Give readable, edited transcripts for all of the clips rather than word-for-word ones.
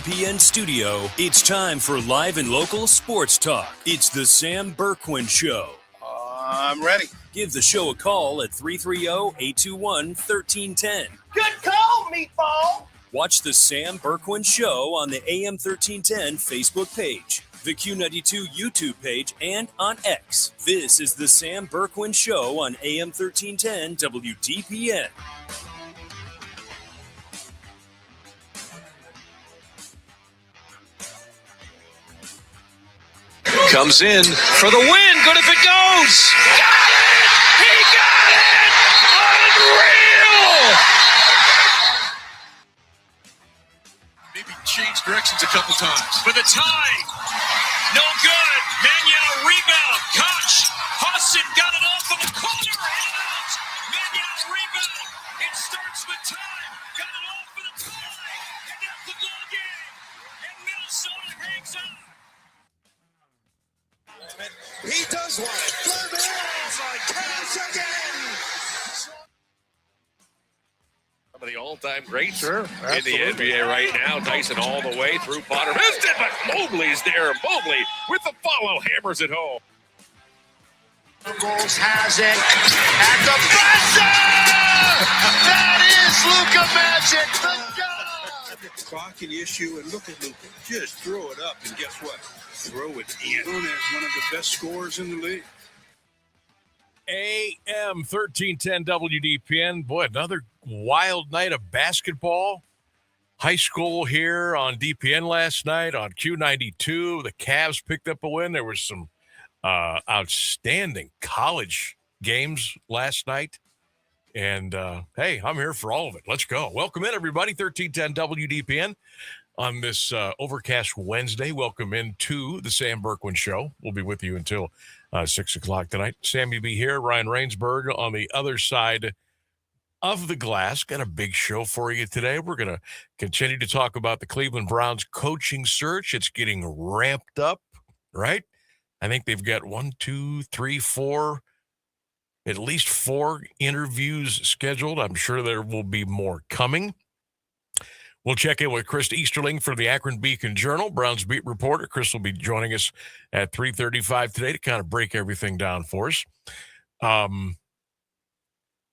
WDPN studio, it's time for live and local sports talk. It's the Sam Bourquin Show. I'm ready. Give the show a call at 330-821-1310. Good call, meatball. Watch the Sam Bourquin Show on the AM1310 Facebook page, the Q92 YouTube page, and on X. This is the Sam Bourquin Show on AM1310 WDPN. Comes in for the win. Good if it goes. Got it! He got it! Unreal! Maybe change directions a couple times. For the tie. No good. Manuel rebound. Koch. Hassan got it off of the corner and out. Manuel rebound. It starts with time. Got it off for the tie. And that's the ball game. And Minnesota hangs on. He does want it. Cash again. Some of the all-time greats in the NBA right now. Tyson all the way through Potter. Missed it, but Mobley's there. Mobley with the follow. Hammers it home. Bulls has it at the buzzer. That is Luka Magic, the god. Clock an issue, and look at Luka. Just throw it up, and guess what? Throw it in. Luka is one of the best scorers in the league. AM1310 WDPN. Boy, another wild night of basketball. High school here on DPN last night on Q92. The Cavs picked up a win. There was some outstanding college games last night. And, hey, I'm here for all of it. Let's go. Welcome in, everybody. 1310 WDPN on this overcast Wednesday. Welcome into the Sam Bourquin Show. We'll be with you until 6 o'clock tonight. Sammy B here, Ryan Rainsberg on the other side of the glass. Got a big show for you today. We're going to continue to talk about the Cleveland Browns coaching search. It's getting ramped up, right? I think they've got 1, 2, 3, 4, at least 4 interviews scheduled. I'm sure there will be more coming. We'll check in with Chris Easterling for the Akron Beacon Journal, Browns beat reporter. Chris will be joining us at 3:35 today to kind of break everything down for us.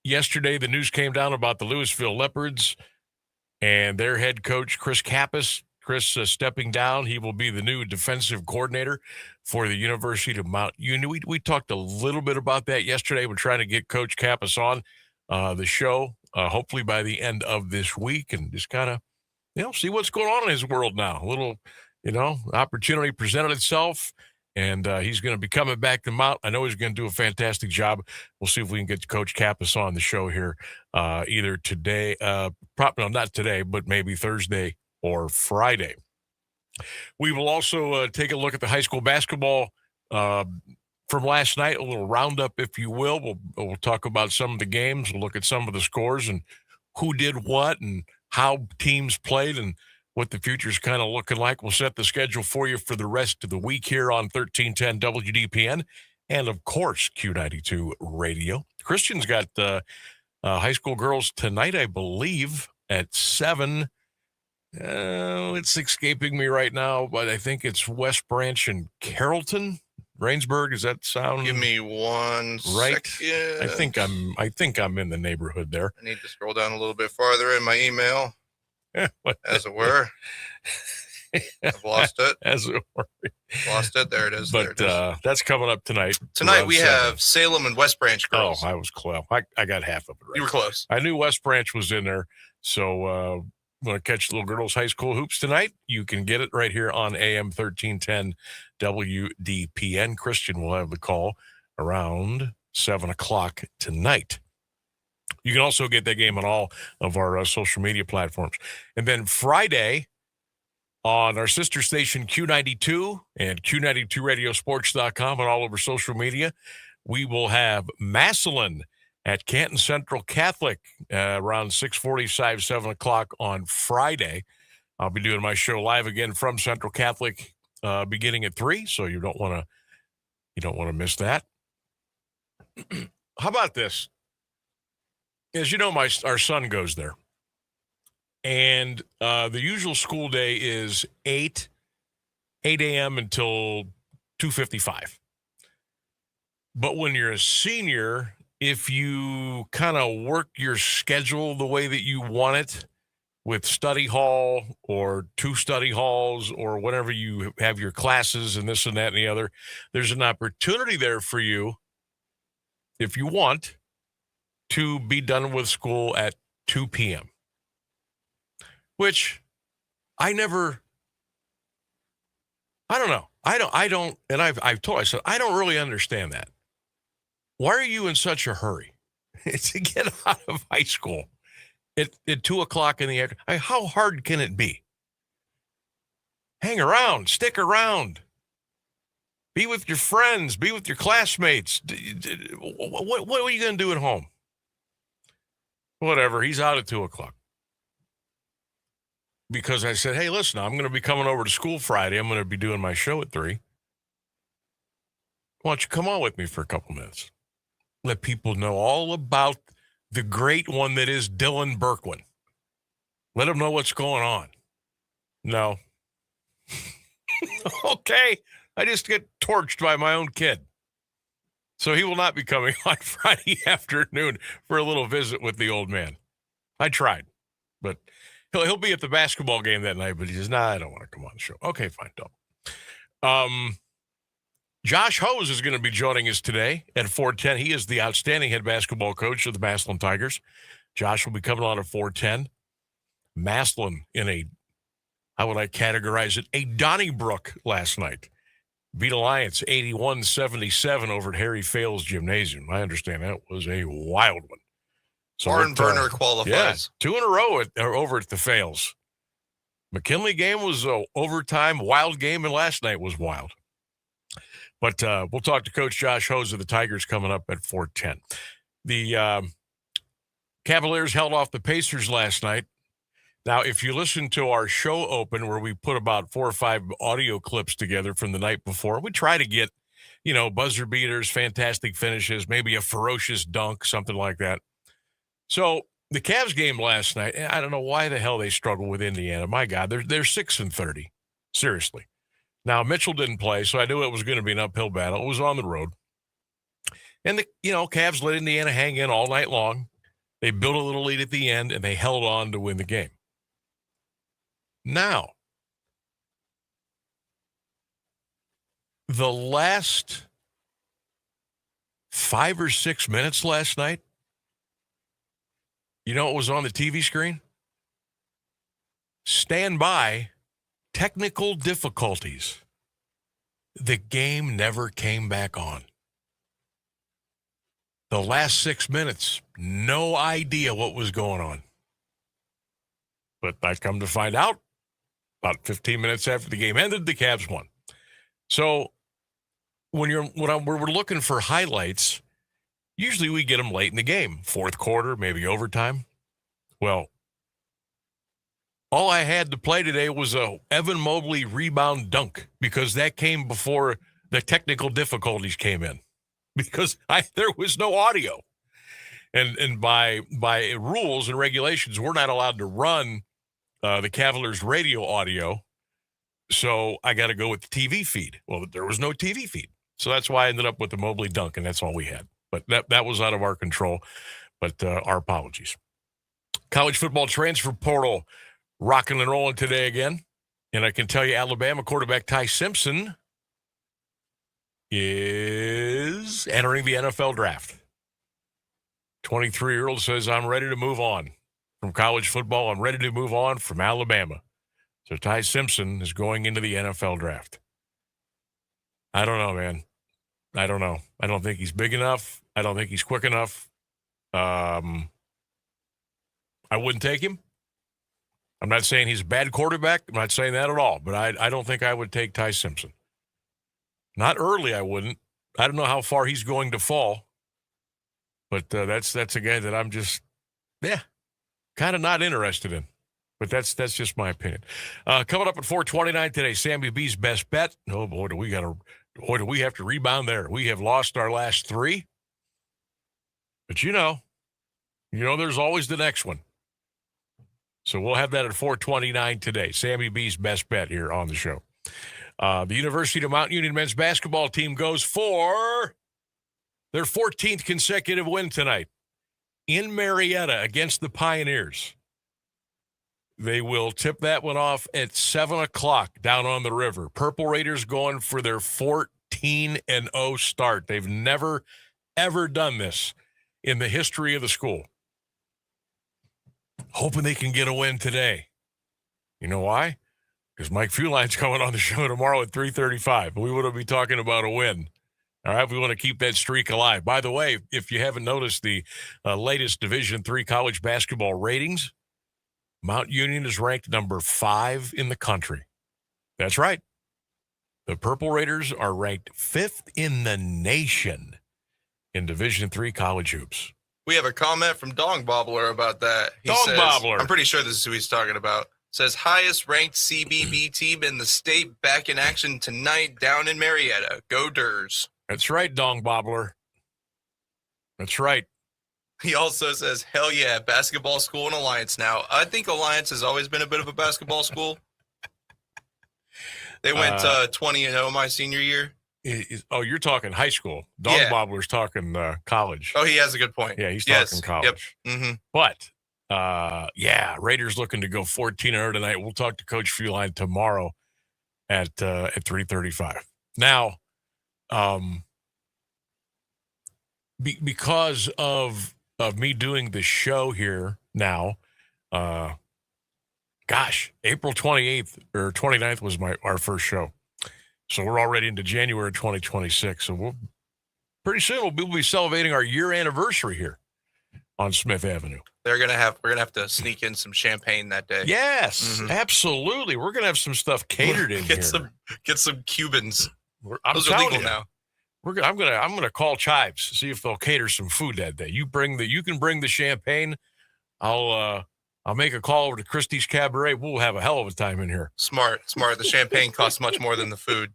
Yesterday, the news came down about the Louisville Leopards and their head coach, Chris Kappas. Chris stepping down. He will be the new defensive coordinator for the University of Mount Union. We talked a little bit about that yesterday. We're trying to get Coach Kappas on the show, hopefully by the end of this week, and just kind of, see what's going on in his world now. A little, opportunity presented itself, and he's going to be coming back to Mount. I know he's going to do a fantastic job. We'll see if we can get Coach Kappas on the show here either today, probably not today, but maybe Thursday or Friday. We will also take a look at the high school basketball from last night, a little roundup, if you will. We'll talk about some of the games. We'll look at some of the scores and who did what and how teams played and what the future's kind of looking like. We'll set the schedule for you for the rest of the week here on 1310 WDPN and, of course, Q92 Radio. Christian's got high school girls tonight, I believe, at 7. It's escaping me right now, but I think it's West Branch and Carrollton. Rainsberg, does that sound Give me one right? second. I think I'm in the neighborhood there. I need to scroll down a little bit farther in my email, as it were. I've lost it. As it were. Lost it. There it is. But that's coming up tonight. Tonight we have Salem and West Branch girls. Oh, I was close. I got half of it right. You were close. I knew West Branch was in there, so want to catch little girls high school hoops tonight, you can get it right here on AM 1310 WDPN. Christian will have the call around 7 o'clock tonight. You can also get that game on all of our social media platforms. And then Friday on our sister station Q92 and Q92radiosports.com and all over social media, we will have Massillon at Canton Central Catholic around 6:45, 7 o'clock on Friday. I'll be doing my show live again from Central Catholic beginning at 3, so you don't want to miss that. How about this? As you know, our son goes there. And the usual school day is 8 a.m. until 2:55. But when you're a senior, if you kind of work your schedule the way that you want it with study hall or 2 study halls or whatever you have your classes and this and that and the other, there's an opportunity there for you, if you want, to be done with school at 2 p.m., which I don't know. And I've told, I said, I don't really understand that. Why are you in such a hurry to get out of high school at 2 o'clock in the afternoon? How hard can it be? Hang around, stick around, be with your friends, be with your classmates. What are you going to do at home? Whatever. He's out at 2 o'clock. Because I said, hey, listen, I'm going to be coming over to school Friday. I'm going to be doing my show at 3. Why don't you come on with me for a couple minutes? Let people know all about the great one that is Dylan Bourquin. Let them know what's going on. No. Okay. I just get torched by my own kid. So he will not be coming on Friday afternoon for a little visit with the old man. I tried, but he'll be at the basketball game that night, but he says, nah, I don't want to come on the show. Okay, fine, don't. Josh Hose is going to be joining us today at 4:10. He is the outstanding head basketball coach of the Massillon Tigers. Josh will be coming on at 4:10. Massillon in a, how would I categorize it, a Donnybrook last night. Beat Alliance 81-77 over at Harry Fales Gymnasium. I understand that was a wild one. So Barn burner qualifies. Yeah, 2 in a row over at the Fales. McKinley game was an overtime wild game, and last night was wild. But we'll talk to Coach Josh Hose of the Tigers coming up at 4:10. The Cavaliers held off the Pacers last night. Now, if you listen to our show open where we put about 4 or 5 audio clips together from the night before, we try to get, buzzer beaters, fantastic finishes, maybe a ferocious dunk, something like that. So the Cavs game last night, I don't know why the hell they struggle with Indiana. My God, they're 6-30. Seriously. Now, Mitchell didn't play, so I knew it was going to be an uphill battle. It was on the road. And the Cavs let Indiana hang in all night long. They built a little lead at the end, and they held on to win the game. Now, the last 5 or 6 minutes last night, you know what was on the TV screen? Stand by. Technical difficulties. The game never came back on. The last 6 minutes, no idea what was going on. But I come to find out, about 15 minutes after the game ended, the Cavs won. So when we're looking for highlights, usually we get them late in the game, fourth quarter, maybe overtime. Well, all I had to play today was a Evan Mobley rebound dunk because that came before the technical difficulties came in because there was no audio. And by rules and regulations, we're not allowed to run the Cavaliers radio audio. So I got to go with the TV feed. Well, there was no TV feed. So that's why I ended up with the Mobley dunk, and that's all we had. But that was out of our control. But our apologies. College football transfer portal rocking and rolling today again. And I can tell you Alabama quarterback Ty Simpson is entering the NFL draft. 23-year-old says, I'm ready to move on from college football. I'm ready to move on from Alabama. So Ty Simpson is going into the NFL draft. I don't know, man. I don't know. I don't think he's big enough. I don't think he's quick enough. I wouldn't take him. I'm not saying he's a bad quarterback. I'm not saying that at all. But I don't think I would take Ty Simpson. Not early, I wouldn't. I don't know how far he's going to fall. But that's a guy that I'm just, kind of not interested in. But that's just my opinion. Coming up at 4:29 today, Sammy B's best bet. Oh, boy, do we have to rebound there. We have lost our last 3. But you know there's always the next one. So we'll have that at 4:29 today. Sammy B's best bet here on the show. The University of Mount Union men's basketball team goes for their 14th consecutive win tonight in Marietta against the Pioneers. They will tip that one off at 7 o'clock down on the river. Purple Raiders going for their 14-0 start. They've never, ever done this in the history of the school. Hoping they can get a win today. You know why? Because Mike Fuline's coming on the show tomorrow at 3:35. We want to be talking about a win. All right, we want to keep that streak alive. By the way, if you haven't noticed the latest Division III college basketball ratings, Mount Union is ranked number 5 in the country. That's right. The Purple Raiders are ranked 5th in the nation in Division III college hoops. We have a comment from Dong Bobbler about that. He Dong says, Bobbler. I'm pretty sure this is who he's talking about. Says, highest ranked CBB team in the state back in action tonight down in Marietta. Go Durs. That's right, Dong Bobbler. That's right. He also says, hell yeah, basketball school in Alliance now. I think Alliance has always been a bit of a basketball school. They went 20-0 my senior year. You're talking high school. Dong Bobbler's talking college. Oh, he has a good point. Yeah, he's talking college. Yep. Mm-hmm. But, Raiders looking to go 14-0 tonight. We'll talk to Coach Fuline tomorrow at 3:35. Now, because of me doing the show here now, April 28th or 29th was our first show. So we're already into January 2026. So pretty soon we'll be celebrating our year anniversary here on Smith Avenue. We're gonna have to sneak in some champagne that day. Yes, absolutely. We're gonna have some stuff catered in here. Get some Cubans. Those are legal now. I'm gonna call Chives, see if they'll cater some food that day. You can bring the champagne. I'll make a call over to Christie's Cabaret. We'll have a hell of a time in here. Smart. The champagne costs much more than the food.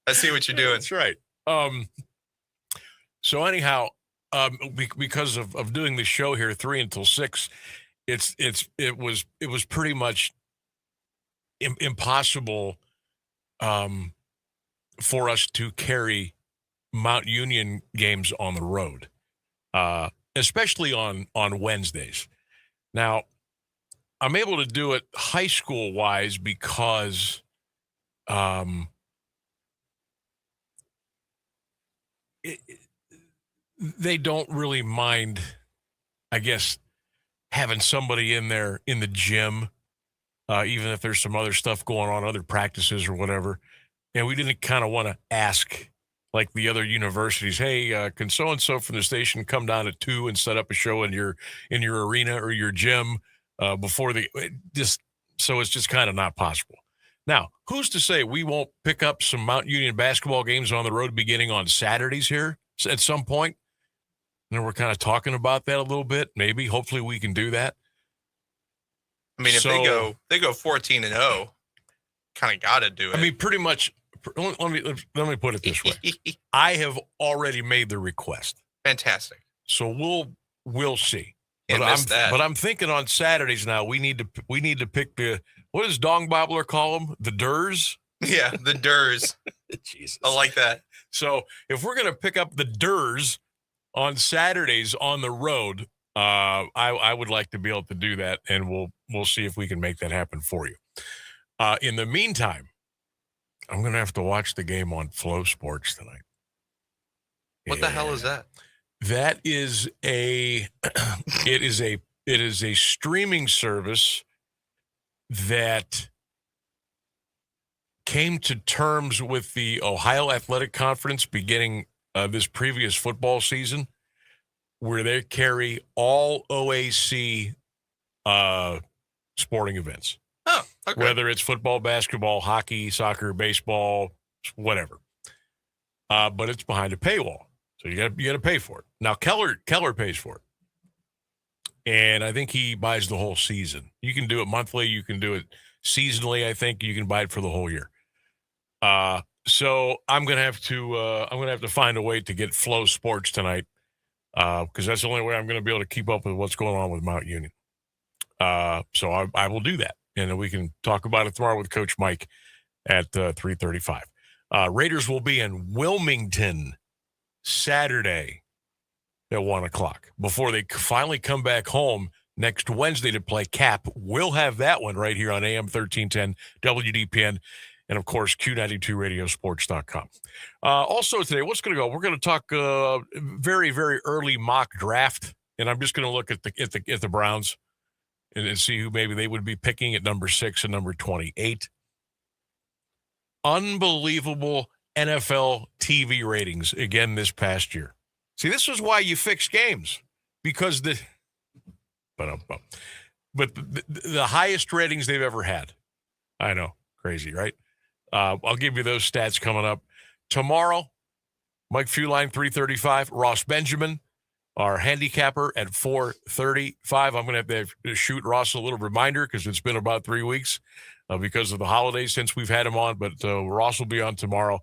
I see what you're doing. That's right. So anyhow, because of doing the show here 3 until 6, it was pretty much impossible for us to carry Mount Union games on the road, especially on Wednesdays. Now, I'm able to do it high school wise because they don't really mind, I guess, having somebody in there in the gym, even if there's some other stuff going on, other practices or whatever. And we didn't kind of want to ask like the other universities, hey, can so-and-so from the station come down at 2 and set up a show in your arena or your gym so it's just kind of not possible. Now, who's to say we won't pick up some Mount Union basketball games on the road beginning on Saturdays here at some point? And we're kind of talking about that a little bit. Maybe, hopefully we can do that. I mean, if they go 14-0, kind of got to do it. I mean, pretty much. Let me put it this way. I have already made the request. Fantastic. So we'll see. But I'm thinking on Saturdays now we need to pick what does Dong Bobbler call them? The Durs? Yeah, the Durs. Jesus. I like that. So if we're gonna pick up the Durs on Saturdays on the road, I would like to be able to do that, and we'll see if we can make that happen for you. In the meantime, I'm going to have to watch the game on Flow Sports tonight. What the hell is that? That is it is a streaming service that came to terms with the Ohio Athletic Conference beginning this previous football season, where they carry all OAC sporting events. Oh, okay. Whether it's football, basketball, hockey, soccer, baseball, whatever. But it's behind a paywall. So you got to pay for it. Now Keller pays for it. And I think he buys the whole season. You can do it monthly, you can do it seasonally. I think you can buy it for the whole year. So I'm going to have to find a way to get Flow Sports tonight. Because that's the only way I'm going to be able to keep up with what's going on with Mount Union. So I will do that. And then we can talk about it tomorrow with Coach Mike at 3:35. Raiders will be in Wilmington Saturday at 1 o'clock before they finally come back home next Wednesday to play Cap. We'll have that one right here on AM 1310 WDPN and, of course, Q92radiosports.com. Also today, what's going to go? We're going to talk very, very early mock draft, and I'm just going to look at the Browns and see who maybe they would be picking at number 6 and number 28. Unbelievable NFL TV ratings again this past year. See, this is why you fix games, because the highest ratings they've ever had. I know, crazy, right? I'll give you those stats coming up tomorrow. Mike Feuline, 3:35. Ross Benjamin, our handicapper, at 4:35. I'm going to have to shoot Ross a little reminder because it's been about 3 weeks because of the holidays since we've had him on. But Ross will be on tomorrow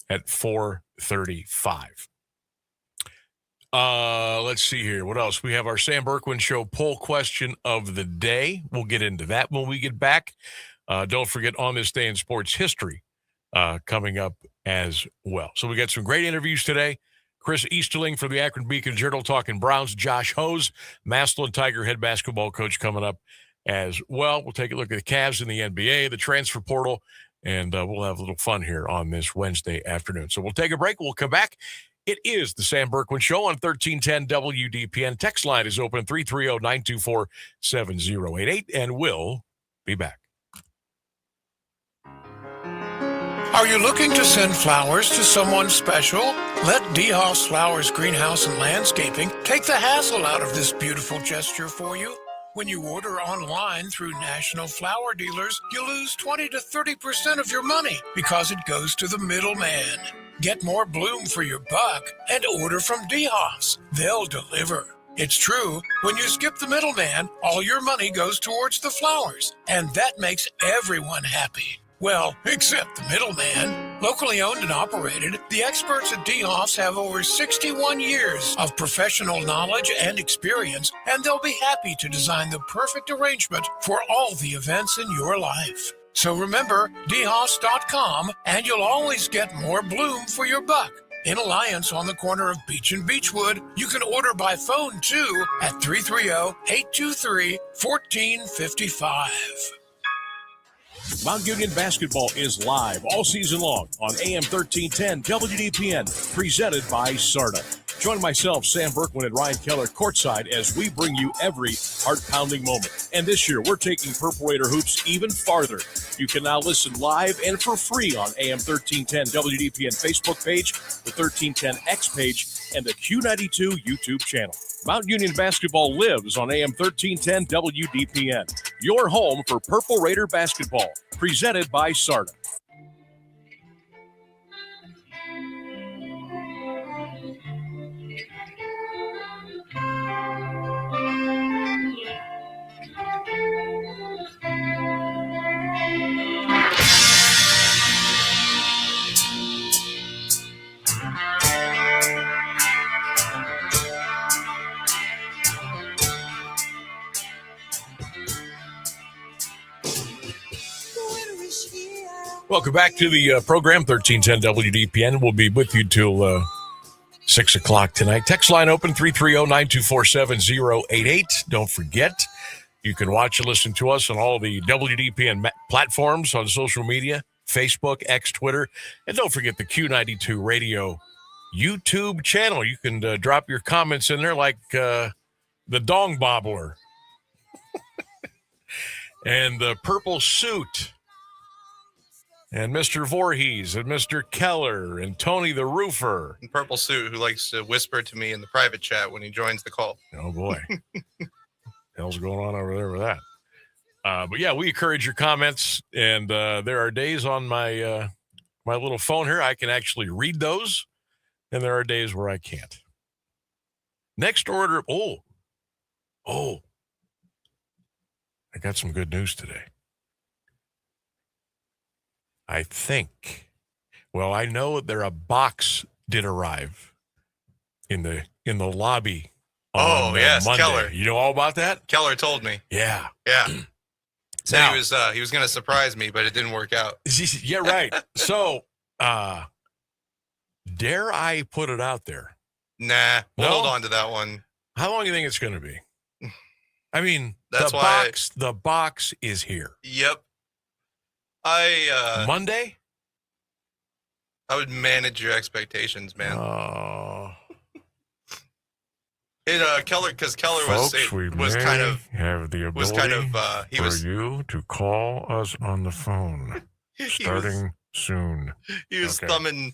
at 4:35. Let's see here. What else? We have our Sam Bourquin Show poll question of the day. We'll get into that when we get back. Don't forget On This Day in Sports History coming up as well. So we got some great interviews today. Chris Easterling from the Akron Beacon Journal talking Browns. Josh Hose, Massillon Tiger head basketball coach, coming up as well. We'll take a look at the Cavs in the NBA, the transfer portal, and we'll have a little fun here on this Wednesday afternoon. So we'll take a break. We'll come back. It is the Sam Bourquin Show on 1310 WDPN. Text line is open 330-924-7088, and we'll be back. Are you looking to send flowers to someone special? Let DeHoff's Flowers Greenhouse and Landscaping take the hassle out of this beautiful gesture for you. When you order online through national flower dealers, you lose 20 to 30% of your money because it goes to the middleman. Get more bloom for your buck and order from DeHoff's. They'll deliver. It's true, when you skip the middleman, all your money goes towards the flowers, and that makes everyone happy. Well, except the middleman. Locally owned and operated, the experts at DeHoff's have over 61 years of professional knowledge and experience, and they'll be happy to design the perfect arrangement for all the events in your life. So remember, DeHoffs.com, and you'll always get more bloom for your buck. In Alliance on the corner of Beach and Beechwood, you can order by phone, too, at 330-823-1455. Mount Union basketball is live all season long on AM 1310 WDPN, presented by SARTA. Join myself, Sam Bourquin, and Ryan Keller courtside as we bring you every heart-pounding moment. And this year, we're taking Purple Raider hoops even farther. You can now listen live and for free on AM 1310 WDPN Facebook page, the 1310X page, and the Q92 YouTube channel. Mount Union basketball lives on AM 1310 WDPN. Your home for Purple Raider basketball, presented by SARTA. Welcome back to the program, 1310 WDPN. We'll be with you till 6 o'clock tonight. Text line open, 330-924-7088. Don't forget, you can watch and listen to us on all the WDPN platforms on social media, Facebook, X, Twitter. And don't forget the Q92 Radio YouTube channel. You can drop your comments in there like the Dong Bobbler and the Purple Suit. And Mr. Voorhees and Mr. Keller and Tony the Roofer. And Purple Suit, who likes to whisper to me in the private chat when he joins the call. Oh, boy. Hell's going on over there with that. But, yeah, we encourage your comments. And there are days on my my little phone here I can actually read those. And there are days where I can't. Next order. Oh, I got some good news today. I think. Well, I know a box did arrive in the lobby yes, Monday. Keller. You know all about that? Keller told me. Yeah. Yeah. Said Now- he was going to surprise me, but it didn't work out. Yeah, right. So, dare I put it out there? Nah, we'll No? hold on to that one. How long do you think it's going to be? I mean, That's the why box is here. Yep. Monday? I would manage your expectations, man. Keller, because Keller Folks, we was may kind of have the ability was kind of he for was you to call us on the phone starting soon. he was Okay. thumbing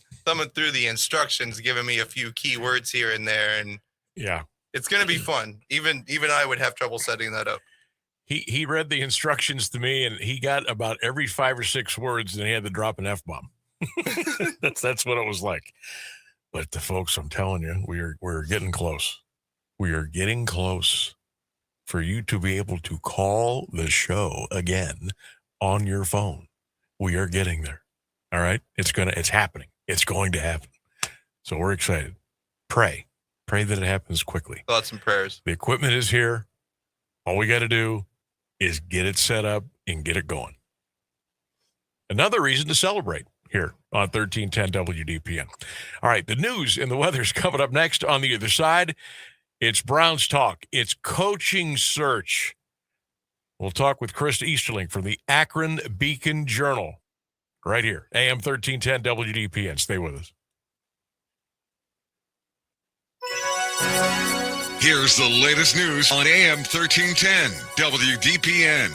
through the instructions, giving me a few key words here and there, and Yeah. it's gonna be fun. Even I would have trouble setting that up. He read the instructions to me, and he got about every 5 or 6 words, and he had to drop an F-bomb. That's what it was like. But the folks, I'm telling you, we're getting close. We are getting close for you to be able to call the show again on your phone. We are getting there. All right. It's happening. It's going to happen. So we're excited. Pray that it happens quickly. Thoughts and prayers. The equipment is here. All we got to do is get it set up and get it going. Another reason to celebrate here on 1310 WDPN. All right, the news and the weather's coming up next on the other side. It's Browns Talk. It's Coaching Search. We'll talk with Chris Easterling from the Akron Beacon Journal right here, AM 1310 WDPN. Stay with us. Here's the latest news on AM 1310 WDPN.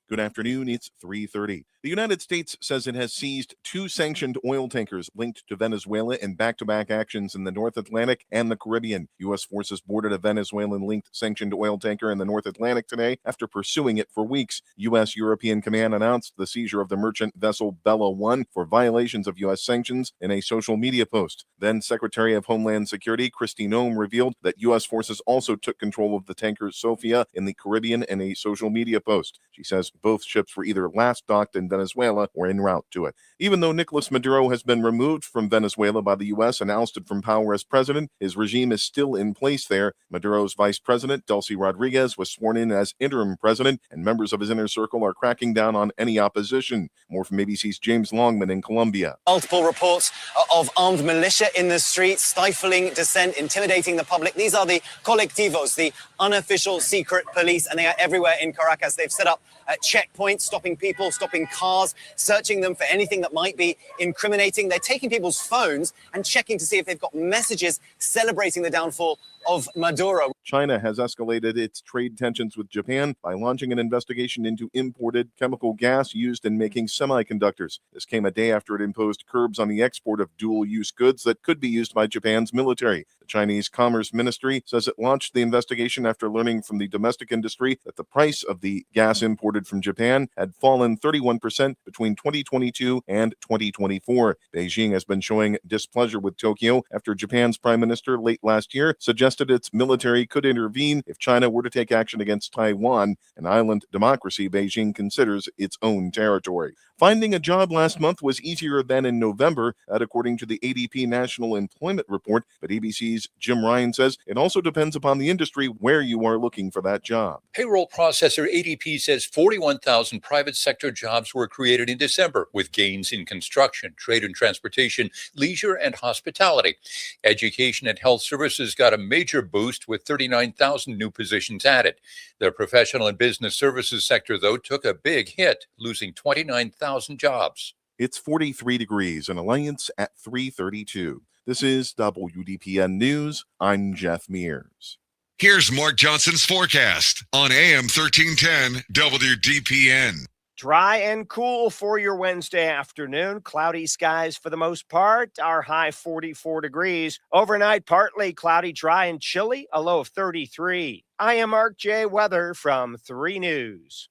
Good afternoon. It's 3:30. The United States says it has seized 2 sanctioned oil tankers linked to Venezuela in back-to-back actions in the North Atlantic and the Caribbean. U.S. forces boarded a Venezuelan-linked sanctioned oil tanker in the North Atlantic today after pursuing it for weeks. U.S. European Command announced the seizure of the merchant vessel Bella 1 for violations of U.S. sanctions in a social media post. Then Secretary of Homeland Security Kristi Noem revealed that U.S. forces also took control of the tanker Sophia in the Caribbean in a social media post. She says both ships were either last docked in Venezuela or en route to it. Even though Nicolas Maduro has been removed from Venezuela by the U.S. and ousted from power as president, his regime is still in place there. Maduro's vice president, Delcy Rodriguez, was sworn in as interim president, and members of his inner circle are cracking down on any opposition. More from ABC's James Longman in Colombia. Multiple reports of armed militia in the streets, stifling dissent, intimidating the public. These are the colectivos, the unofficial secret police, and they are everywhere in Caracas. They've set up checkpoints, stopping people, stopping cars, searching them for anything that might be incriminating. They're taking people's phones and checking to see if they've got messages celebrating the downfall of Maduro. China has escalated its trade tensions with Japan by launching an investigation into imported chemical gas used in making semiconductors. This came a day after it imposed curbs on the export of dual-use goods that could be used by Japan's military. The Chinese Commerce Ministry says it launched the investigation after learning from the domestic industry that the price of the gas imported from Japan had fallen 31% between 2022 and 2024. Beijing has been showing displeasure with Tokyo after Japan's prime minister late last year suggested its military could intervene if China were to take action against Taiwan, an island democracy Beijing considers its own territory. Finding a job last month was easier than in November, that according to the ADP National Employment Report, but ABC's Jim Ryan says it also depends upon the industry where you are looking for that job. Payroll processor ADP says 41,000 private sector jobs were created in December, with gains in construction, trade and transportation, leisure, and hospitality. Education and health services got a major boost with 39,000 new positions added. The professional and business services sector, though, took a big hit, losing 29,000 jobs. It's 43 degrees in Alliance at 3:32. This is WDPN News. I'm Jeff Mears. Here's Mark Johnson's forecast on AM 1310 WDPN. Dry and cool for your Wednesday afternoon. Cloudy skies for the most part. Our high 44 degrees. Overnight, partly cloudy, dry, and chilly. A low of 33. I am Mark J. Weather from 3 News.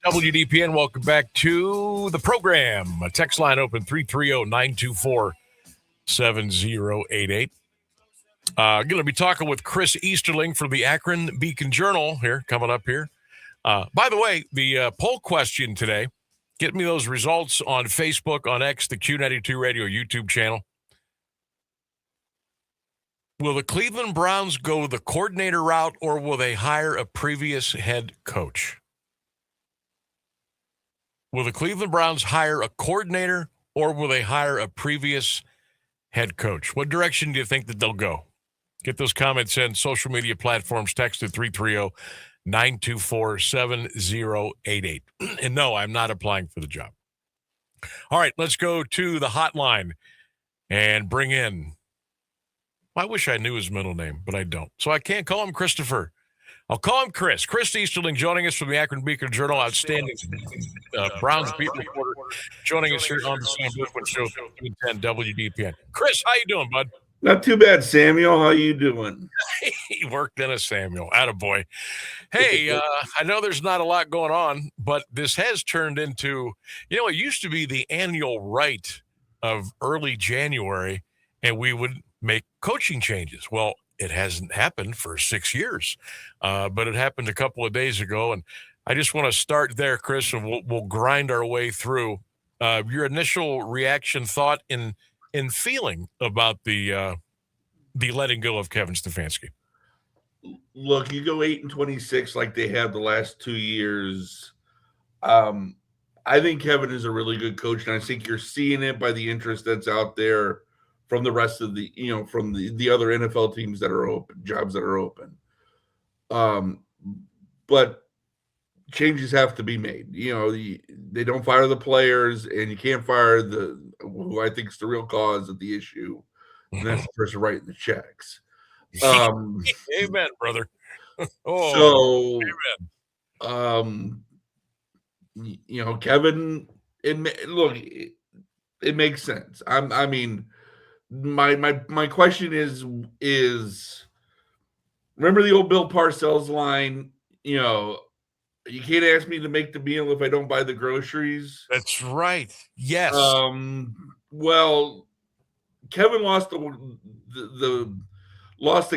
WDPN, welcome back to the program. A text line open 330-924-7088. Going to be talking with Chris Easterling from the Akron Beacon Journal here, coming up here. By the way, the poll question today, get me those results on Facebook, on X, the Q92 Radio YouTube channel. Will the Cleveland Browns go the coordinator route, or will they hire a previous head coach? Will the Cleveland Browns hire a coordinator, or will they hire a previous head coach? What direction do you think that they'll go? Get those comments in social media platforms. Text at 330-924-7088. And no, I'm not applying for the job. All right, let's go to the hotline and bring in, I wish I knew his middle name, but I don't. So I can't call him Christopher. I'll call him Chris. Chris Easterling joining us from the Akron Beacon Journal. Outstanding Browns beat reporter joining us here on the Sam Bourquin Show, 1310 WDPN. Chris, how you doing, bud? Not too bad, Samuel. How you doing? He worked in a Samuel. Attaboy. Hey, I know there's not a lot going on, but this has turned into, it used to be the annual rite of early January, and we would make coaching changes. Well, it hasn't happened for 6 years, but it happened a couple of days ago. And I just want to start there, Chris, and we'll grind our way through your initial reaction, thought, and feeling about the letting go of Kevin Stefanski. Look, you go 8-26 like they have the last 2 years. I think Kevin is a really good coach, and I think you're seeing it by the interest that's out there from the rest of the, from the other NFL teams that are open, jobs that are open. But changes have to be made. They don't fire the players, and you can't fire who I think is the real cause of the issue, and that's the person writing the checks. Amen, brother. Kevin, look, it makes sense. My question is remember the old Bill Parcells line, you can't ask me to make the meal if I don't buy the groceries. That's right. Yes. Well, Kevin lost the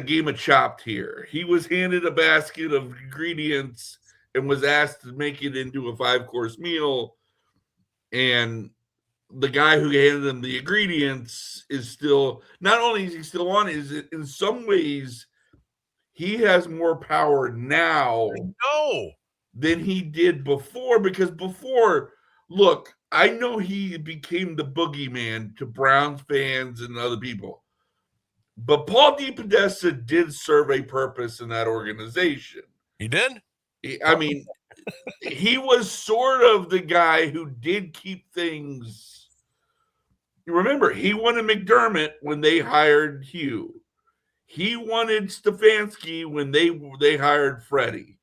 game of Chopped here. He was handed a basket of ingredients and was asked to make it into a 5-course meal. And the guy who handed him the ingredients is still, not only is he still on, is it in some ways he has more power now than he did before, because before, look, I know he became the boogeyman to Browns fans and other people, but Paul DePodesta did serve a purpose in that organization. He did? He was sort of the guy who did keep things. Remember, he wanted McDermott when they hired Hugh. He wanted Stefanski when they hired Freddie.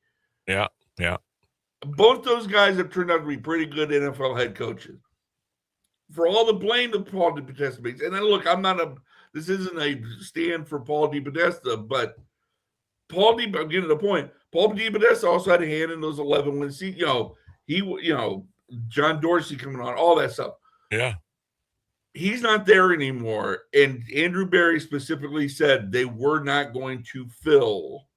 Yeah. Both those guys have turned out to be pretty good NFL head coaches. For all the blame that Paul DePodesta makes, and then look, this isn't a stand for Paul DePodesta, but I'm getting to the point. Paul DePodesta also had a hand in those 11 wins. John Dorsey coming on, all that stuff. Yeah. He's not there anymore. And Andrew Berry specifically said they were not going to fill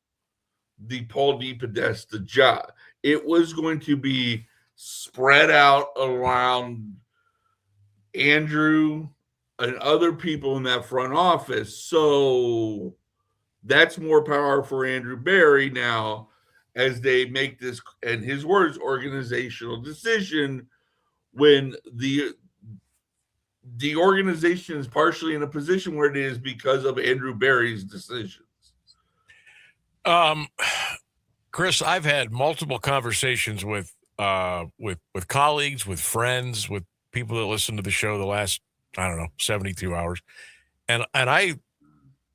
the Paul DePodesta job. It was going to be spread out around Andrew and other people in that front office. So that's more power for Andrew Berry now as they make this, in his words, organizational decision when the organization is partially in a position where it is because of Andrew Berry's decisions. Chris, I've had multiple conversations with colleagues, with friends, with people that listen to the show the last, 72 hours. And I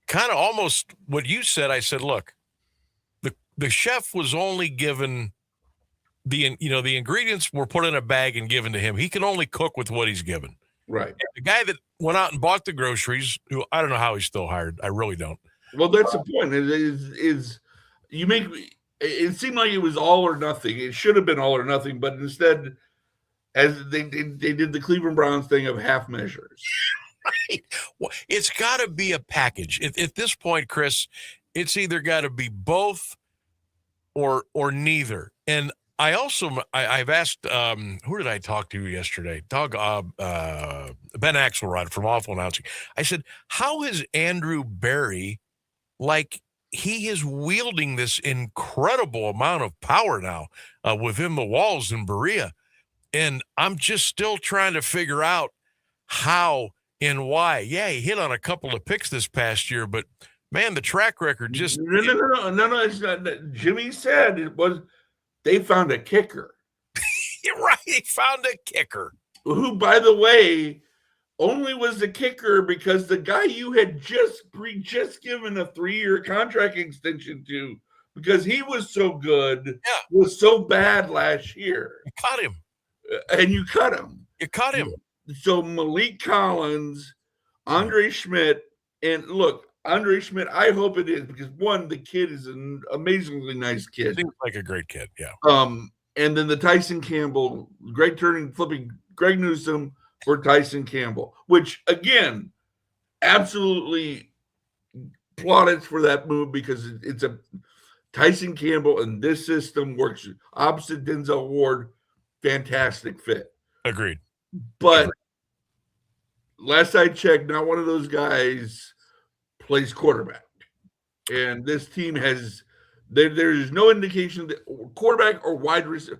kind of almost what you said, I said, look, the chef was only given the ingredients were put in a bag and given to him. He can only cook with what he's given. Right. And the guy that went out and bought the groceries, who I don't know how he's still hired. I really don't. Well, that's the point. Is you make it seemed like it was all or nothing. It should have been all or nothing, but instead, as they did the Cleveland Browns thing of half measures. Right. Well, it's got to be a package. At this point, Chris, it's either got to be both or neither. And I've asked, who did I talk to yesterday? Ben Axelrod from Awful Announcing. I said, how is Andrew Berry, like, he is wielding this incredible amount of power now within the walls in Berea. And I'm just still trying to figure out how and why. Yeah, he hit on a couple of picks this past year, but man, the track record just No. It's not. Jimmy said it was. They found a kicker. You're right. They found a kicker who, by the way, only was the kicker because the guy you had just given a 3-year contract extension to, because he was so good, was so bad last year. You cut him. And you cut him. You cut him. So Malik Collins, Andre Schmidt, and look, Andre Schmidt, I hope it is, because one, the kid is an amazingly nice kid. Seems like a great kid, yeah. And then the Tyson Campbell, Greg Turning flipping Greg Newsome for Tyson Campbell, which again, absolutely plaudits for that move, because it's a Tyson Campbell and this system works opposite Denzel Ward, fantastic fit. Agreed. But last I checked, not one of those guys plays quarterback, and this team has there's no indication that quarterback, wide receiver,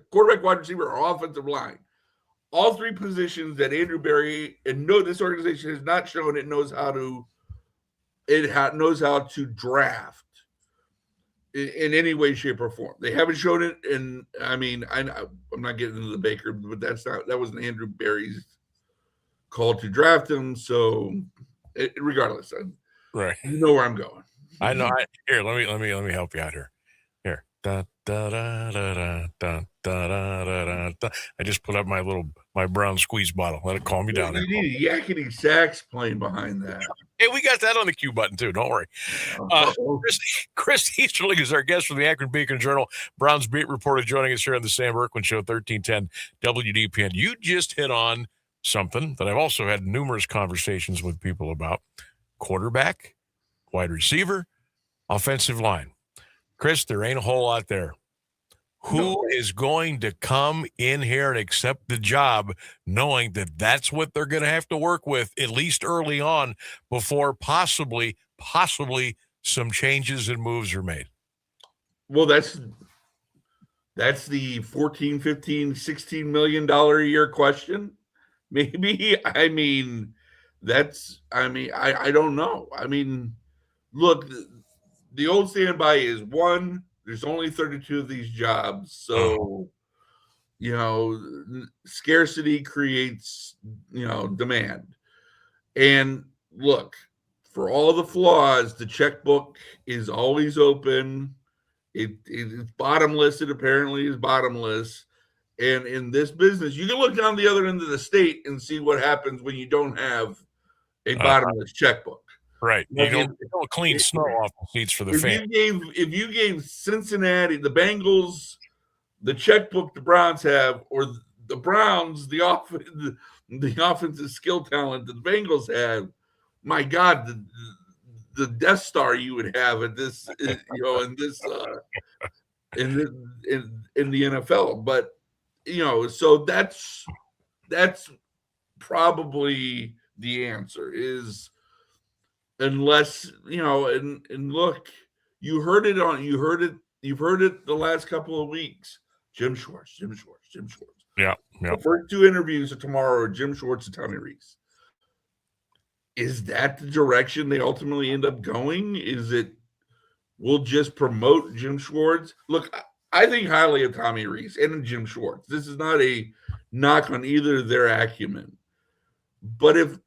or offensive line, all three positions that Andrew Berry and this organization has not shown it knows how to draft in any way, shape, or form. They haven't shown it, and I'm not getting into the Baker, but that wasn't Andrew Berry's call to draft him. So regardless, right, you know where I'm going. I know. Here, let me help you out here. Here, da da da da da da da da da. I just put up my brown squeeze bottle. Let it calm me down. You need a yakety sax playing behind that. Hey, we got that on the cue button too. Don't worry. Chris Easterling is our guest from the Akron Beacon Journal. Browns beat reporter joining us here on the Sam Bourquin Show, 1310 WDPN. You just hit on something that I've also had numerous conversations with people about: quarterback, wide receiver, offensive line. Chris, there ain't a whole lot there. Who is going to come in here and accept the job knowing that that's what they're going to have to work with, at least early on, before possibly some changes and moves are made? Well, that's the $14, $15, $16 million a year question. Maybe. I don't know. Look, the old standby is one, there's only 32 of these jobs. So, scarcity creates, demand. And look, for all the flaws, the checkbook is always open. It's bottomless. It apparently is bottomless. And in this business, you can look down the other end of the state and see what happens when you don't have a bottomless checkbook. Right. You don't clean snow off the seats for the fans. If you gave Cincinnati, the Bengals, the checkbook the Browns have, or the Browns, the offensive skill talent that the Bengals have, my God, the Death Star you would have at this, in the NFL. But so that's probably the answer is. Unless, and look, you've heard it the last couple of weeks. Jim Schwartz. Yeah. The first two interviews are tomorrow are Jim Schwartz and Tommy Rees. Is that the direction they ultimately end up going? Is it we'll just promote Jim Schwartz? Look, I think highly of Tommy Rees and Jim Schwartz. This is not a knock on either of their acumen. But if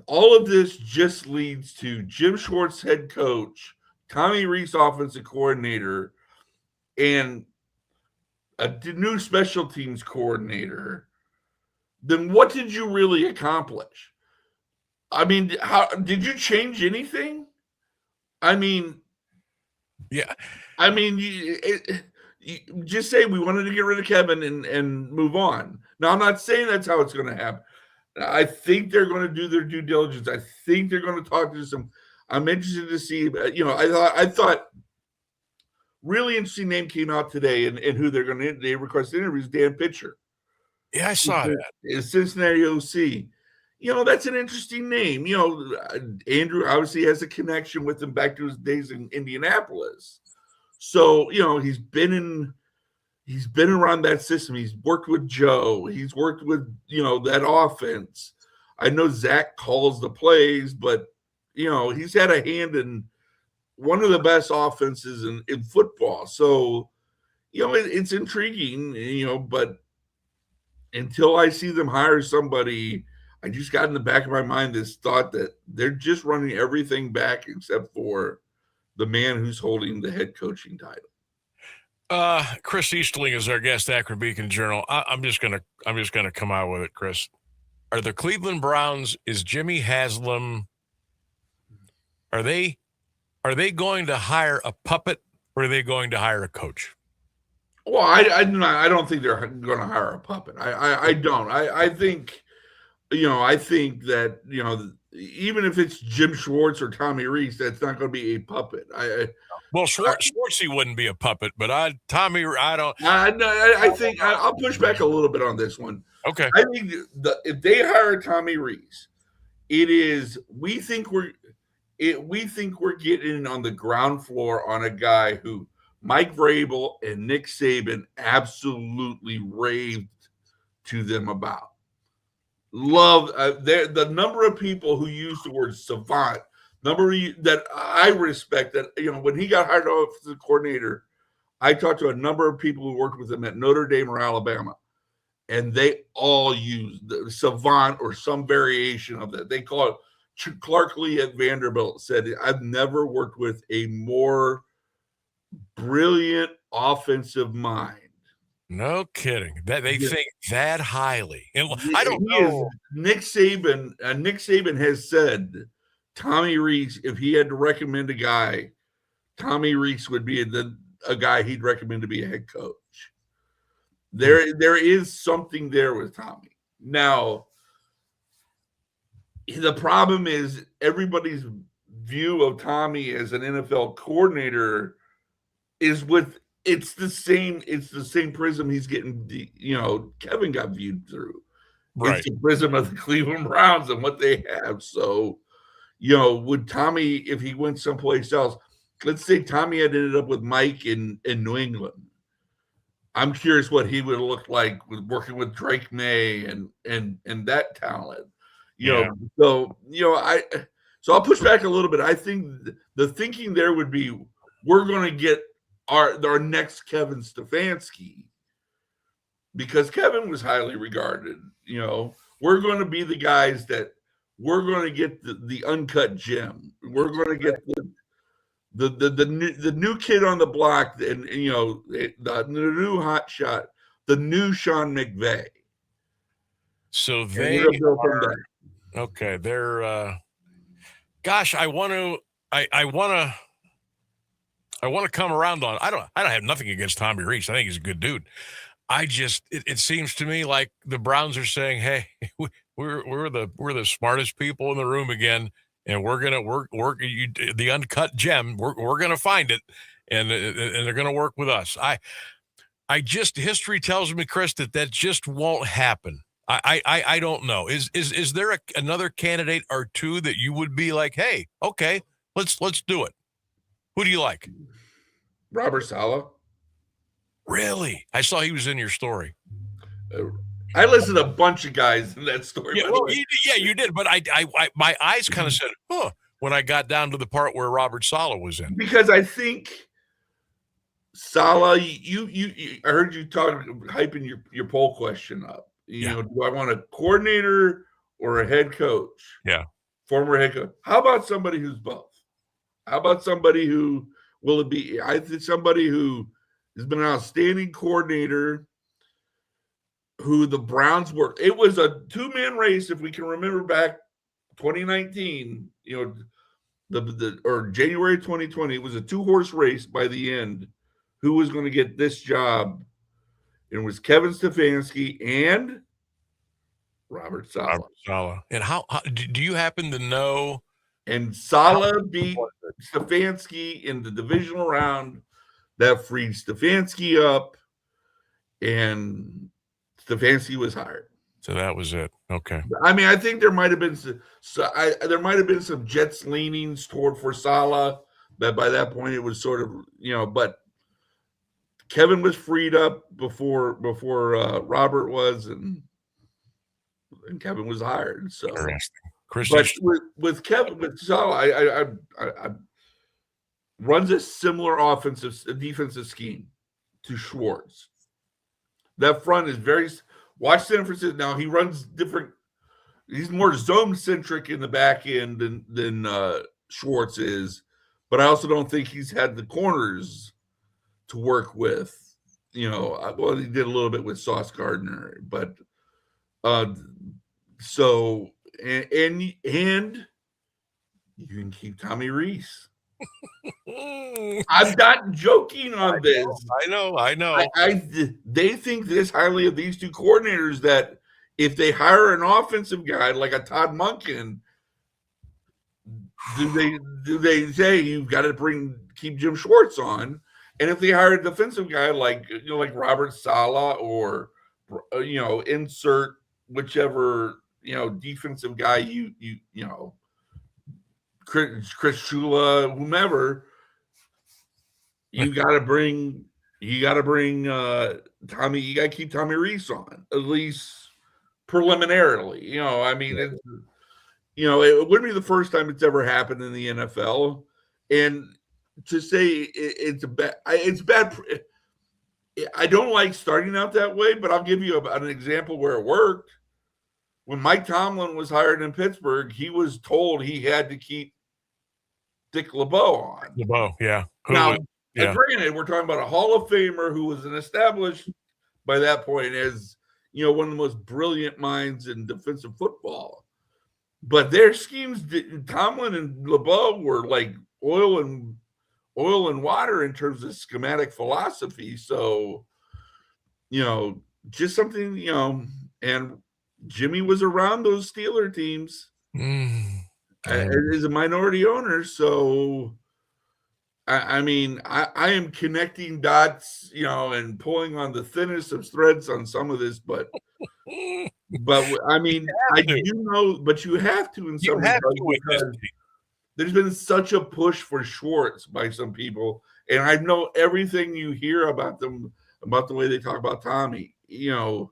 all of this just leads to Jim Schwartz head coach, Tommy Rees offensive coordinator, and a new special teams coordinator, then what did you really accomplish? How did you change anything? Yeah. just say we wanted to get rid of Kevin and move on. Now, I'm not saying that's how it's going to happen. I think they're going to do their due diligence. I think they're going to talk to some. I'm interested to see. I thought really interesting name came out today, and who they requested interviews. Dan Pitcher. Yeah, I saw that. Cincinnati OC. That's an interesting name. Andrew obviously has a connection with him back to his days in Indianapolis. So, he's been around that system. He's worked with Joe. He's worked with, that offense. I know Zach calls the plays, but, he's had a hand in one of the best offenses in football. So, it's intriguing, but until I see them hire somebody, I just got in the back of my mind this thought that they're just running everything back except for the man who's holding the head coaching title. Chris Easterling is our guest, Akron Beacon Journal. I'm just gonna come out with it, Chris. Are the Cleveland Browns? Is Jimmy Haslam? Are they going to hire a puppet, or are they going to hire a coach? Well, I don't think they're going to hire a puppet. I don't. I think, I think that even if it's Jim Schwartz or Tommy Rees, that's not going to be a puppet. Schwartzy wouldn't be a puppet, but Tommy, I don't. I think I'll push back a little bit on this one. Okay. I think if they hire Tommy Rees, we think we're getting on the ground floor on a guy who Mike Vrabel and Nick Saban absolutely raved to them about. Love the number of people who use the word savant, that I respect. That when he got hired as the coordinator, I talked to a number of people who worked with him at Notre Dame or Alabama, and they all use the savant or some variation of that. They call it. Clark Lee at Vanderbilt said, "I've never worked with a more brilliant offensive mind." No kidding. That they think that highly. And I don't know. Nick Saban has said Tommy Rees, if he had to recommend a guy, Tommy Rees would be a guy he'd recommend to be a head coach. There is something there with Tommy. Now, the problem is everybody's view of Tommy as an NFL coordinator is it's the same prism he's getting, Kevin got viewed through. Right. It's the prism of the Cleveland Browns and what they have. So, would Tommy, if he went someplace else, let's say Tommy had ended up with Mike in New England. I'm curious what he would have looked like with working with Drake May and that talent. So I'll push back a little bit. I think the thinking there would be we're going to get our next Kevin Stefanski, because Kevin was highly regarded. We're going to be the guys that we're going to get the uncut gem. We're going to get the new kid on the block, and the new hot shot, the new Sean McVay. So they are, okay. They're gosh, I want to come around on. I don't have nothing against Tommy Rees. I think he's a good dude. It seems to me like the Browns are saying, "Hey, we're the smartest people in the room again, and we're gonna work the uncut gem. We're gonna find it, and they're gonna work with us." History tells me, Chris, that just won't happen. I don't know. Is there another candidate or two that you would be like, "Hey, okay, let's do it"? Who do you like? Robert Saleh. Really? I saw he was in your story. I listened to a bunch of guys in that story. Yeah, you did. But I my eyes kind of said, "Huh," when I got down to the part where Robert Saleh was in. Because I think Saleh, I heard you hyping your poll question up. Do I want a coordinator or a head coach? Yeah. Former head coach. How about somebody who's both? How about somebody who will it be? I think somebody who has been an outstanding coordinator, who the Browns were. It was a two-man race, if we can remember back 2019, or January 2020. It was a two-horse race by the end who was going to get this job. It was Kevin Stefanski and Robert Saleh. Robert Saleh. And how do you happen to know? And Saleh beat Stefanski in the divisional round. That freed Stefanski up, and Stefanski was hired. So that was it. Okay. I mean, I think there might have been some Jets leanings for Saleh, but by that point it was sort of, but Kevin was freed up before Robert was, and Kevin was hired. So interesting. Chris, but with Saleh, I runs a similar defensive scheme to Schwartz. That front is very. Watch San Francisco. Now he runs different. He's more zone centric in the back end than Schwartz is, but I also don't think he's had the corners to work with. Well, he did a little bit with Sauce Gardner, but so and you can keep Tommy Reese. I'm not joking on this. I know. They think this highly of these two coordinators that if they hire an offensive guy like a Todd Monken, do they say you've got to keep Jim Schwartz on? And if they hire a defensive guy like Robert Saleh or insert whichever defensive guy you Chris Shula, whomever, you got to bring Tommy. You got to keep Tommy Reese on, at least preliminarily. I mean, it wouldn't be the first time it's ever happened in the NFL. And to say it's bad. I don't like starting out that way, but I'll give you an example where it worked. When Mike Tomlin was hired in Pittsburgh, he was told he had to keep Dick LeBeau on. LeBeau, yeah. Granted, we're talking about a Hall of Famer who was an established by that point as one of the most brilliant minds in defensive football. But their schemes, Tomlin and LeBeau were like oil and water in terms of schematic philosophy. So, just something, and Jimmy was around those Steeler teams as a minority owner. So, I mean, I am connecting dots, and pulling on the thinnest of threads on some of this, but I mean, I do know, but you have to in some because there's been such a push for Schwartz by some people, and I know everything you hear about them, about the way they talk about Tommy. You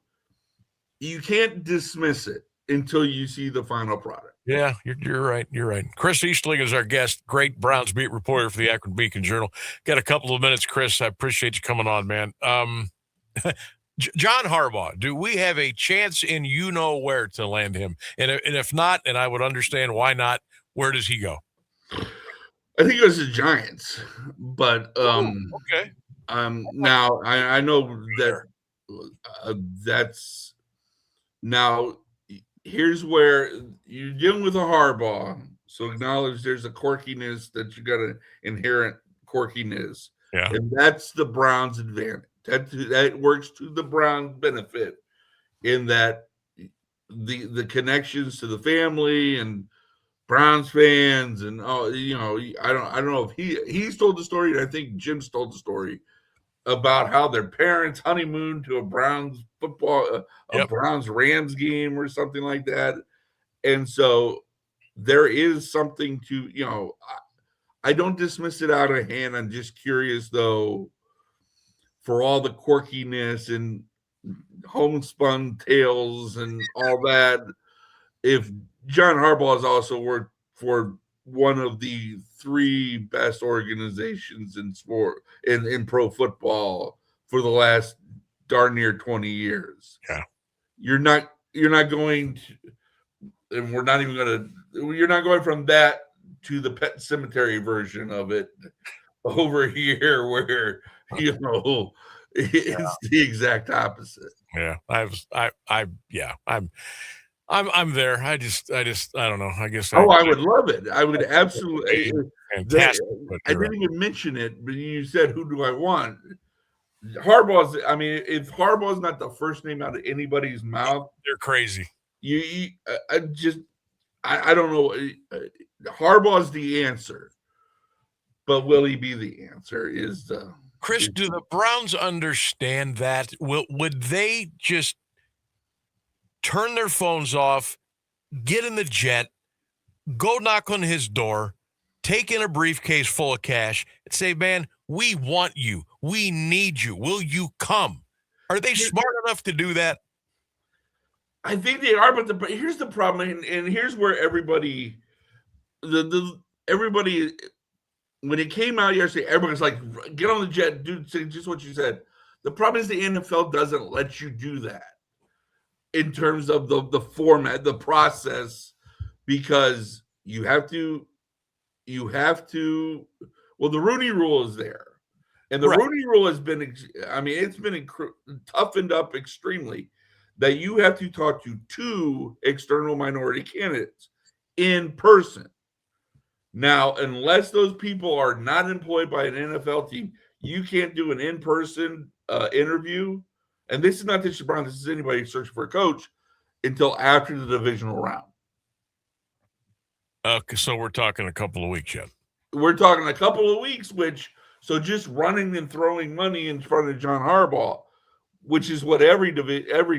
can't dismiss it until you see the final product. Yeah, you're right. You're right. Chris Easterling is our guest, great Browns beat reporter for the Akron Beacon Journal. Got a couple of minutes, Chris. I appreciate you coming on, man. John Harbaugh, do we have a chance in where to land him? And if not, and I would understand why not, where does he go? I think it was the Giants, but okay. Now I know that that's now. Here's where you're dealing with a Harbaugh, so acknowledge there's a quirkiness that you got an inherent quirkiness, and that's the Browns' advantage. That works to the Browns' benefit in that the connections to the family and Browns fans and I don't know if he's told the story, and I think Jim's told the story about how their parents honeymooned to a Browns football, a Browns Rams game or something like that. And so there is something to, I don't dismiss it out of hand. I'm just curious though, for all the quirkiness and homespun tales and all that, if John Harbaugh has also worked for one of the three best organizations in sport in pro football for the last darn near 20 years. Yeah. You're not going to, and you're not going from that to the Pet Cemetery version of it over here where, it's the exact opposite. Yeah. I'm there. I don't know. I guess. I would love it. I would absolutely. Fantastic. I didn't even mention it, but you said, "Who do I want?" Harbaugh's. I mean, if Harbaugh's not the first name out of anybody's mouth, they're crazy. I don't know. Harbaugh's the answer, but will he be the answer? Chris, do the Browns understand that? Would they just turn their phones off, get in the jet, go knock on his door, take in a briefcase full of cash, and say, "Man, we want you. We need you. Will you come?" Are they smart enough to do that? I think they are, but here's the problem, and here's where everybody, everybody, when it came out yesterday, everybody's like, "Get on the jet, dude." Say just what you said. The problem is the NFL doesn't let you do that in terms of the format, the process, because you have to. Well, the Rooney Rule is there, and the Rooney Rule has been. I mean, it's been toughened up extremely. That you have to talk to 2 external minority candidates in person. Now, unless those people are not employed by an NFL team, you can't do an in-person interview. And this is not just Brown, this is anybody searching for a coach until after the divisional round. So we're talking a couple of weeks yet. We're talking a couple of weeks, so just running and throwing money in front of John Harbaugh, which is what every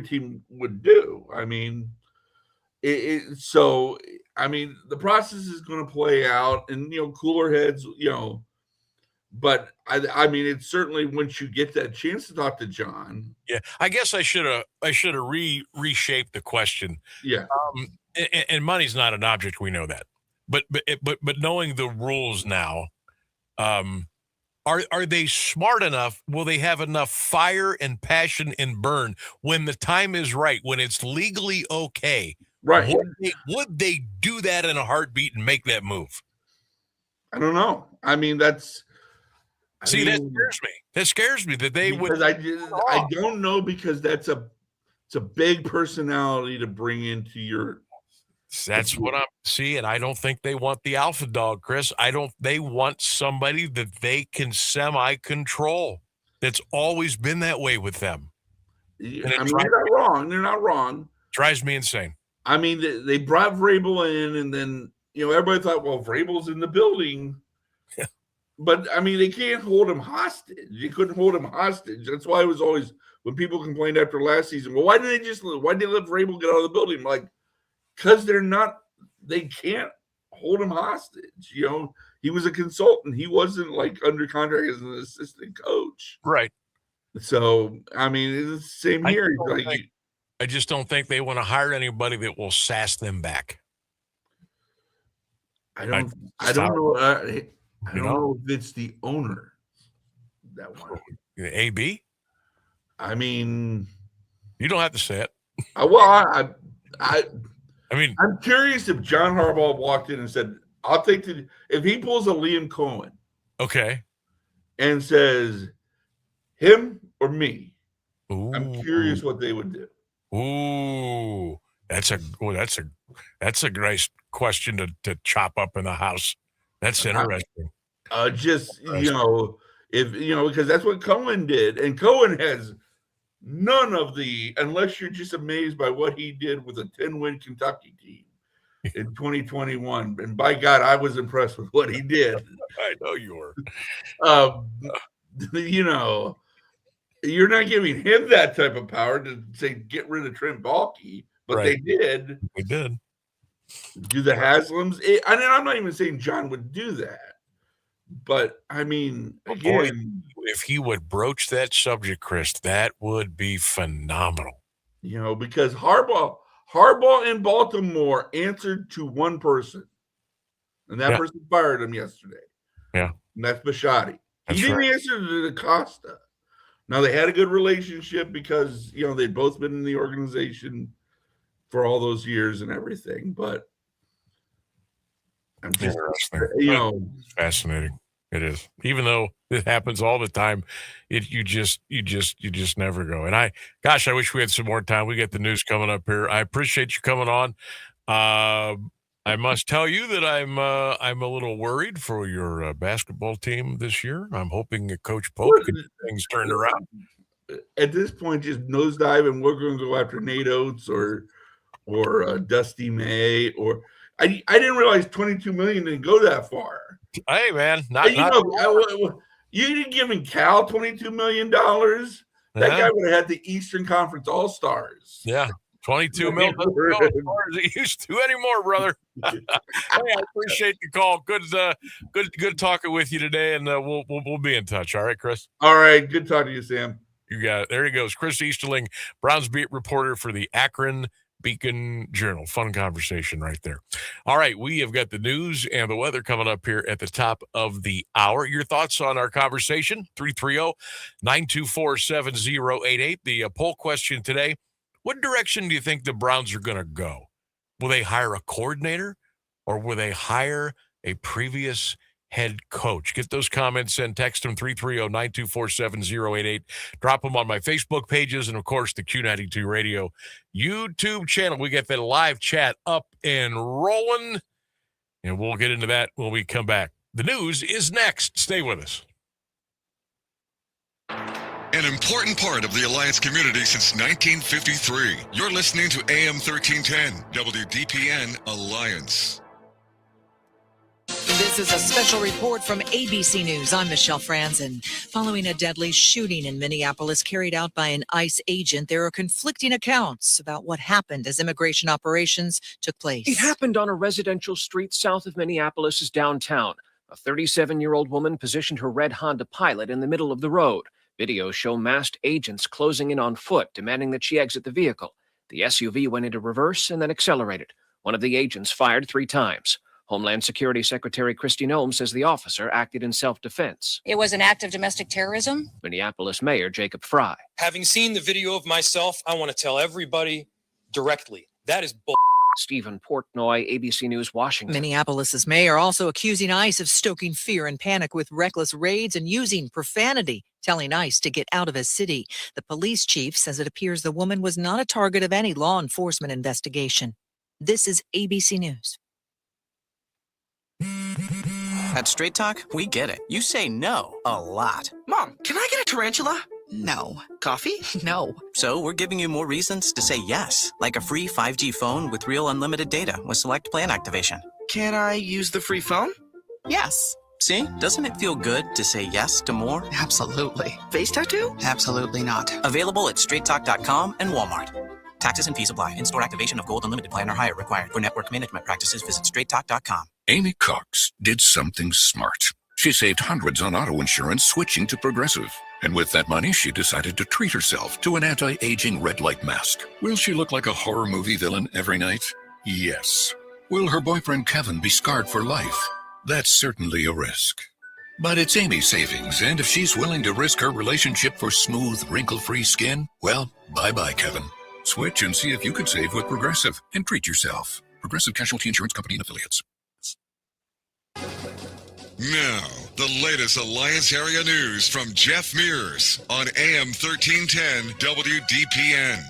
team would do. I mean, the process is going to play out, and cooler heads, But I mean, it's certainly once you get that chance to talk to John. Yeah, I guess I should have reshaped the question. Yeah, and money's not an object. We know that, but knowing the rules now, Are they smart enough? Will they have enough fire and passion and burn when the time is right, when it's legally okay? Right. Would they do that in a heartbeat and make that move? I don't know. I mean, that scares me. That scares me that they would. I don't know, because it's a big personality to bring into your. That's what I'm seeing. I don't think they want the alpha dog, Chris. They want somebody that they can semi-control. That's always been that way with them. They're not wrong. They're not wrong. Drives me insane. I mean, they brought Vrabel in, and then, everybody thought, well, Vrabel's in the building. Yeah. But, I mean, they can't hold him hostage. You couldn't hold him hostage. That's why it was always, when people complained after last season, well, why did they let Vrabel get out of the building? Like, because they can't hold him hostage. He was a consultant. He wasn't like under contract as an assistant coach. Right. So, I mean, it's the same here. I just don't think they want to hire anybody that will sass them back. I don't know. I don't know if it's the owner that one. AB? I mean, you don't have to say it. I'm curious if John Harbaugh walked in and said, "I'll take if he pulls a Liam Cohen, okay, and says him or me." Ooh. I'm curious what they would do. Ooh, that's a nice question to chop up in the house. That's interesting. Because that's what Cohen did, and Cohen has none of unless you're just amazed by what he did with a 10-win Kentucky team in 2021. And by God, I was impressed with what he did. I know you were. You're not giving him that type of power to say get rid of Trent Baalke, but right. They did. They did. Do the Haslams? I'm not even saying John would do that. But, I mean, again, if he would broach that subject, Chris, that would be phenomenal. Because Harbaugh in Baltimore answered to one person, and that person fired him yesterday. Yeah. And that's Bisciotti. He didn't answer to Costa. Now, they had a good relationship because, they'd both been in the organization for all those years and everything, but I'm just, fascinating. It is. Even though it happens all the time, you just never go. And I wish we had some more time. We get the news coming up here. I appreciate you coming on. I must tell you that I'm a little worried for your basketball team this year. I'm hoping that Coach Pope can get things turned around. At this point, just nosedive, and we're going to go after Nate Oates or Dusty May. Or I didn't realize $22 million didn't go that far. Hey man, you didn't give Cal $22 million. That guy would have had the Eastern Conference All-Stars. Yeah. 22 million doesn't go as far as it used to anymore, brother. Hey, I appreciate the call. Good talking with you today, and we'll be in touch. All right, Chris. All right, good talking to you, Sam. You got it. There he goes, Chris Easterling, Browns beat reporter for the Akron Beacon Journal. Fun conversation right there. All right, we have got the news and the weather coming up here at the top of the hour. Your thoughts on our conversation? 330-924-7088. The poll question today. What direction do you think the Browns are going to go? Will they hire a coordinator or will they hire a previous head coach? Get those comments and text them 330-924-7088. Drop them on my Facebook pages and, of course, the Q92 Radio YouTube channel. We get the live chat up and rolling, and we'll get into that when we come back. The news is next. Stay with us. An important part of the Alliance community since 1953. You're listening to AM 1310 WDPN Alliance. This is a special report from ABC News. I'm Michelle Franzen. Following a deadly shooting in Minneapolis carried out by an ICE agent, there are conflicting accounts about what happened as immigration operations took place. It happened on a residential street south of Minneapolis' downtown. A 37-year-old woman positioned her red Honda Pilot in the middle of the road. Videos show masked agents closing in on foot, demanding that she exit the vehicle. The SUV went into reverse and then accelerated. One of the agents fired 3 times. Homeland Security Secretary Kristi Noem says the officer acted in self-defense. It was an act of domestic terrorism. Minneapolis Mayor Jacob Fry. Having seen the video of myself, I want to tell everybody directly, that is bull. Stephen Portnoy, ABC News, Washington. Minneapolis's mayor also accusing ICE of stoking fear and panic with reckless raids and using profanity, telling ICE to get out of his city. The police chief says it appears the woman was not a target of any law enforcement investigation. This is ABC News. At Straight Talk, we get it. You say no a lot. Mom, can I get a tarantula? No. Coffee? No. So we're giving you more reasons to say yes, like a free 5G phone with real unlimited data with select plan activation. Can I use the free phone? Yes. See? Doesn't it feel good to say yes to more? Absolutely. Face tattoo? Absolutely not. Available at straighttalk.com and Walmart. Taxes and fees apply. In-store activation of Gold Unlimited plan or higher required. For network management practices, visit straighttalk.com. Amy Cox did something smart. She saved hundreds on auto insurance switching to Progressive. And with that money, she decided to treat herself to an anti-aging red light mask. Will she look like a horror movie villain every night? Yes. Will her boyfriend Kevin be scarred for life? That's certainly a risk. But it's Amy's savings, and if she's willing to risk her relationship for smooth, wrinkle-free skin, well, bye-bye, Kevin. Switch and see if you could save with Progressive and treat yourself. Progressive Casualty Insurance Company and Affiliates. Now, the latest Alliance area news from Jeff Mears on AM 1310 WDPN.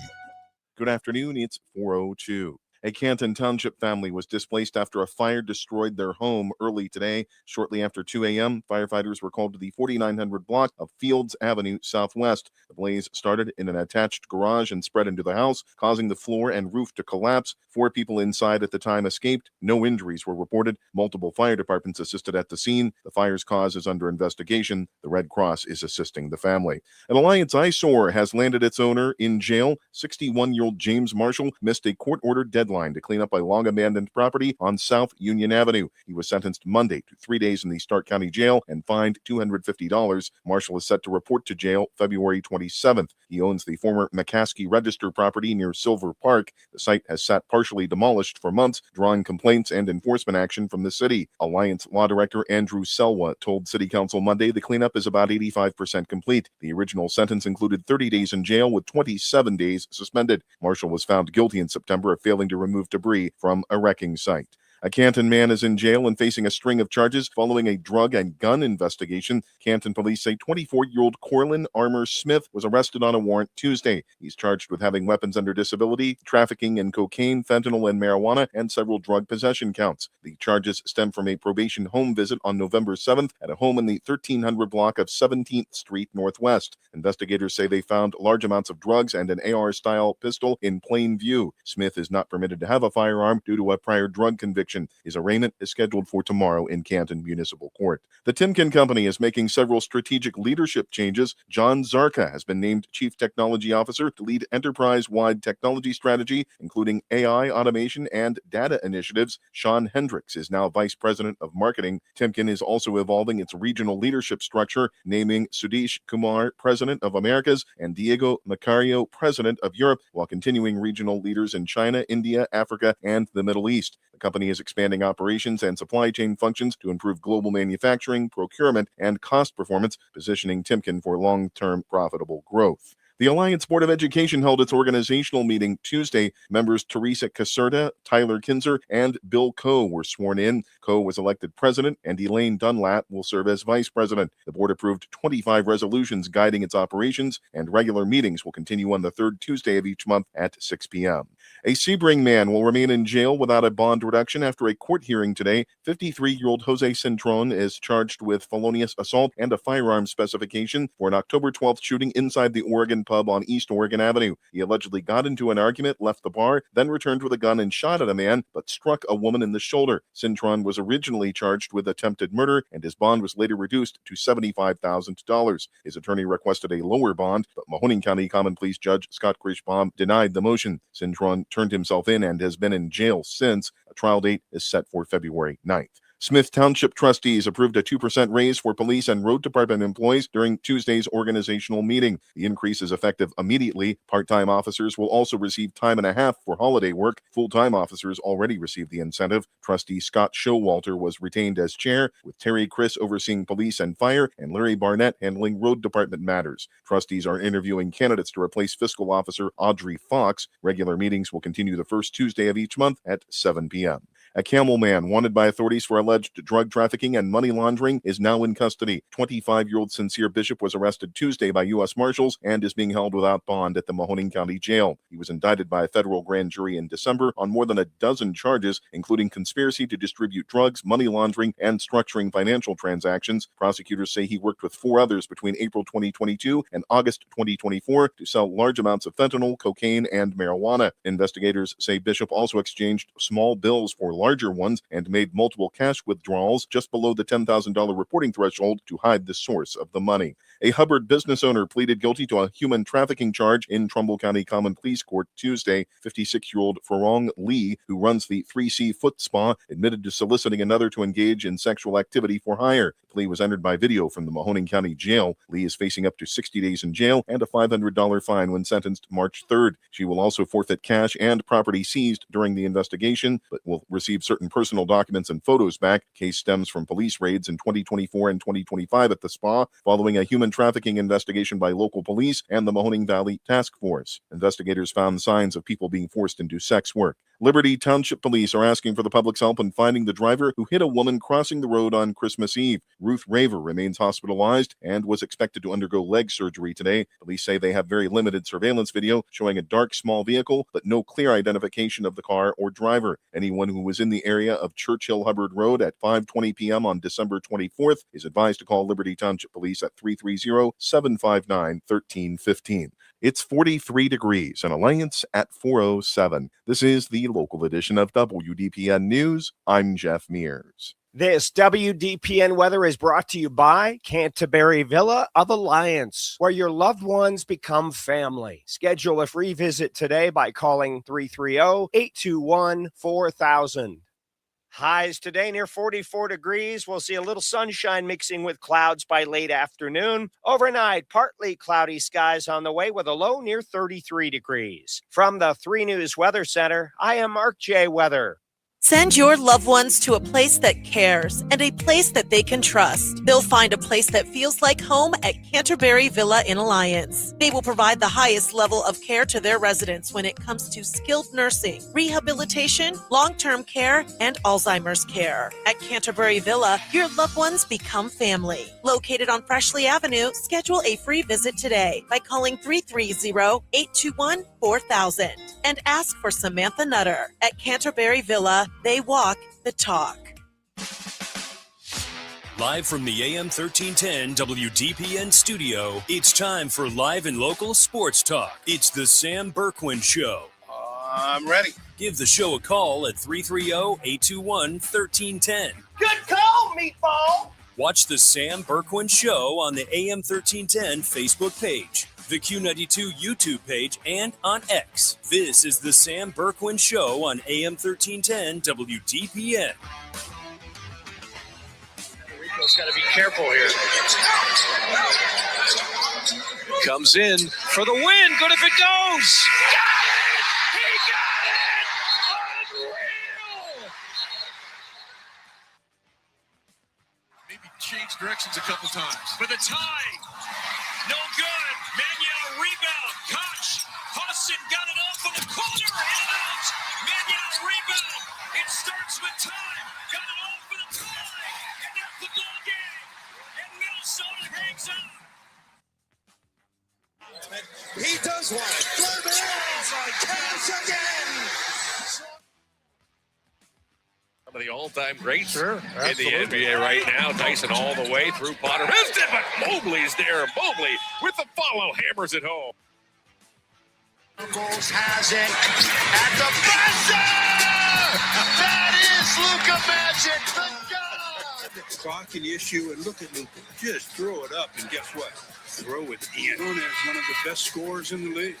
Good afternoon. It's 4:02. A Canton Township family was displaced after a fire destroyed their home early today. Shortly after 2 a.m., firefighters were called to the 4900 block of Fields Avenue Southwest. The blaze started in an attached garage and spread into the house, causing the floor and roof to collapse. 4 people inside at the time escaped. No injuries were reported. Multiple fire departments assisted at the scene. The fire's cause is under investigation. The Red Cross is assisting the family. An Alliance eyesore has landed its owner in jail. 61-year-old James Marshall missed a court-ordered deadline to clean up a long-abandoned property on South Union Avenue. He was sentenced Monday to 3 days in the Stark County Jail and fined $250. Marshall is set to report to jail February 27th. He owns the former McCaskey Register property near Silver Park. The site has sat partially demolished for months, drawing complaints and enforcement action from the city. Alliance Law Director Andrew Selwa told City Council Monday the cleanup is about 85% complete. The original sentence included 30 days in jail with 27 days suspended. Marshall was found guilty in September of failing to remove debris from a wrecking site. A Canton man is in jail and facing a string of charges following a drug and gun investigation. Canton police say 24-year-old Corlin Armour Smith was arrested on a warrant Tuesday. He's charged with having weapons under disability, trafficking in cocaine, fentanyl, and marijuana, and several drug possession counts. The charges stem from a probation home visit on November 7th at a home in the 1300 block of 17th Street Northwest. Investigators say they found large amounts of drugs and an AR-style pistol in plain view. Smith is not permitted to have a firearm due to a prior drug conviction. His arraignment is scheduled for tomorrow in Canton Municipal Court. The Timken Company is making several strategic leadership changes. John Zarka has been named Chief Technology Officer to lead enterprise-wide technology strategy, including AI, automation, and data initiatives. Sean Hendricks is now Vice President of Marketing. Timken is also evolving its regional leadership structure, naming Sudesh Kumar President of Americas and Diego Macario President of Europe, while continuing regional leaders in China, India, Africa, and the Middle East. The company is expanding operations and supply chain functions to improve global manufacturing, procurement, and cost performance, positioning Timken for long-term profitable growth. The Alliance Board of Education held its organizational meeting Tuesday. Members Teresa Caserta, Tyler Kinzer, and Bill Coe were sworn in. Coe was elected president, and Elaine Dunlap will serve as vice president. The board approved 25 resolutions guiding its operations, and regular meetings will continue on the third Tuesday of each month at 6 p.m. A Sebring man will remain in jail without a bond reduction after a court hearing today. 53-year-old Jose Cintron is charged with felonious assault and a firearm specification for an October 12th shooting inside the Oregon pub on East Oregon Avenue. He allegedly got into an argument, left the bar, then returned with a gun and shot at a man, but struck a woman in the shoulder. Cintron was originally charged with attempted murder, and his bond was later reduced to $75,000. His attorney requested a lower bond, but Mahoning County Common Pleas Judge Scott Krischbaum denied the motion. Cintron turned himself in and has been in jail since. A trial date is set for February 9th. Smith Township trustees approved a 2% raise for police and road department employees during Tuesday's organizational meeting. The increase is effective immediately. Part-time officers will also receive time and a half for holiday work. Full-time officers already received the incentive. Trustee Scott Showalter was retained as chair, with Terry Chris overseeing police and fire and Larry Barnett handling road department matters. Trustees are interviewing candidates to replace fiscal officer Audrey Fox. Regular meetings will continue the first Tuesday of each month at 7 p.m. A Camel man wanted by authorities for alleged drug trafficking and money laundering is now in custody. 25-year-old Sincere Bishop was arrested Tuesday by U.S. Marshals and is being held without bond at the Mahoning County Jail. He was indicted by a federal grand jury in December on more than a dozen charges, including conspiracy to distribute drugs, money laundering, and structuring financial transactions. Prosecutors say he worked with four others between April 2022 and August 2024 to sell large amounts of fentanyl, cocaine, and marijuana. Investigators say Bishop also exchanged small bills for larger ones and made multiple cash withdrawals just below the $10,000 reporting threshold to hide the source of the money. A Hubbard business owner pleaded guilty to a human trafficking charge in Trumbull County Common Pleas Court Tuesday. 56-year-old Farong Lee, who runs the 3C Foot Spa, admitted to soliciting another to engage in sexual activity for hire. The plea was entered by video from the Mahoning County Jail. Lee is facing up to 60 days in jail and a $500 fine when sentenced March 3rd. She will also forfeit cash and property seized during the investigation, but will receive certain personal documents and photos back. Case stems from police raids in 2024 and 2025 at the spa, following a human trafficking investigation by local police and the Mahoning Valley Task Force. Investigators found signs of people being forced into sex work. Liberty Township Police are asking for the public's help in finding the driver who hit a woman crossing the road on Christmas Eve. Ruth Raver remains hospitalized and was expected to undergo leg surgery today. Police say they have very limited surveillance video showing a dark, small vehicle, but no clear identification of the car or driver. Anyone who was in the area of Churchill Hubbard Road at 5:20 p.m. on December 24th is advised to call Liberty Township Police at 330-759-1315. It's 43 degrees and Alliance at 407. This is the local edition of WDPN News. I'm Jeff Mears. This WDPN weather is brought to you by Canterbury Villa of Alliance, where your loved ones become family. Schedule a free visit today by calling 330-821-4000. Highs today near 44 degrees. We'll see a little sunshine mixing with clouds by late afternoon. Overnight, partly cloudy skies on the way with a low near 33 degrees. From the 3 News Weather Center, I am Mark J. Weather. Send your loved ones to a place that cares and a place that they can trust. They'll find a place that feels like home at Canterbury Villa in Alliance. They will provide the highest level of care to their residents when it comes to skilled nursing, rehabilitation, long-term care, and Alzheimer's care. At Canterbury Villa, your loved ones become family. Located on Freshley Avenue, schedule a free visit today by calling 330-821-4000 and ask for Samantha Nutter. At Canterbury Villa, they walk the talk. Live from the AM1310 WDPN studio, it's time for live and local sports talk. It's the Sam Bourquin Show. I'm ready. Give the show a call at 330-821-1310. Good call, meatball. Watch the Sam Bourquin Show on the AM1310 Facebook page, the Q92 YouTube page, and on X. This is the Sam Bourquin Show on AM1310 WDPN. Rico's got to be careful here. Comes in for the win. Good if it goes. Changed directions a couple times. For the tie. No good. Manuel rebound. Koch. Hassan got it off in the corner. In and out. Manuel rebound. It starts with time. Got it off for the tie. And that's the ball game. And Minnesota hangs on. He does one. Cash again. Some of the all-time greats in the NBA right now. Tyson all the way through Potter. Missed it, but Mobley's there. Mobley with the follow. Hammers it home. Bulls has it at the buzzer. That is Luka Magic, the god. Clock an issue and look at Luka. Just throw it up and guess what? Throw it in. Known as one of the best scorers in the league.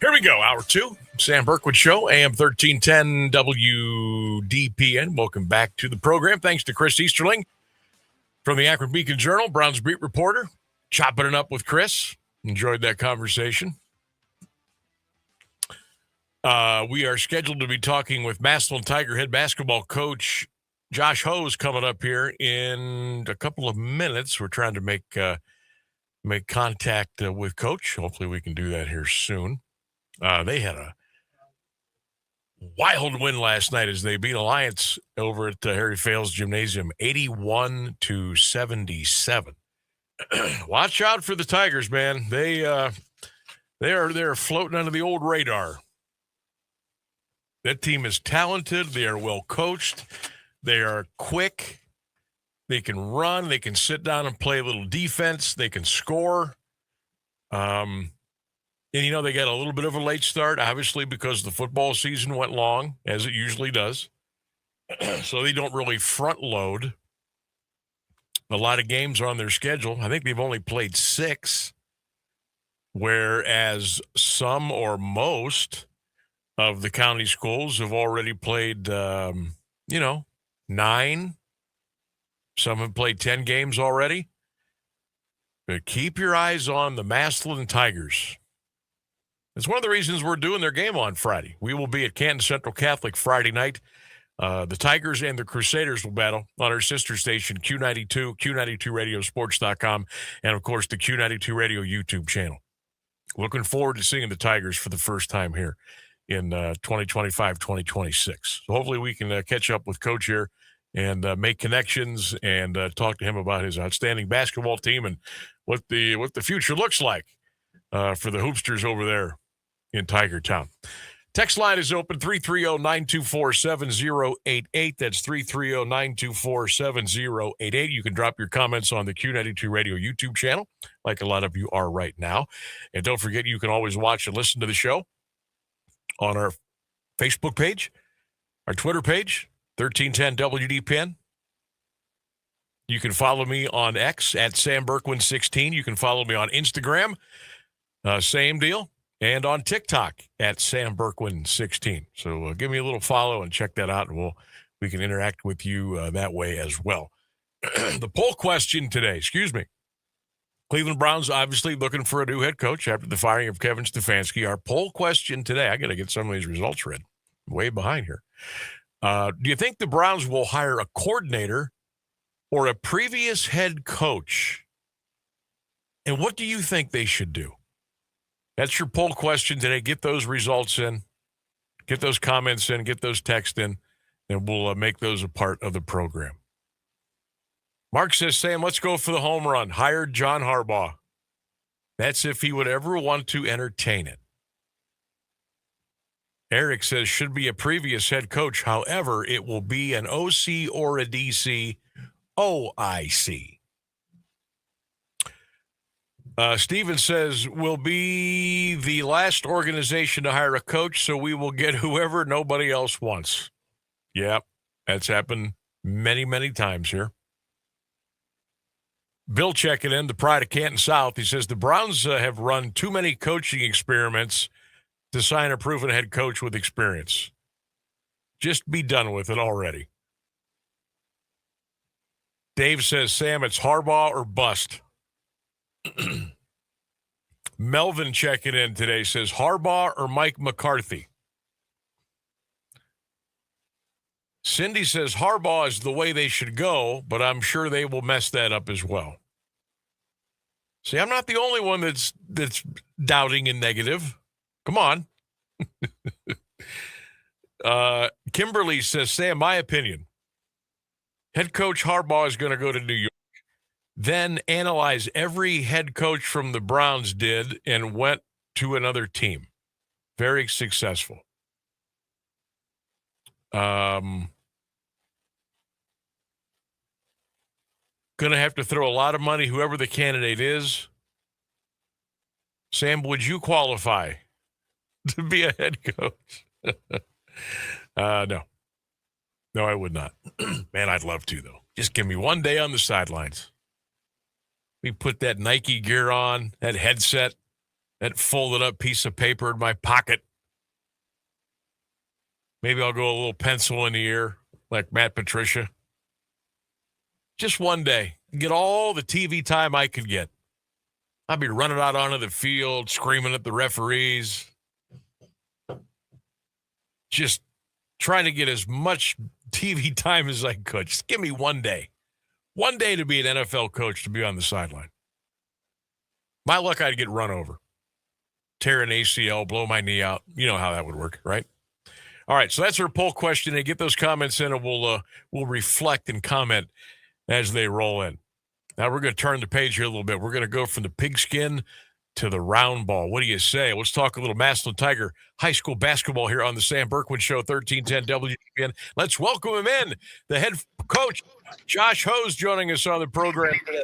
Here we go, hour two. Sam Bourquin Show, AM1310 WDPN. Welcome back to the program. Thanks to Chris Easterling from the Akron Beacon Journal, Browns beat reporter, chopping it up with Chris. Enjoyed that conversation. We are scheduled to be talking with Massillon Tiger head basketball coach Josh Hose coming up here in a couple of minutes. We're trying to make contact with Coach. Hopefully we can do that here soon. They had a wild win last night as they beat Alliance over at Harry Fales Gymnasium, 81-77. Watch out for the Tigers, man. They're floating under the old radar. That team is talented. They are well coached. They are quick. They can run. They can sit down and play a little defense. They can score. And, they got a little bit of a late start, obviously, because the football season went long, as it usually does. So they don't really front load. A lot of games are on their schedule. I think they've only played 6, whereas some or most of the county schools have already played, 9. Some have played 10 games already. But keep your eyes on the Massillon Tigers. It's one of the reasons we're doing their game on Friday. We will be at Canton Central Catholic Friday night. The Tigers and the Crusaders will battle on our sister station, Q92, Q92radiosports.com, and, of course, the Q92 Radio YouTube channel. Looking forward to seeing the Tigers for the first time here in 2025-2026. So hopefully we can catch up with Coach here and make connections and talk to him about his outstanding basketball team and what the future looks like for the Hoopsters over there in Tiger Town. Text line is open, 330-924-7088. That's 330-924-7088. You can drop your comments on the Q92 Radio YouTube channel, like a lot of you are right now. And don't forget, you can always watch and listen to the show on our Facebook page, our Twitter page, 1310WDPN. You can follow me on X at Sam Bourquin16. You can follow me on Instagram. Same deal. and on TikTok at Sam Bourquin 16. So give me a little follow and check that out, and we can interact with you that way as well. The poll question today, Cleveland Browns obviously looking for a new head coach after the firing of Kevin Stefanski. Our poll question today, I got to get some of these results read. I'm way behind here. Do you think the Browns will hire a coordinator or a previous head coach? And what do you think they should do? That's your poll question today. Get those results in, get those comments in, get those texts in, and we'll make those a part of the program. Mark says, Sam, let's go for the home run. Hired John Harbaugh. That's if he would ever want to entertain it. Eric says, should be a previous head coach. However, it will be an OC or a DC OIC. Steven says, we'll be the last organization to hire a coach, so we will get whoever nobody else wants. Yep, that's happened many, many times here. Bill checking in, the pride of Canton South. He says the Browns have run too many coaching experiments to sign a proven head coach with experience. Just be done with it already. Dave says, Sam, it's Harbaugh or bust. Melvin checking in today says Harbaugh or Mike McCarthy. Cindy says Harbaugh is the way they should go, but I'm sure they will mess that up as well. See, I'm not the only one that's doubting and negative. Come on. Kimberly says, Sam, my opinion, head coach Harbaugh is going to go to New York, then analyze every head coach from the Browns did and went to another team. Very successful. Going to have to throw a lot of money, whoever the candidate is. Sam, would you qualify to be a head coach? No. No, I would not. Man, I'd love to, though. Just give me one day on the sidelines. We put that Nike gear on, that headset, that folded up piece of paper in my pocket. Maybe I'll go a little pencil in the ear like Matt Patricia. Just one day. Get all the TV time I could get. I'll be running out onto the field, screaming at the referees. Just trying to get as much TV time as I could. Just give me one day. One day to be an NFL coach, to be on the sideline. My luck, I'd get run over. Tear an ACL, blow my knee out. You know how that would work, right? All right, so that's our poll question. And get those comments in, and we'll reflect and comment as they roll in. Now we're going to turn the page here a little bit. We're going to go from the pigskin to the round ball. What do you say? Let's talk a little Massillon Tiger high school basketball here on the Sam Bourquin Show, 1310 WDPN. Let's welcome him in. The head coach, Josh Hose, joining us on the program today.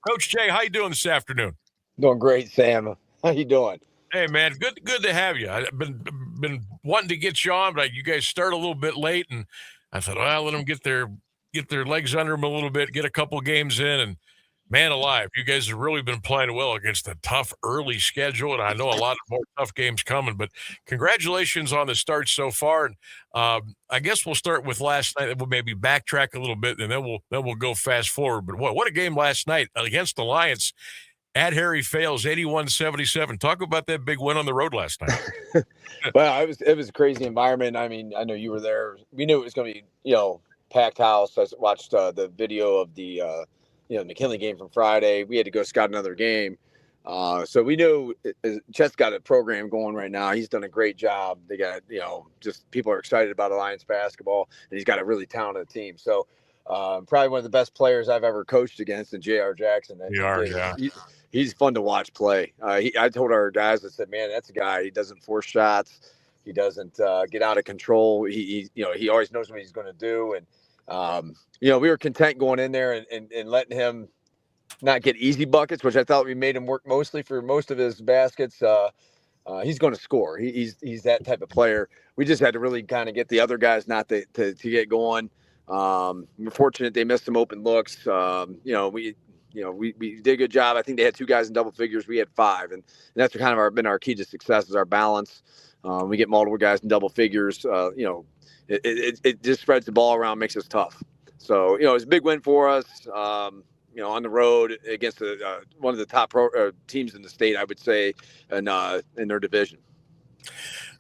Coach Jay, how you doing this afternoon? Doing great, Sam. How you doing? Hey, man, good to have you. I've been wanting to get you on, but you guys start a little bit late, and I thought, well, let them get their legs under them a little bit, get a couple games in, and man alive, you guys have really been playing well against a tough early schedule, and I know a lot of more tough games coming, but congratulations on the start so far. And I guess we'll start with last night. We'll maybe backtrack a little bit, and then we'll go fast forward. But what a game last night against the Lions at Harry Fales, 81-77. Talk about that big win on the road last night. Well, it was a crazy environment. I mean, I know you were there. We knew it was going to be, packed house. I watched the video of the McKinley game from Friday. We had to go scout another game. So we knew Chet's got a program going right now. He's done a great job. They got, just people are excited about Alliance basketball, and he's got a really talented team. So probably one of the best players I've ever coached against, and J.R. Jackson. He's fun to watch play. I told our guys, I said, man, that's a guy. He doesn't force shots. He doesn't get out of control. He always knows what he's going to do. And, we were content going in there and letting him not get easy buckets, which I thought we made him work mostly for most of his baskets. He's going to score. He's that type of player. We just had to really kind of get the other guys not to get going. We're fortunate they missed some open looks. we did a good job. I think they had 2 guys in double figures. We had 5, and that's kind of been our key to success is our balance. We get multiple guys in double figures. It just spreads the ball around, makes us tough. So, it's a big win for us. On the road against one of the top teams in the state, I would say, in their division.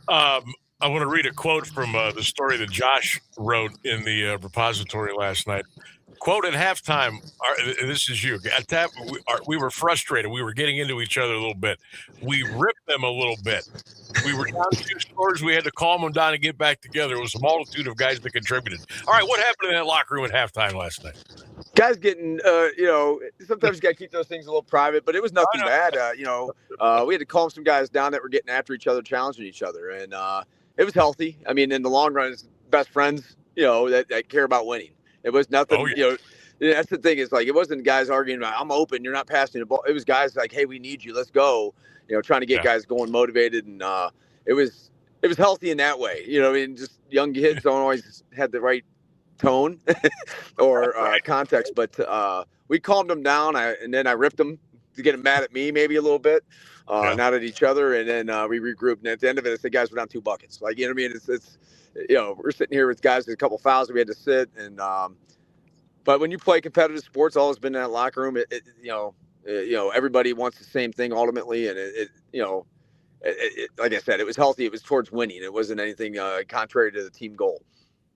I want to read a quote from the story that Josh wrote in the repository last night. Quote at halftime, this is you. We were frustrated. We were getting into each other a little bit. We ripped them a little bit. We were down 2 scores. We had to calm them down and get back together. It was a multitude of guys that contributed. All right, what happened in that locker room at halftime last night? Guys getting, sometimes you got to keep those things a little private, but it was nothing bad. We had to calm some guys down that were getting after each other, challenging each other. And it was healthy. I mean, in the long run, it's best friends, that care about winning. It was nothing, that's the thing is like, it wasn't guys arguing about, I'm open, you're not passing the ball. It was guys like, hey, we need you, let's go, trying to get guys going motivated. And it was healthy in that way. Just young kids don't always have the right tone or context, but we calmed them down. And then I ripped them to get them mad at me maybe a little bit, not at each other. And then we regrouped. And at the end of it, I said, guys, we're down 2 buckets. Like, it's we're sitting here with guys with a couple fouls that we had to sit. And but when you play competitive sports, always been in that locker room. Everybody wants the same thing ultimately, and like I said, it was healthy. It was towards winning. It wasn't anything contrary to the team goal.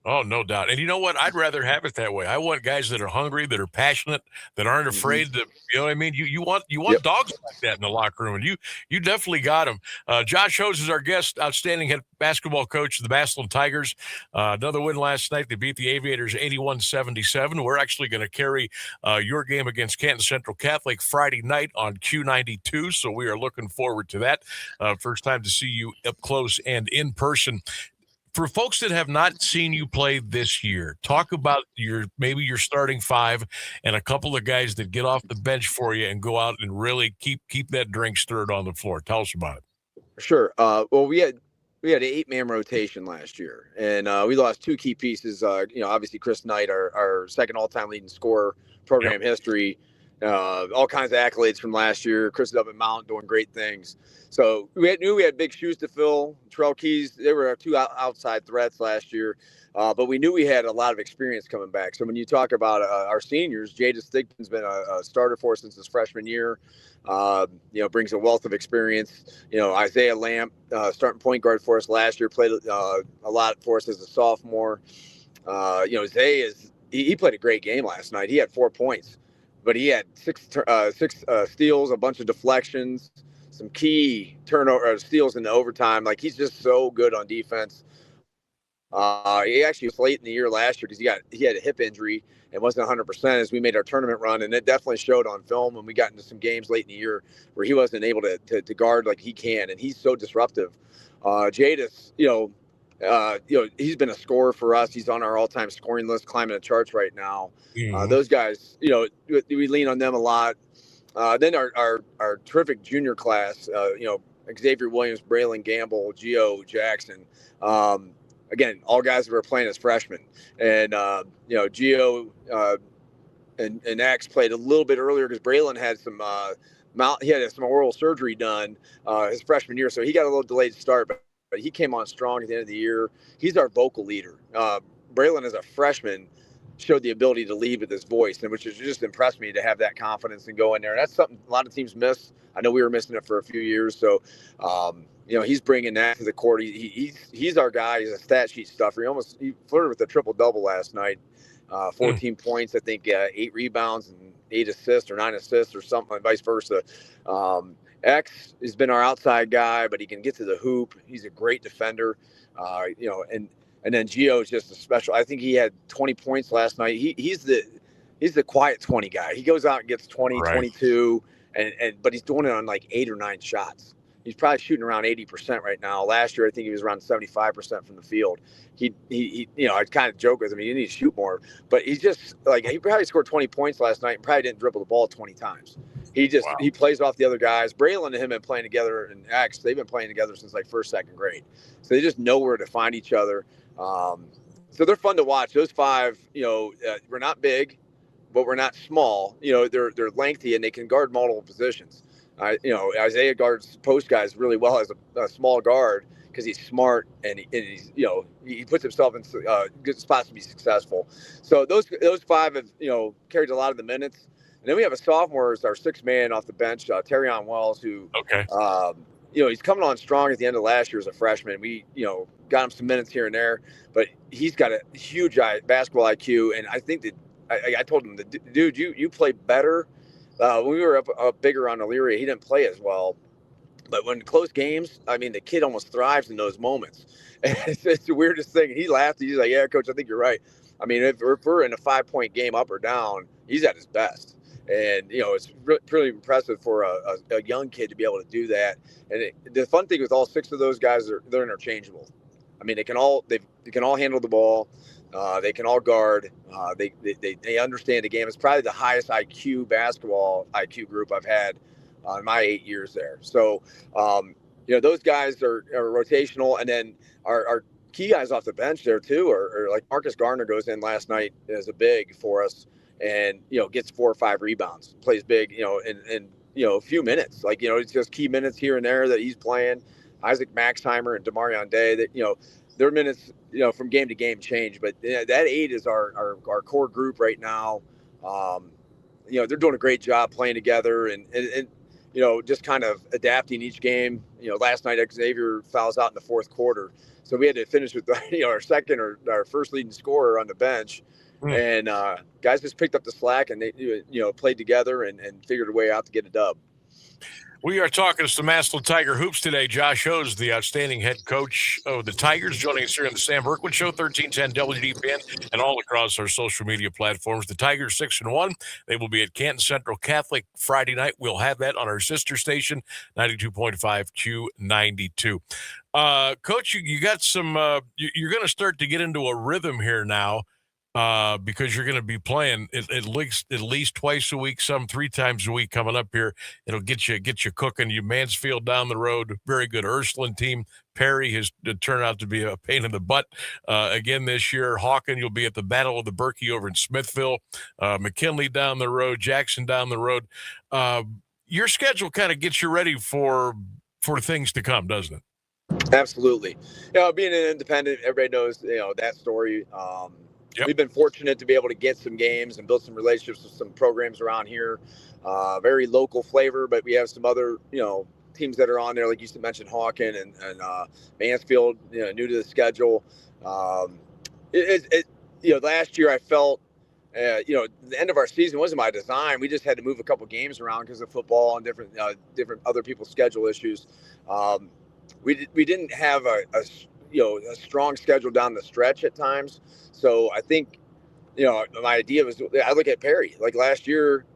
Oh, no doubt. And you know what? I'd rather have it that way. I want guys that are hungry, that are passionate, that aren't afraid to, you know what I mean? You want dogs like that in the locker room, and you definitely got them. Josh Hose is our guest, outstanding head basketball coach of the Massillon Tigers. Another win last night. They beat the Aviators 81-77. We're actually going to carry your game against Canton Central Catholic Friday night on Q92, so we are looking forward to that. First time to see you up close and in person. For folks that have not seen you play this year, talk about your starting 5 and a couple of guys that get off the bench for you and go out and really keep that drink stirred on the floor. Tell us about it. Sure. Well, we had an 8-man rotation last year, and we lost 2 key pieces. Obviously Chris Knight, our second all-time leading scorer, program history, all kinds of accolades from last year. Chris is up at Mount doing great things. So knew we had big shoes to fill. Terrell Keys, they were our 2 outside threats last year, but we knew we had a lot of experience coming back. So when you talk about our seniors, Jada Stigman's been a starter for us since his freshman year. Brings a wealth of experience. Isaiah Lamp, starting point guard for us last year, played a lot for us as a sophomore. Zay he played a great game last night. He had 4 points, but he had six steals, a bunch of deflections, some key turnover steals in the overtime. Like, he's just so good on defense. He actually was late in the year last year because he had a hip injury and wasn't 100% as we made our tournament run, and it definitely showed on film when we got into some games late in the year where he wasn't able to guard like he can, and he's so disruptive. Jadis, he's been a scorer for us. He's on our all-time scoring list, climbing the charts right now. Those guys, we lean on them a lot. Then our terrific junior class, Xavier Williams, Braylon Gamble, Gio Jackson. Again, all guys that were playing as freshmen. And, Gio and X played a little bit earlier because Braylon had some oral surgery done his freshman year. So he got a little delayed start, but he came on strong at the end of the year. He's our vocal leader. Braylon, as a freshman, showed the ability to lead with his voice, and which has just impressed me to have that confidence and go in there. And that's something a lot of teams miss. I know we were missing it for a few years. So, he's bringing that to the court. He's our guy. He's a stat sheet stuffer. He flirted with a triple-double last night, 14 points, I think 8 rebounds and 8 assists or 9 assists or something, vice versa. X has been our outside guy, but he can get to the hoop. He's a great defender, and then Gio is just a special. I think he had 20 points last night. He's the quiet 20 guy. He goes out and gets 20, 22, but he's doing it on like 8 or 9 shots. He's probably shooting around 80% right now. Last year, I think he was around 75% from the field. I kind of joke with him. He didn't need to shoot more, but he's just like, he probably scored 20 points last night and probably didn't dribble the ball 20 times. He plays off the other guys. Braylon and him have been playing together, and X, they've been playing together since like 1st, 2nd grade. So they just know where to find each other. So they're fun to watch. Those 5, we're not big, but we're not small. They're lengthy and they can guard multiple positions. Isaiah guards post guys really well as a small guard because he's smart and he's he puts himself in good spots to be successful. So those five have carried a lot of the minutes. And then we have a sophomore as our sixth man off the bench, Terrion Wells, who he's coming on strong at the end of last year as a freshman. We got him some minutes here and there, but he's got a huge basketball IQ. And I think that I told him, dude, you play better. When we were up bigger on Elyria, he didn't play as well. But when close games, I mean, the kid almost thrives in those moments. And it's the weirdest thing. He laughed. He's like, yeah, Coach, I think you're right. I mean, if we're in a 5-point game up or down, he's at his best. And, it's pretty impressive for a young kid to be able to do that. And the fun thing with all six of those guys, they're interchangeable. I mean, they can all handle the ball. They can all guard. They understand the game. It's probably the highest basketball IQ group I've had in my 8 years there. So, those guys are rotational. And then our key guys off the bench there too are like Marcus Garner goes in last night as a big for us and, gets 4 or 5 rebounds, plays big, in a few minutes. Like, it's just key minutes here and there that he's playing. Isaac Maxheimer and DeMarion Day, that, their minutes, from game to game change, but that 8 is our core group right now. They're doing a great job playing together and just kind of adapting each game. Last night Xavier fouls out in the fourth quarter, so we had to finish with our second or our first leading scorer on the bench. And guys just picked up the slack and they played together and figured a way out to get a dub. We are talking to the Massillon Tiger Hoops today. Josh Hose, the outstanding head coach of the Tigers, joining us here on the Sam Bourquin Show, 1310 WDPN, and all across our social media platforms. The Tigers 6-1. They will be at Canton Central Catholic Friday night. We'll have that on our sister station, 92.5 Q92. Coach, you got some. You're going to start to get into a rhythm here now. Because you're going to be playing at least twice a week, some 3 times a week coming up here. It'll get you cooking. You Mansfield down the road, very good Ursuline team. Perry has turned out to be a pain in the butt again this year. Hawken, you'll be at the Battle of the Berkey over in Smithville. McKinley down the road, Jackson down the road. Your schedule kind of gets you ready for things to come, doesn't it? Absolutely. Being an independent, everybody knows that story. Yep. We've been fortunate to be able to get some games and build some relationships with some programs around here. Very local flavor, but we have some other, teams that are on there, like you mentioned, Hawken and Mansfield, new to the schedule. Last year I felt, the end of our season wasn't by design. We just had to move a couple games around because of football and different other people's schedule issues. We didn't have a strong schedule down the stretch at times. So I think, my idea was, I look at Perry, like last year,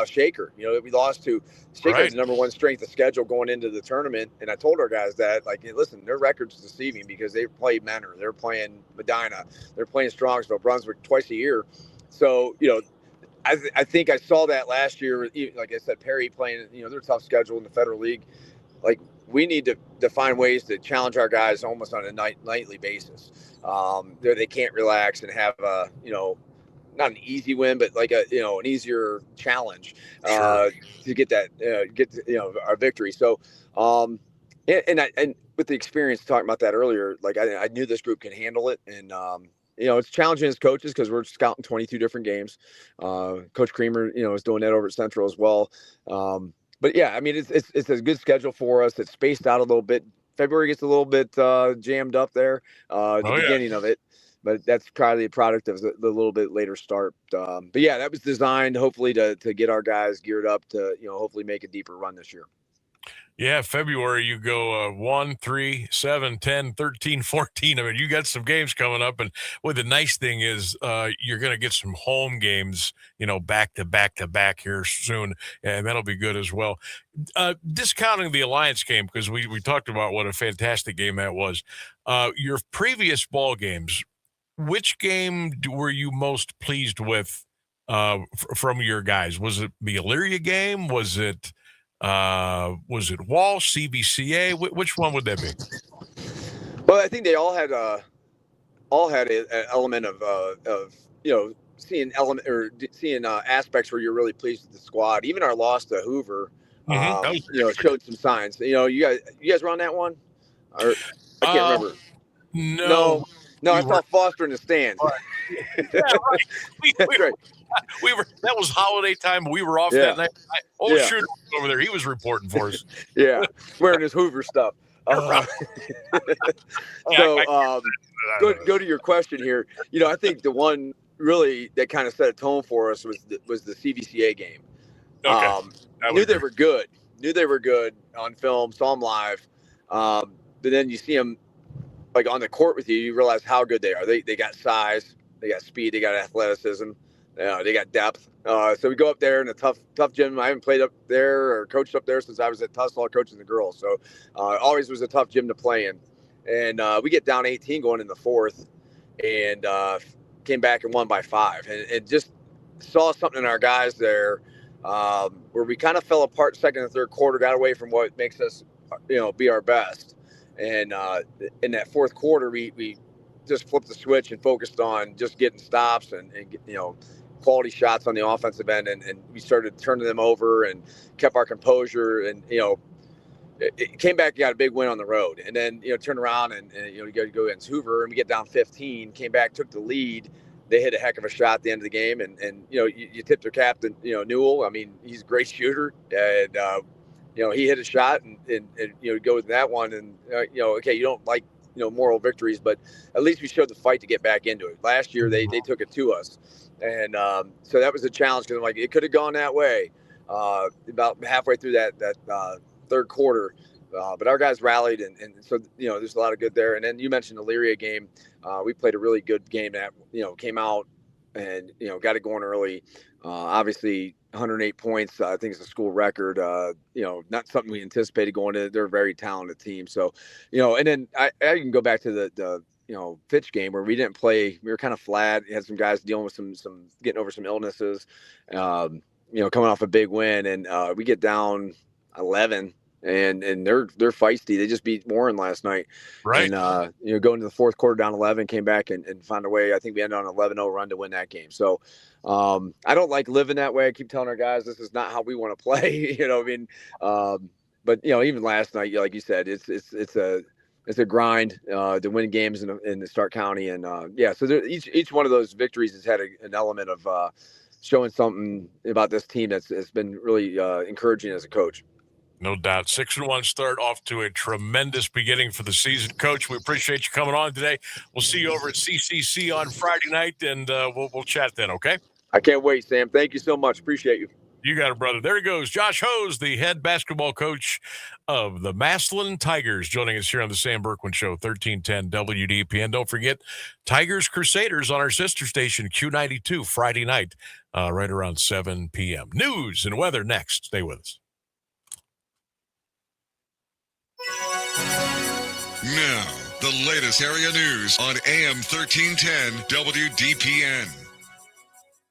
Shaker, we lost to Shaker's number one strength of schedule going into the tournament. And I told our guys that, like, hey, listen, their record's deceiving because they play Mentor, they're playing Medina, they're playing Strongsville, Brunswick twice a year. So, I think I saw that last year, like I said, Perry playing, their tough schedule in the Federal League. Like, we need to find ways to challenge our guys almost on a nightly basis. They can't relax and have not an easy win, but like an easier challenge to get that our victory. So and with the experience talking about that earlier, like I knew this group can handle it, and it's challenging as coaches because we're scouting 22 different games. Coach Creamer, is doing that over at Central as well. But yeah, I mean, it's a good schedule for us. It's spaced out a little bit. February gets a little bit jammed up there at the beginning of it, but that's probably a product of the little bit later start. But yeah, that was designed hopefully to get our guys geared up to hopefully make a deeper run this year. Yeah, February you go 1, 3, 7, 10, 13, 14. I mean, you got some games coming up, and the nice thing is you're going to get some home games, back to back here soon, and that'll be good as well. Discounting the Alliance game, because we talked about what a fantastic game that was. Your previous ball games, which game were you most pleased with from your guys? Was it the Elyria game? Was it Walsh, CBCA? Which one would that be? Well, I think they all had an element of seeing aspects where you're really pleased with the squad. Even our loss to Hoover, showed some signs. You guys were on that one, or I can't remember. No, I saw Foster in the stands. Yeah, right. That's right. We were. That was holiday time. We were off that night. Shooter was over there. He was reporting for us. Yeah, wearing his Hoover stuff. Go to your question here. I think the one really that kind of set a tone for us was the CVCA game. Okay. Knew they were good. Knew they were good on film. Saw them live. But then you see them like on the court with you. You realize how good they are. They got size. They got speed. They got athleticism. They got depth. So we go up there in a tough gym. I haven't played up there or coached up there since I was at Tussall coaching the girls. So always was a tough gym to play in. And we get down 18 going in the fourth, and came back and won by 5. And just saw something in our guys there where we kind of fell apart second and third quarter, got away from what makes us, be our best. And in that fourth quarter, we just flipped the switch and focused on just getting stops and quality shots on the offensive end, and we started turning them over and kept our composure, and it came back and got a big win on the road, and then turn around and you go against Hoover, and we get down 15, came back, took the lead. They hit a heck of a shot at the end of the game, and you tipped their captain, Newell. I mean, he's a great shooter, and he hit a shot and go with that one, and okay, you don't like moral victories, but at least we showed the fight to get back into it. Last year they took it to us. And so that was a challenge, because I'm like, it could have gone that way about halfway through that third quarter. But our guys rallied, and so, there's a lot of good there. And then you mentioned the Elyria game. We played a really good game that, came out and, got it going early. Obviously, 108 points, I think it's a school record. Not something we anticipated going in. They're a very talented team. So, and then I can go back to the Fitch game where we didn't play. We were kind of flat. We had some guys dealing with some getting over some illnesses, coming off a big win, and we get down 11, and they're feisty. They just beat Warren last night. Right. And, going to the fourth quarter down 11, came back and found a way. I think we ended on an 11-0 run to win that game. So I don't like living that way. I keep telling our guys, this is not how we want to play, but even last night, like you said, it's a grind to win games in the Stark County, and so each one of those victories has had an element of showing something about this team that's been really encouraging as a coach. No doubt. 6-1 start, off to a tremendous beginning for the season. Coach, we appreciate you coming on today. We'll see you over at CCC on Friday night, and we'll chat then, okay? I can't wait, Sam. Thank you so much. Appreciate you. You got it, brother. There he goes. Josh Hose, the head basketball coach of the Massillon Tigers, joining us here on the Sam Bourquin Show, 1310 WDPN. Don't forget, Tigers Crusaders on our sister station, Q92, Friday night, right around 7 p.m. News and weather next. Stay with us. Now, the latest area news on AM 1310 WDPN.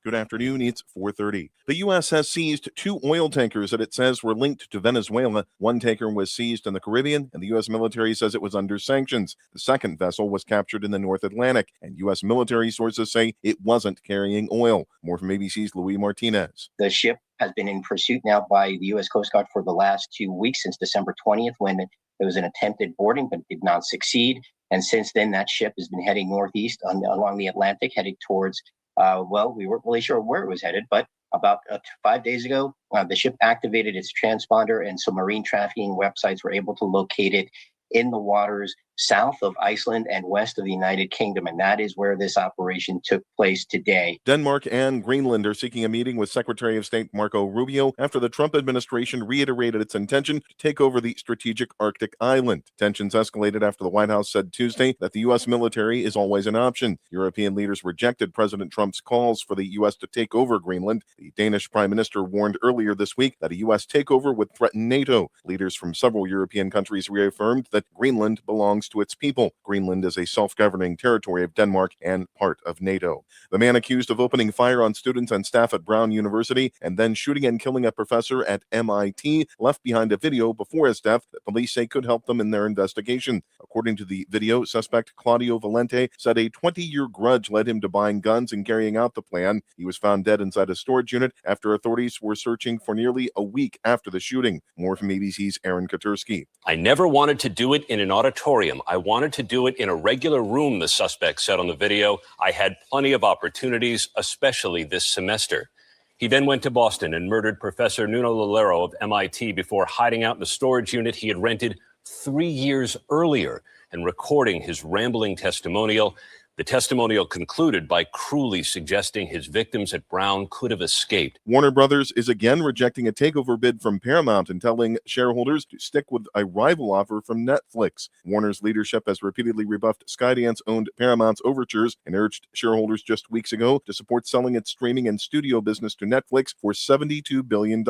Good afternoon. It's 4:30. The U.S. has seized 2 oil tankers that it says were linked to Venezuela. One tanker was seized in the Caribbean, and the U.S. military says it was under sanctions. The second vessel was captured in the North Atlantic, and U.S. military sources say it wasn't carrying oil. More from ABC's Louis Martinez. The ship has been in pursuit now by the U.S. Coast Guard for the last 2 weeks, since December 20th, when there was an attempted boarding, but did not succeed. And since then, that ship has been heading northeast along the Atlantic, headed towards we weren't really sure where it was headed, but about 5 days ago, the ship activated its transponder, and some marine trafficking websites were able to locate it in the waters south of Iceland and west of the United Kingdom. And that is where this operation took place today. Denmark and Greenland are seeking a meeting with Secretary of State Marco Rubio after the Trump administration reiterated its intention to take over the strategic Arctic island. Tensions escalated after the White House said Tuesday that the U.S. military is always an option. European leaders rejected President Trump's calls for the U.S. to take over Greenland. The Danish Prime Minister warned earlier this week that a U.S. takeover would threaten NATO. Leaders from several European countries reaffirmed that Greenland belongs belongs to its people. Greenland is a self-governing territory of Denmark and part of NATO. The man accused of opening fire on students and staff at Brown University and then shooting and killing a professor at MIT left behind a video before his death that police say could help them in their investigation. According to the video, suspect Claudio Valente said a 20-year grudge led him to buying guns and carrying out the plan. He was found dead inside a storage unit after authorities were searching for nearly a week after the shooting. More from ABC's Aaron Katursky. I never wanted to do it in an auditorium. I wanted to do it in a regular room, the suspect said on the video. I had plenty of opportunities, especially this semester. He then went to Boston and murdered Professor Nuno Lalero of MIT before hiding out in the storage unit he had rented 3 years earlier and recording his rambling testimonial. The testimonial concluded by cruelly suggesting his victims at Brown could have escaped. Warner Brothers is again rejecting a takeover bid from Paramount and telling shareholders to stick with a rival offer from Netflix. Warner's leadership has repeatedly rebuffed Skydance-owned Paramount's overtures and urged shareholders just weeks ago to support selling its streaming and studio business to Netflix for $72 billion.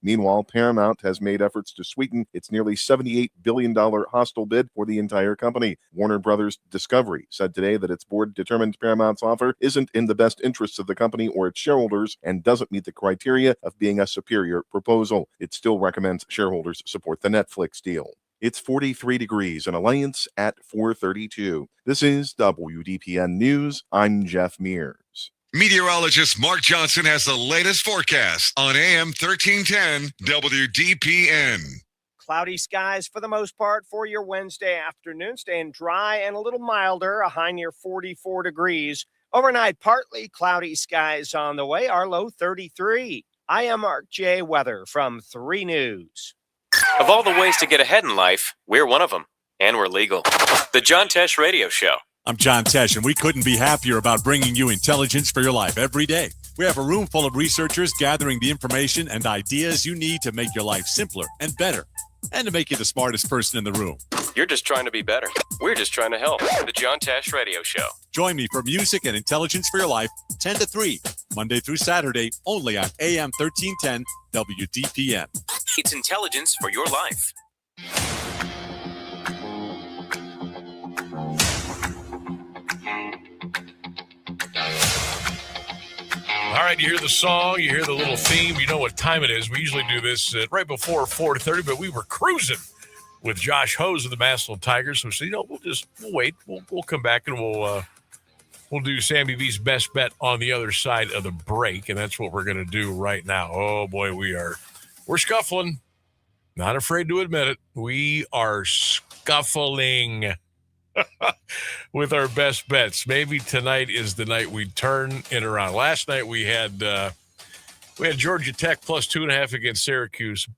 Meanwhile, Paramount has made efforts to sweeten its nearly $78 billion hostile bid for the entire company. Warner Brothers Discovery said today that its board determined Paramount's offer isn't in the best interests of the company or its shareholders and doesn't meet the criteria of being a superior proposal. It still recommends shareholders support the Netflix deal. It's 43 degrees in Alliance at 4:32. This is WDPN News. I'm Jeff Mears. Meteorologist Mark Johnson has the latest forecast on AM 1310 WDPN. Cloudy skies for the most part for your Wednesday afternoon, staying dry and a little milder, a high near 44 degrees. Overnight, partly cloudy skies on the way, our low 33. I am Mark J. Weather from 3 News. Of all the ways to get ahead in life, we're one of them, and we're legal. The John Tesh Radio Show. I'm John Tesh, and we couldn't be happier about bringing you intelligence for your life every day. We have a room full of researchers gathering the information and ideas you need to make your life simpler and better, and to make you the smartest person in the room. You're just trying to be better. We're just trying to help. The John Tesh Radio Show. Join me for music and intelligence for your life, 10 to 3, Monday through Saturday, only on AM 1310 WDPN. It's intelligence for your life. All right, you hear the song, you hear the little theme, you know what time it is. We usually do this right before 4:30, but we were cruising with Josh Hose of the Massillon Tigers. So, we'll wait. We'll come back and we'll do Sammy V's best bet on the other side of the break, and that's what we're going to do right now. Oh boy, we're scuffling. Not afraid to admit it. We are scuffling with our best bets. Maybe tonight is the night we turn it around. Last night we had Georgia Tech plus 2.5 against Syracuse.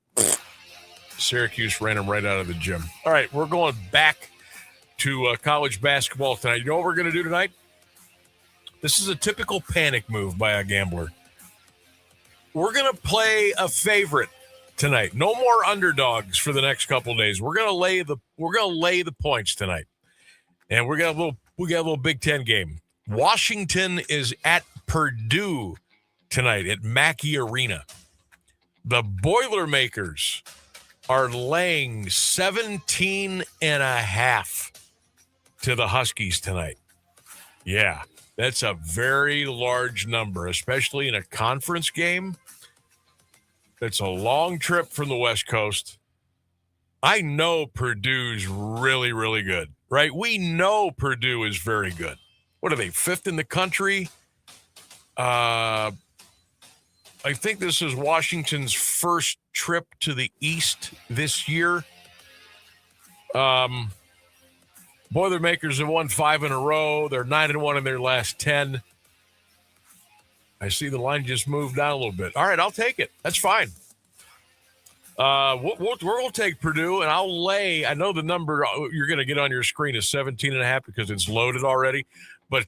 Syracuse ran them right out of the gym. All right, we're going back to college basketball tonight. You know what we're going to do tonight? This is a typical panic move by a gambler. We're going to play a favorite tonight. No more underdogs for the next couple of days. We're going to lay the points tonight. And we got a little Big Ten game. Washington is at Purdue tonight at Mackey Arena. The Boilermakers are laying 17.5 to the Huskies tonight. Yeah, that's a very large number, especially in a conference game. It's a long trip from the West Coast. I know Purdue's really, really good, right? We know Purdue is very good. What are they, 5th in the country? I think this is Washington's first trip to the East this year. Boilermakers have won 5 in a row. They're 9-1 in their last 10. I see the line just moved down a little bit. All right, I'll take it. That's fine. We're going to take Purdue, and I'll lay. I know the number you're going to get on your screen is 17.5 because it's loaded already. But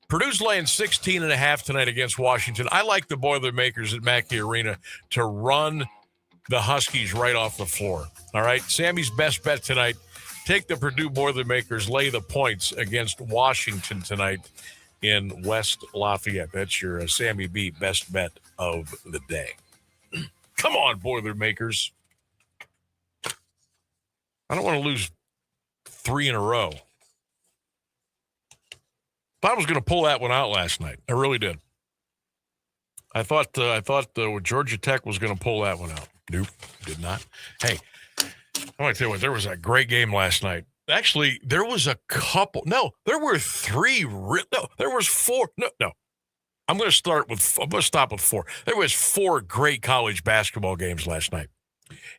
Purdue's laying 16.5 tonight against Washington. I like the Boilermakers at Mackey Arena to run the Huskies right off the floor. All right, Sammy's best bet tonight. Take the Purdue Boilermakers, lay the points against Washington tonight in West Lafayette. That's your Sammy B best bet of the day. Come on, Boilermakers. I don't want to lose 3 in a row. Thought I was going to pull that one out last night. I really did. I thought Georgia Tech was going to pull that one out. Nope, did not. Hey, I want to tell you what, there was a great game last night. Actually, there was a couple. No, there were 3. No, there was 4. No. I'm going to stop with 4. There was 4 great college basketball games last night,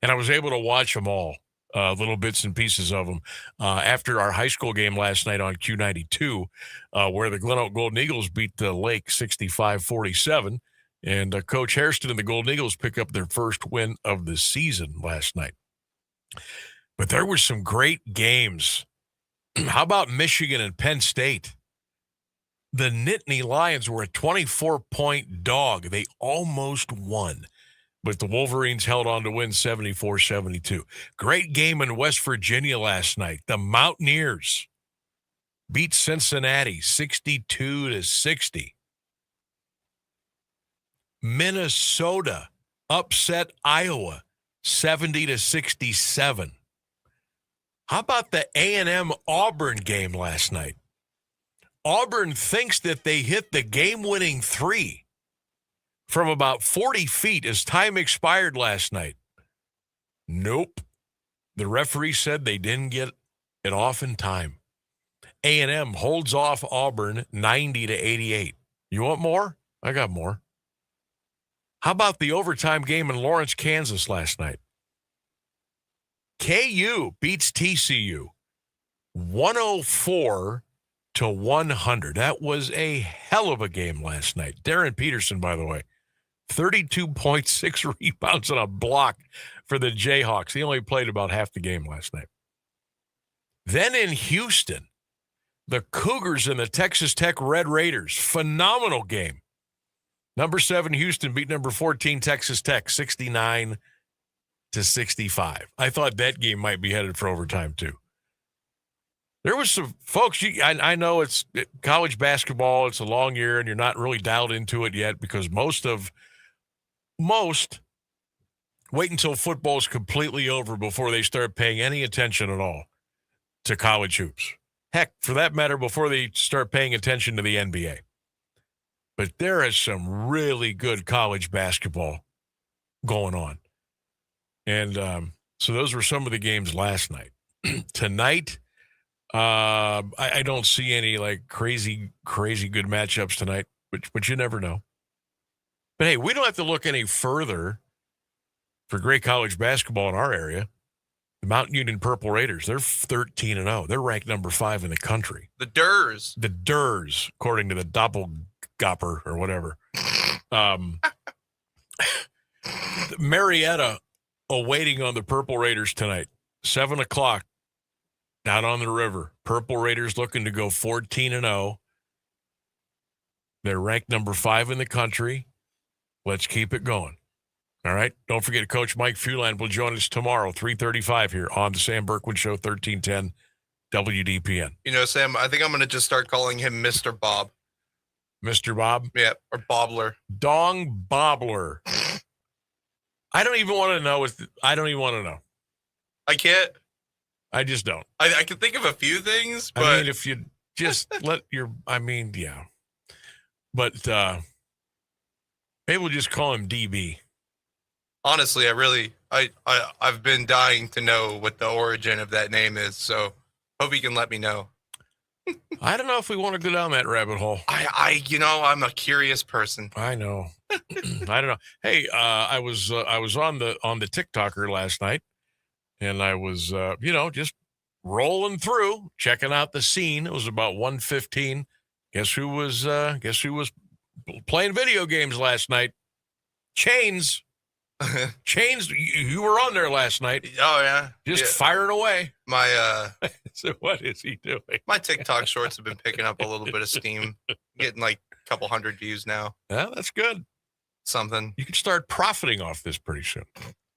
and I was able to watch them all, little bits and pieces of them. After our high school game last night on Q92, where the Glen Oak Golden Eagles beat the Lake 65-47, and Coach Hairston and the Golden Eagles pick up their first win of the season last night. But there were some great games. How about Michigan and Penn State? The Nittany Lions were a 24-point dog. They almost won, but the Wolverines held on to win 74-72. Great game in West Virginia last night. The Mountaineers beat Cincinnati 62-60. Minnesota upset Iowa 70-67. How about the A&M Auburn game last night? Auburn thinks that they hit the game-winning 3 from about 40 feet as time expired last night. Nope. The referee said they didn't get it off in time. A&M holds off Auburn 90-88. You want more? I got more. How about the overtime game in Lawrence, Kansas last night? KU beats TCU 104-100. That was a hell of a game last night. Darren Peterson, by the way, 32.6 rebounds on a block for the Jayhawks. He only played about half the game last night. Then in Houston, the Cougars and the Texas Tech Red Raiders. Phenomenal game. Number 7 Houston beat number 14 Texas Tech 69-65. I thought that game might be headed for overtime too. There was some folks, I know it's college basketball, it's a long year, and you're not really dialed into it yet because most wait until football is completely over before they start paying any attention at all to college hoops. Heck, for that matter, before they start paying attention to the NBA. But there is some really good college basketball going on. And so those were some of the games last night. Tonight, I don't see any like crazy good matchups tonight, but you never know. But hey, we don't have to look any further for great college basketball in our area. The Mount Union Purple Raiders, they're 13-0. They're ranked number 5 in the country. The Durs, according to the Doppelgopper or whatever. Marietta awaiting on the Purple Raiders tonight, 7 o'clock. Out on the river. Purple Raiders looking to go 14-0. They're ranked number 5 in the country. Let's keep it going. All right. Don't forget, Coach Mike Fuland will join us tomorrow, 3:35 here on the Sam Bourquin Show, 1310 WDPN. You know, Sam, I think I'm going to just start calling him Mr. Bob. Mr. Bob? Yeah, or Bobbler. Dong Bobbler. I don't even want to know. I don't even want to know. I can't. I just don't. I can think of a few things, but I mean, if you just yeah. But maybe we'll just call him DB. Honestly, I've been dying to know what the origin of that name is, so hope you can let me know. I don't know if we want to go down that rabbit hole. I'm a curious person. I know. I don't know. Hey, I was on the TikToker last night. And I was, just rolling through, checking out the scene. It was about 1:15. Guess who was playing video games last night? Chains. Chains. You were on there last night. Oh yeah, just firing away. My So what is he doing? My TikTok shorts have been picking up a little bit of steam, getting like a couple hundred views now. Yeah, that's good. Something you can start profiting off this pretty soon.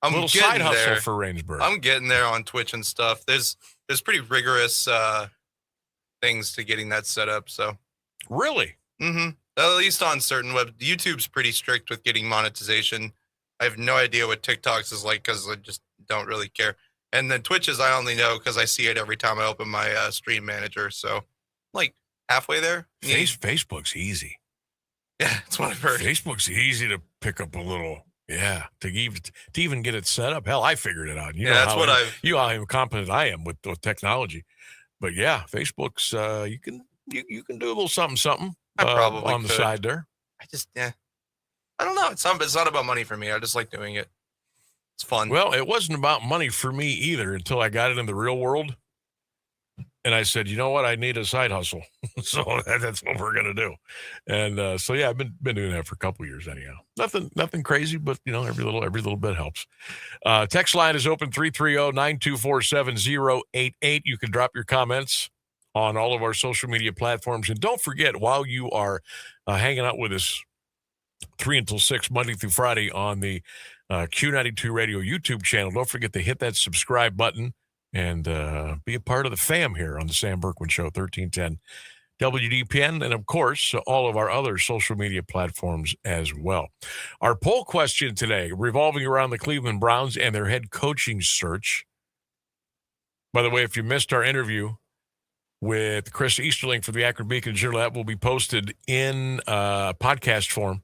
I'm a little side hustle for Rainsburg. I'm getting there on Twitch and stuff. There's pretty rigorous things to getting that set up. So really, at least on certain YouTube's pretty strict with getting monetization. I have no idea what TikTok's is like because I just don't really care. And then Twitches, I only know because I see it every time I open my stream manager. So, like halfway there. Facebook's easy. Yeah, that's what I've heard. Facebook's easy to pick up a little. Yeah, to even get it set up. Hell, I figured it out. You know how incompetent I am with technology. But yeah, Facebook's you can do a little something I probably on the side there. I don't know. It's not about money for me. I just like doing it. It's fun. Well, it wasn't about money for me either until I got it in the real world. And I said, you know what? I need a side hustle. So that's what we're going to do. And so, yeah, I've been doing that for a couple of years anyhow. Nothing crazy, but, every little bit helps. Text line is open 330-924-7088. You can drop your comments on all of our social media platforms. And don't forget, while you are hanging out with us 3 until 6, Monday through Friday on the Q92 Radio YouTube channel, don't forget to hit that subscribe button and be a part of the fam here on the Sam Bourquin Show, 1310 WDPN, and, of course, all of our other social media platforms as well. Our poll question today, revolving around the Cleveland Browns and their head coaching search. By the way, if you missed our interview with Chris Easterling for the Akron Beacon Journal, that will be posted in podcast form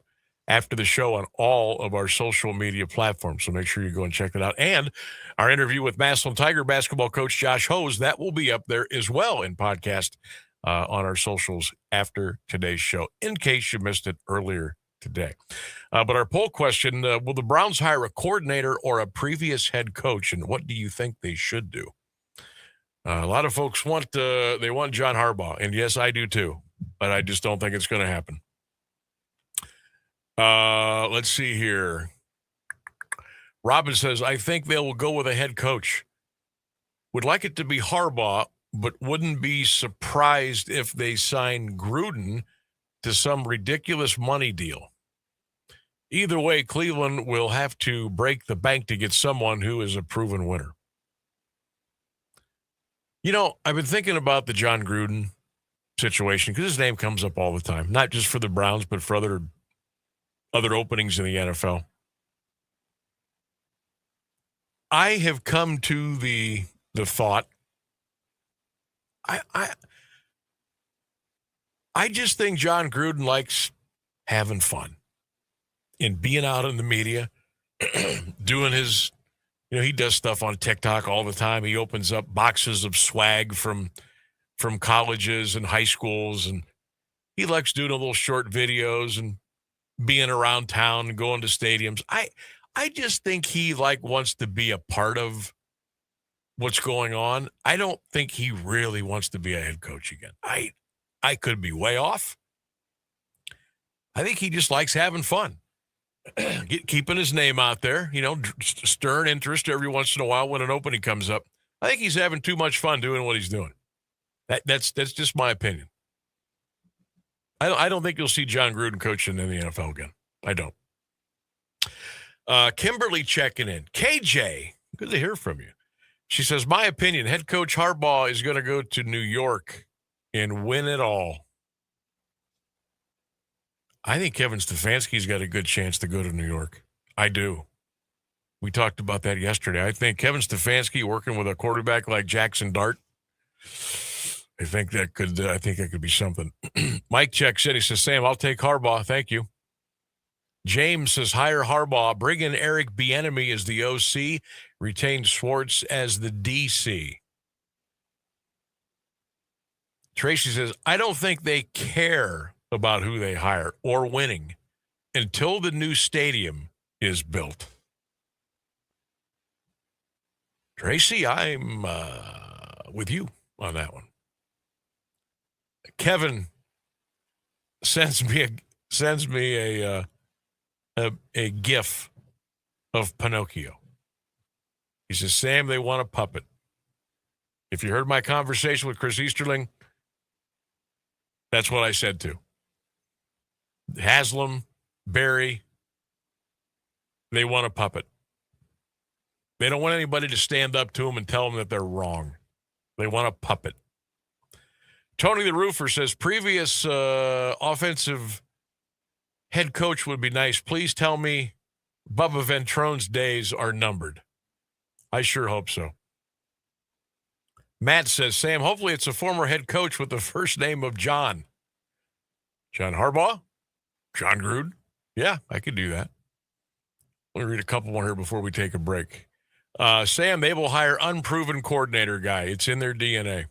after the show on all of our social media platforms. So make sure you go and check that out. And our interview with Massillon Tiger basketball coach Josh Hose, that will be up there as well in podcast on our socials after today's show, in case you missed it earlier today. But our poll question, will the Browns hire a coordinator or a previous head coach, and what do you think they should do? A lot of folks want John Harbaugh, and yes, I do too, but I just don't think it's going to happen. Let's see here. Robin says, I think they will go with a head coach. Would like it to be Harbaugh, but wouldn't be surprised if they sign Gruden to some ridiculous money deal. Either way, Cleveland will have to break the bank to get someone who is a proven winner. I've been thinking about the John Gruden situation because his name comes up all the time, not just for the Browns, but for other openings in the NFL. I have come to the thought, I just think John Gruden likes having fun and being out in the media, doing his, he does stuff on TikTok all the time. He opens up boxes of swag from colleges and high schools, and he likes doing a little short videos and being around town and going to stadiums. I just think he wants to be a part of what's going on. I don't think he really wants to be a head coach again. I could be way off. I think he just likes having fun, keeping his name out there, stirring interest every once in a while when an opening comes up. I think he's having too much fun doing what he's doing. That's just my opinion. I don't think you'll see John Gruden coaching in the NFL again. I don't. Kimberly checking in. KJ, good to hear from you. She says, my opinion, head coach Harbaugh is going to go to New York and win it all. I think Kevin Stefanski's got a good chance to go to New York. I do. We talked about that yesterday. I think Kevin Stefanski working with a quarterback like Jackson Dart, I think that could be something. Mike checks in. He says, Sam, I'll take Harbaugh. Thank you. James says, hire Harbaugh. Bring in Eric Bieniemy as the OC. Retain Schwartz as the DC. Tracy says, I don't think they care about who they hire or winning until the new stadium is built. Tracy, I'm with you on that one. Kevin sends me a GIF of Pinocchio. He says, Sam, they want a puppet. If you heard my conversation with Chris Easterling, that's what I said too. Haslam, Barry, they want a puppet. They don't want anybody to stand up to them and tell them that they're wrong. They want a puppet. Tony the Roofer says, previous offensive head coach would be nice. Please tell me Bubba Ventrone's days are numbered. I sure hope so. Matt says, Sam, hopefully it's a former head coach with the first name of John. John Harbaugh? John Gruden? Yeah, I could do that. Let me read a couple more here before we take a break. Sam, they will hire unproven coordinator guy. It's in their DNA.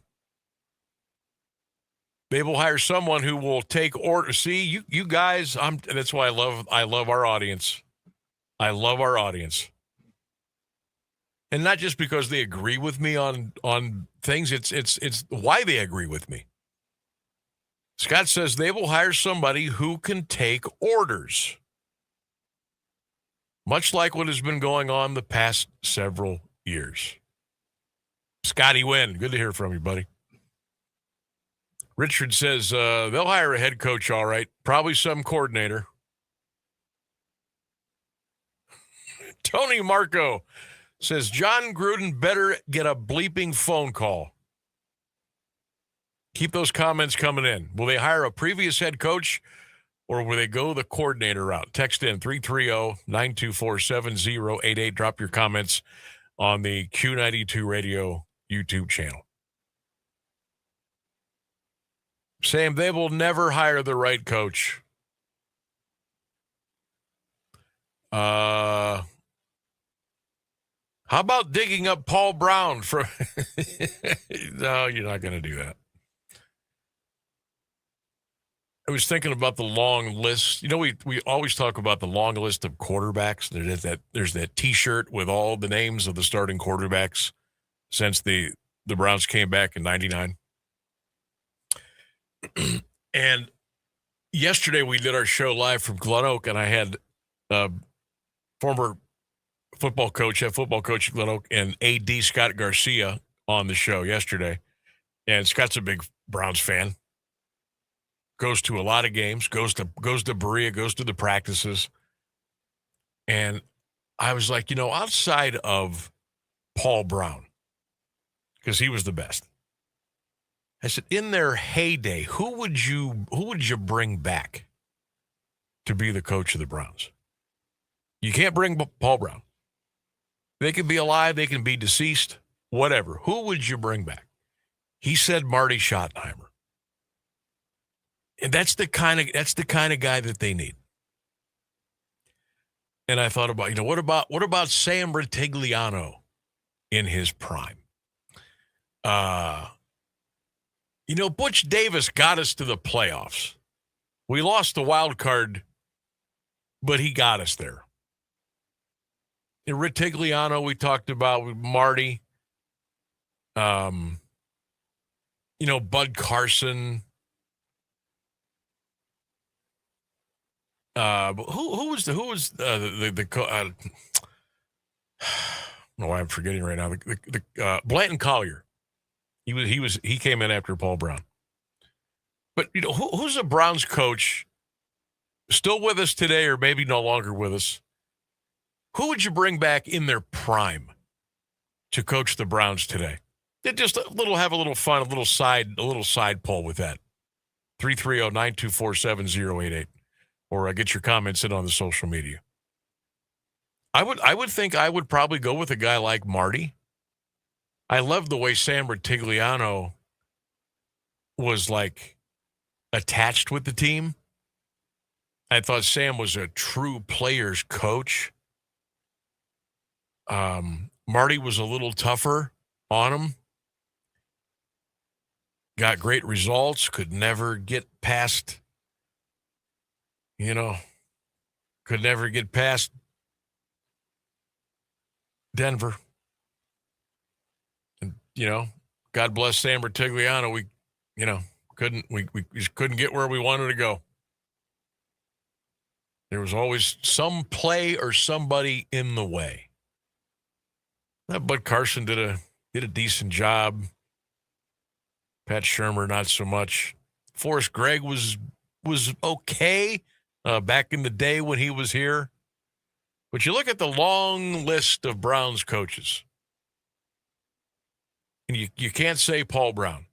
They will hire someone who will take order. See, you guys, that's why I love our audience. I love our audience. And not just because they agree with me on things, it's why they agree with me. Scott says they will hire somebody who can take orders. Much like what has been going on the past several years. Scotty Wynn, good to hear from you, buddy. Richard says they'll hire a head coach, all right. Probably some coordinator. Tony Marco says John Gruden better get a bleeping phone call. Keep those comments coming in. Will they hire a previous head coach or will they go the coordinator route? Text in 330-924-7088. Drop your comments on the Q92 Radio YouTube channel. Sam, they will never hire the right coach. How about digging up Paul Brown from? No, you're not going to do that. I was thinking about the long list. You know, we always talk about the long list of quarterbacks. There's that T-shirt with all the names of the starting quarterbacks since the Browns came back in '99. And yesterday we did our show live from Glen Oak, and I had former football coach at Glen Oak and AD Scott Garcia on the show yesterday. And Scott's a big Browns fan. Goes to a lot of games, goes to Berea, goes to the practices. And I was like, outside of Paul Brown, because he was the best, I said, in their heyday, who would you bring back to be the coach of the Browns? You can't bring Paul Brown. They can be alive, they can be deceased, whatever. Who would you bring back? He said Marty Schottenheimer. And that's the kind of guy that they need. And I thought about, what about Sam Rutigliano in his prime? Butch Davis got us to the playoffs. We lost the wild card, but he got us there. And Rutigliano, we talked about with Marty. Bud Carson. Who was the I don't know why I'm forgetting right now. The Blanton Collier. He came in after Paul Brown. But who's a Browns coach still with us today, or maybe no longer with us? Who would you bring back in their prime to coach the Browns today? Just have a little fun, a little side poll with that. 330-924-7088. Or get your comments in on the social media. I would think I would probably go with a guy like Marty. I love the way Sam Rutigliano was attached with the team. I thought Sam was a true player's coach. Marty was a little tougher on him. Got great results, could never get past Denver. And, God bless Sam Rutigliano. We just couldn't get where we wanted to go. There was always some play or somebody in the way. That Bud Carson did a decent job. Pat Shurmur, not so much. Forrest Gregg was okay. Back in the day when he was here. But you look at the long list of Browns coaches, and you can't say Paul Brown.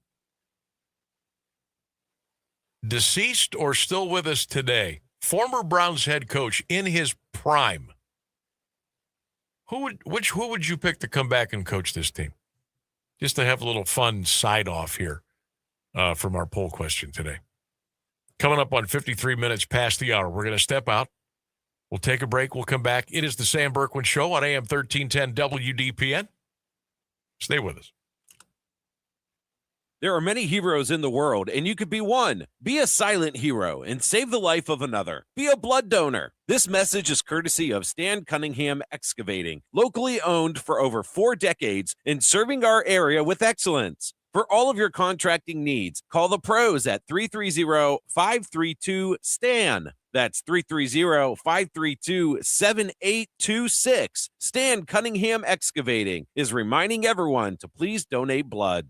Deceased or still with us today, former Browns head coach in his prime. Who would you pick to come back and coach this team? just to have a little fun side off here from our poll question today. Coming up on 53 minutes past the hour, we're going to step out. We'll take a break. We'll come back. It is the Sam Bourquin Show on AM 1310 WDPN. Stay with us. There are many heroes in the world, and you could be one. Be a silent hero and save the life of another. Be a blood donor. This message is courtesy of Stan Cunningham Excavating, locally owned for over 4 decades and serving our area with excellence. For all of your contracting needs, call the pros at 330-532-STAN. That's 330-532-7826. Stan Cunningham Excavating is reminding everyone to please donate blood.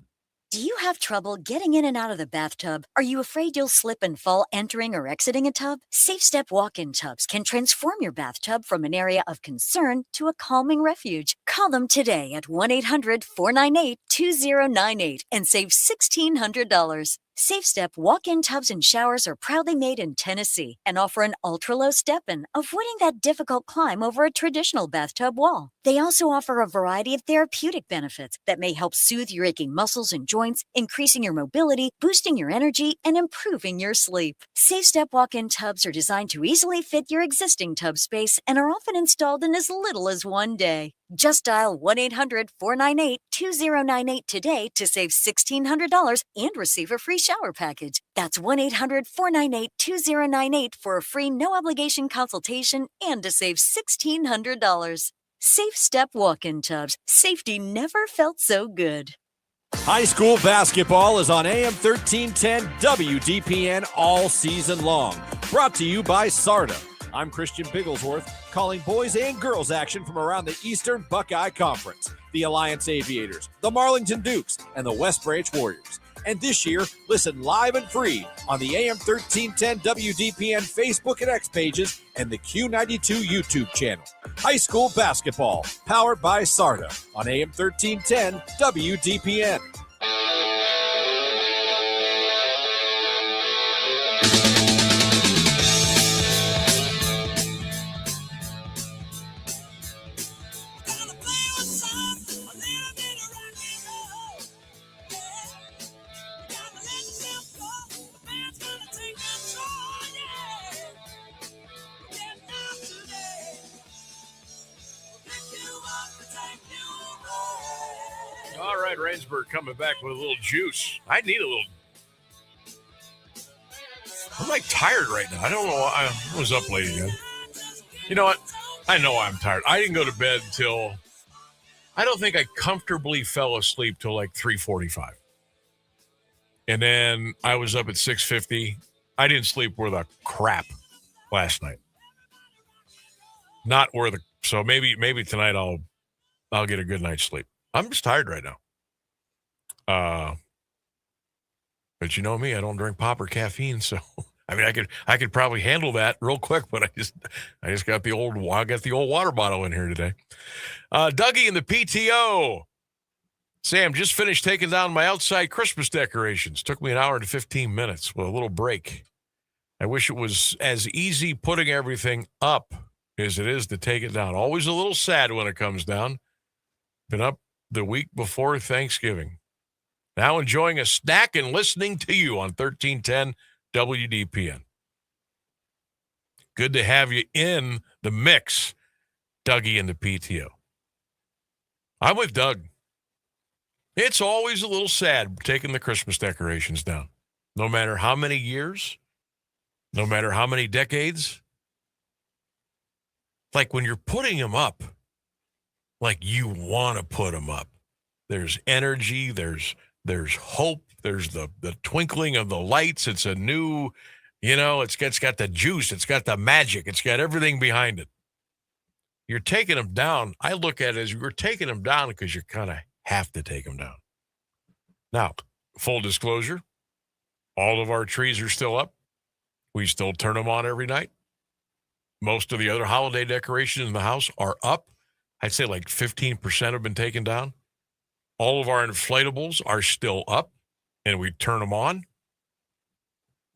Do you have trouble getting in and out of the bathtub? Are you afraid you'll slip and fall entering or exiting a tub? Safe Step walk-in tubs can transform your bathtub from an area of concern to a calming refuge. Call them today at 1-800-498-2098 and save $1,600. Safe Step walk-in tubs and showers are proudly made in Tennessee and offer an ultra-low step-in, avoiding that difficult climb over a traditional bathtub wall. They also offer a variety of therapeutic benefits that may help soothe your aching muscles and joints, increasing your mobility, boosting your energy, and improving your sleep. Safe Step walk-in tubs are designed to easily fit your existing tub space and are often installed in as little as 1 day. Just dial 1-800-498-2098 today to save $1,600 and receive a free shower package. That's 1-800-498-2098 for a free no-obligation consultation and to save $1,600. Safe Step walk-in tubs. Safety never felt so good. High school basketball is on AM 1310 WDPN all season long. Brought to you by SARTA. I'm Christian Bigglesworth, calling boys and girls action from around the Eastern Buckeye Conference, the Alliance Aviators, the Marlington Dukes, and the West Branch Warriors. And this year, listen live and free on the AM 1310 WDPN Facebook and X pages and the Q92 YouTube channel. High school basketball, powered by SARTA on AM 1310 WDPN. All right, Rainsburg coming back with a little juice. I need a little. I'm like tired right now. I don't know why. I was up late again. You know what? I know I'm tired. I didn't go to bed till, I don't think I comfortably fell asleep till like 3:45. And then I was up at 6:50. I didn't sleep worth a crap last night. Not worth a, so maybe tonight I'll get a good night's sleep. I'm just tired right now. But you know me, I don't drink pop or caffeine, so I mean I could probably handle that real quick, but I just got the old water bottle in here today. Dougie in the PTO. Sam, just finished taking down my outside Christmas decorations. Took me an hour and 15 minutes with a little break. I wish it was as easy putting everything up as it is to take it down. Always a little sad when it comes down. Been up the week before Thanksgiving. Now enjoying a snack and listening to you on 1310 WDPN. Good to have you in the mix, Dougie and the PTO. I'm with Doug. It's always a little sad taking the Christmas decorations down. No matter how many years, no matter how many decades. Like when you're putting them up, like you want to put them up. There's energy, there's hope, there's the twinkling of the lights. It's a new, it's got the juice, it's got the magic, it's got everything behind it. You're taking them down. I look at it as you're taking them down because you kind of have to take them down. Now, full disclosure, all of our trees are still up. We still turn them on every night. Most of the other holiday decorations in the house are up. I'd say like 15% have been taken down. All of our inflatables are still up, and we turn them on.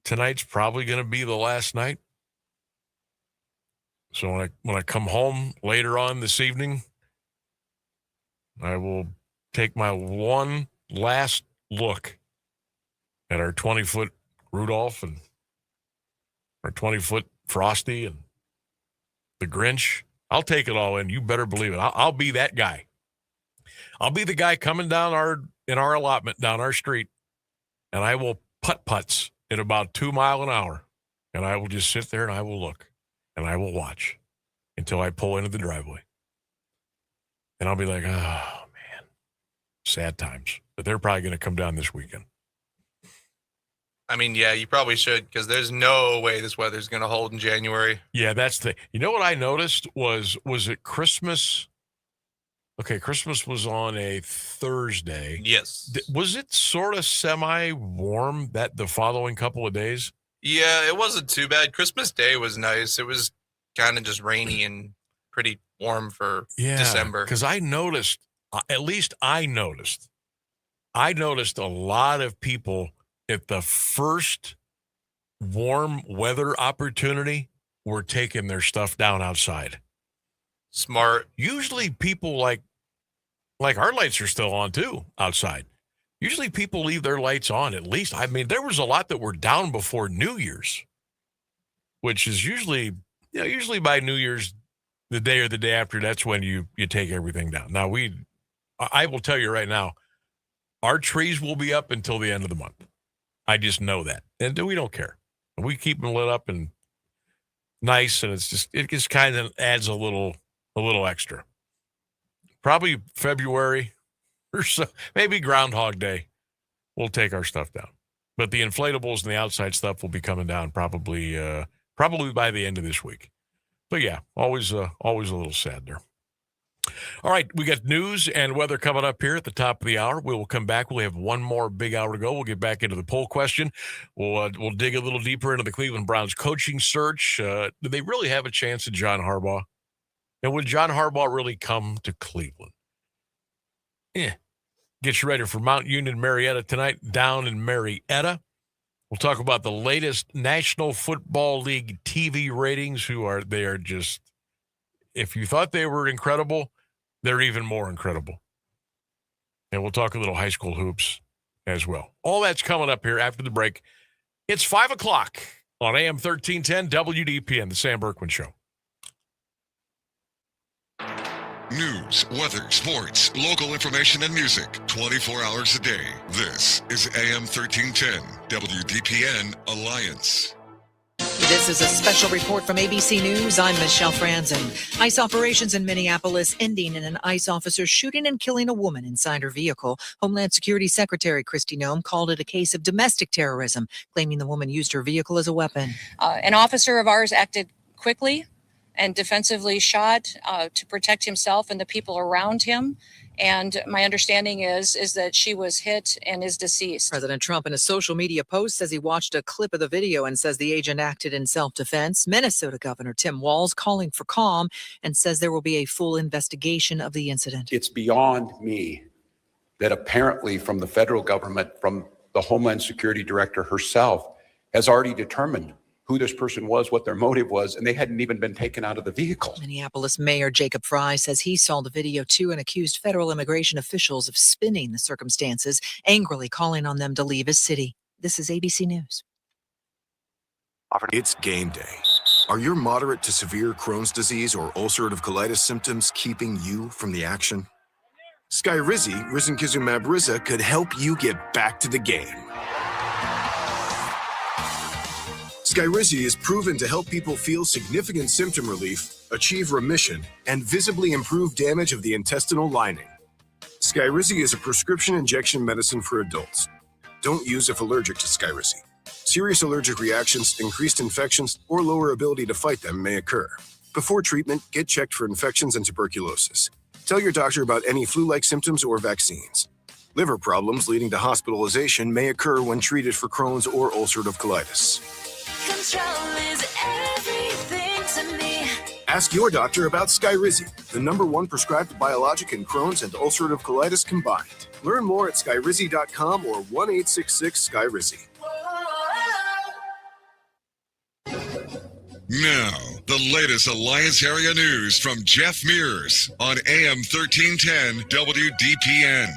Tonight's probably going to be the last night. So when I come home later on this evening, I will take my one last look at our 20-foot Rudolph and our 20-foot Frosty and the Grinch. I'll take it all in. You better believe it. I'll be that guy. I'll be the guy coming down in our allotment down our street, and I will putt-putts at about 2 miles an hour, and I will just sit there and I will look and I will watch until I pull into the driveway. And I'll be like, oh, man, sad times. But they're probably going to come down this weekend. I mean, yeah, you probably should, because there's no way this weather's going to hold in January. Yeah, that's the. You know what I noticed was it Christmas? Okay, Christmas was on a Thursday. Yes. Was it sort of semi-warm that the following couple of days? Yeah, it wasn't too bad. Christmas Day was nice. It was kind of just rainy and pretty warm for December. Because I noticed, at least I noticed a lot of people at the first warm weather opportunity were taking their stuff down outside. Smart. Usually people like our lights are still on too outside. Usually people leave their lights on at least. I mean, there was a lot that were down before New Year's, which is usually by New Year's, the day or the day after, that's when you take everything down. Now, I will tell you right now, our trees will be up until the end of the month. I just know that. And we don't care. We keep them lit up and nice, and it just kind of adds a little extra. Probably February or so, maybe Groundhog Day, we'll take our stuff down. But the inflatables and the outside stuff will be coming down probably by the end of this week. But yeah, always a little sad there. All right, we got news and weather coming up here at the top of the hour. We will come back. We'll have one more big hour to go. We'll get back into the poll question. We'll dig a little deeper into the Cleveland Browns coaching search. Do they really have a chance at John Harbaugh? And would John Harbaugh really come to Cleveland? Get you ready for Mount Union Marietta tonight, down in Marietta. We'll talk about the latest National Football League TV ratings. They are just, if you thought they were incredible, they're even more incredible. And we'll talk a little high school hoops as well. All that's coming up here after the break. It's 5 o'clock on AM 1310 WDPN, the Sam Bourquin Show. News, weather, sports, local information, and music 24 hours a day. This is AM 1310 WDPN Alliance. This is a special report from ABC News. I'm Michelle Franzen. ICE operations in Minneapolis ending in an ICE officer shooting and killing a woman inside her vehicle. Homeland Security Secretary Kristi Noem called it a case of domestic terrorism, claiming the woman used her vehicle as a weapon. An officer of ours acted quickly and defensively shot to protect himself and the people around him. And my understanding is that she was hit and is deceased. President Trump, in a social media post, says he watched a clip of the video and says the agent acted in self-defense. Minnesota Governor Tim Walz calling for calm and says there will be a full investigation of the incident. It's beyond me that apparently from the federal government, from the Homeland Security Director herself, has already determined who this person was, what their motive was, and they hadn't even been taken out of the vehicle. Minneapolis Mayor Jacob Fry says he saw the video too and accused federal immigration officials of spinning the circumstances, angrily calling on them to leave his city. This is ABC News. It's game day. Are your moderate to severe Crohn's disease or ulcerative colitis symptoms keeping you from the action? Skyrizi, risankizumab Riza, could help you get back to the game. Skyrizi is proven to help people feel significant symptom relief, achieve remission, and visibly improve damage of the intestinal lining. Skyrizi is a prescription injection medicine for adults. Don't use if allergic to Skyrizi. Serious allergic reactions, increased infections, or lower ability to fight them may occur. Before treatment, get checked for infections and tuberculosis. Tell your doctor about any flu-like symptoms or vaccines. Liver problems leading to hospitalization may occur when treated for Crohn's or ulcerative colitis. Control is everything to me. Ask your doctor about Skyrizi, the #1 prescribed biologic in Crohn's and ulcerative colitis combined. Learn more at skyrizi.com or 1-866-SKYRIZI. Now, the latest Alliance area news from Jeff Mears on AM 1310 WDPN.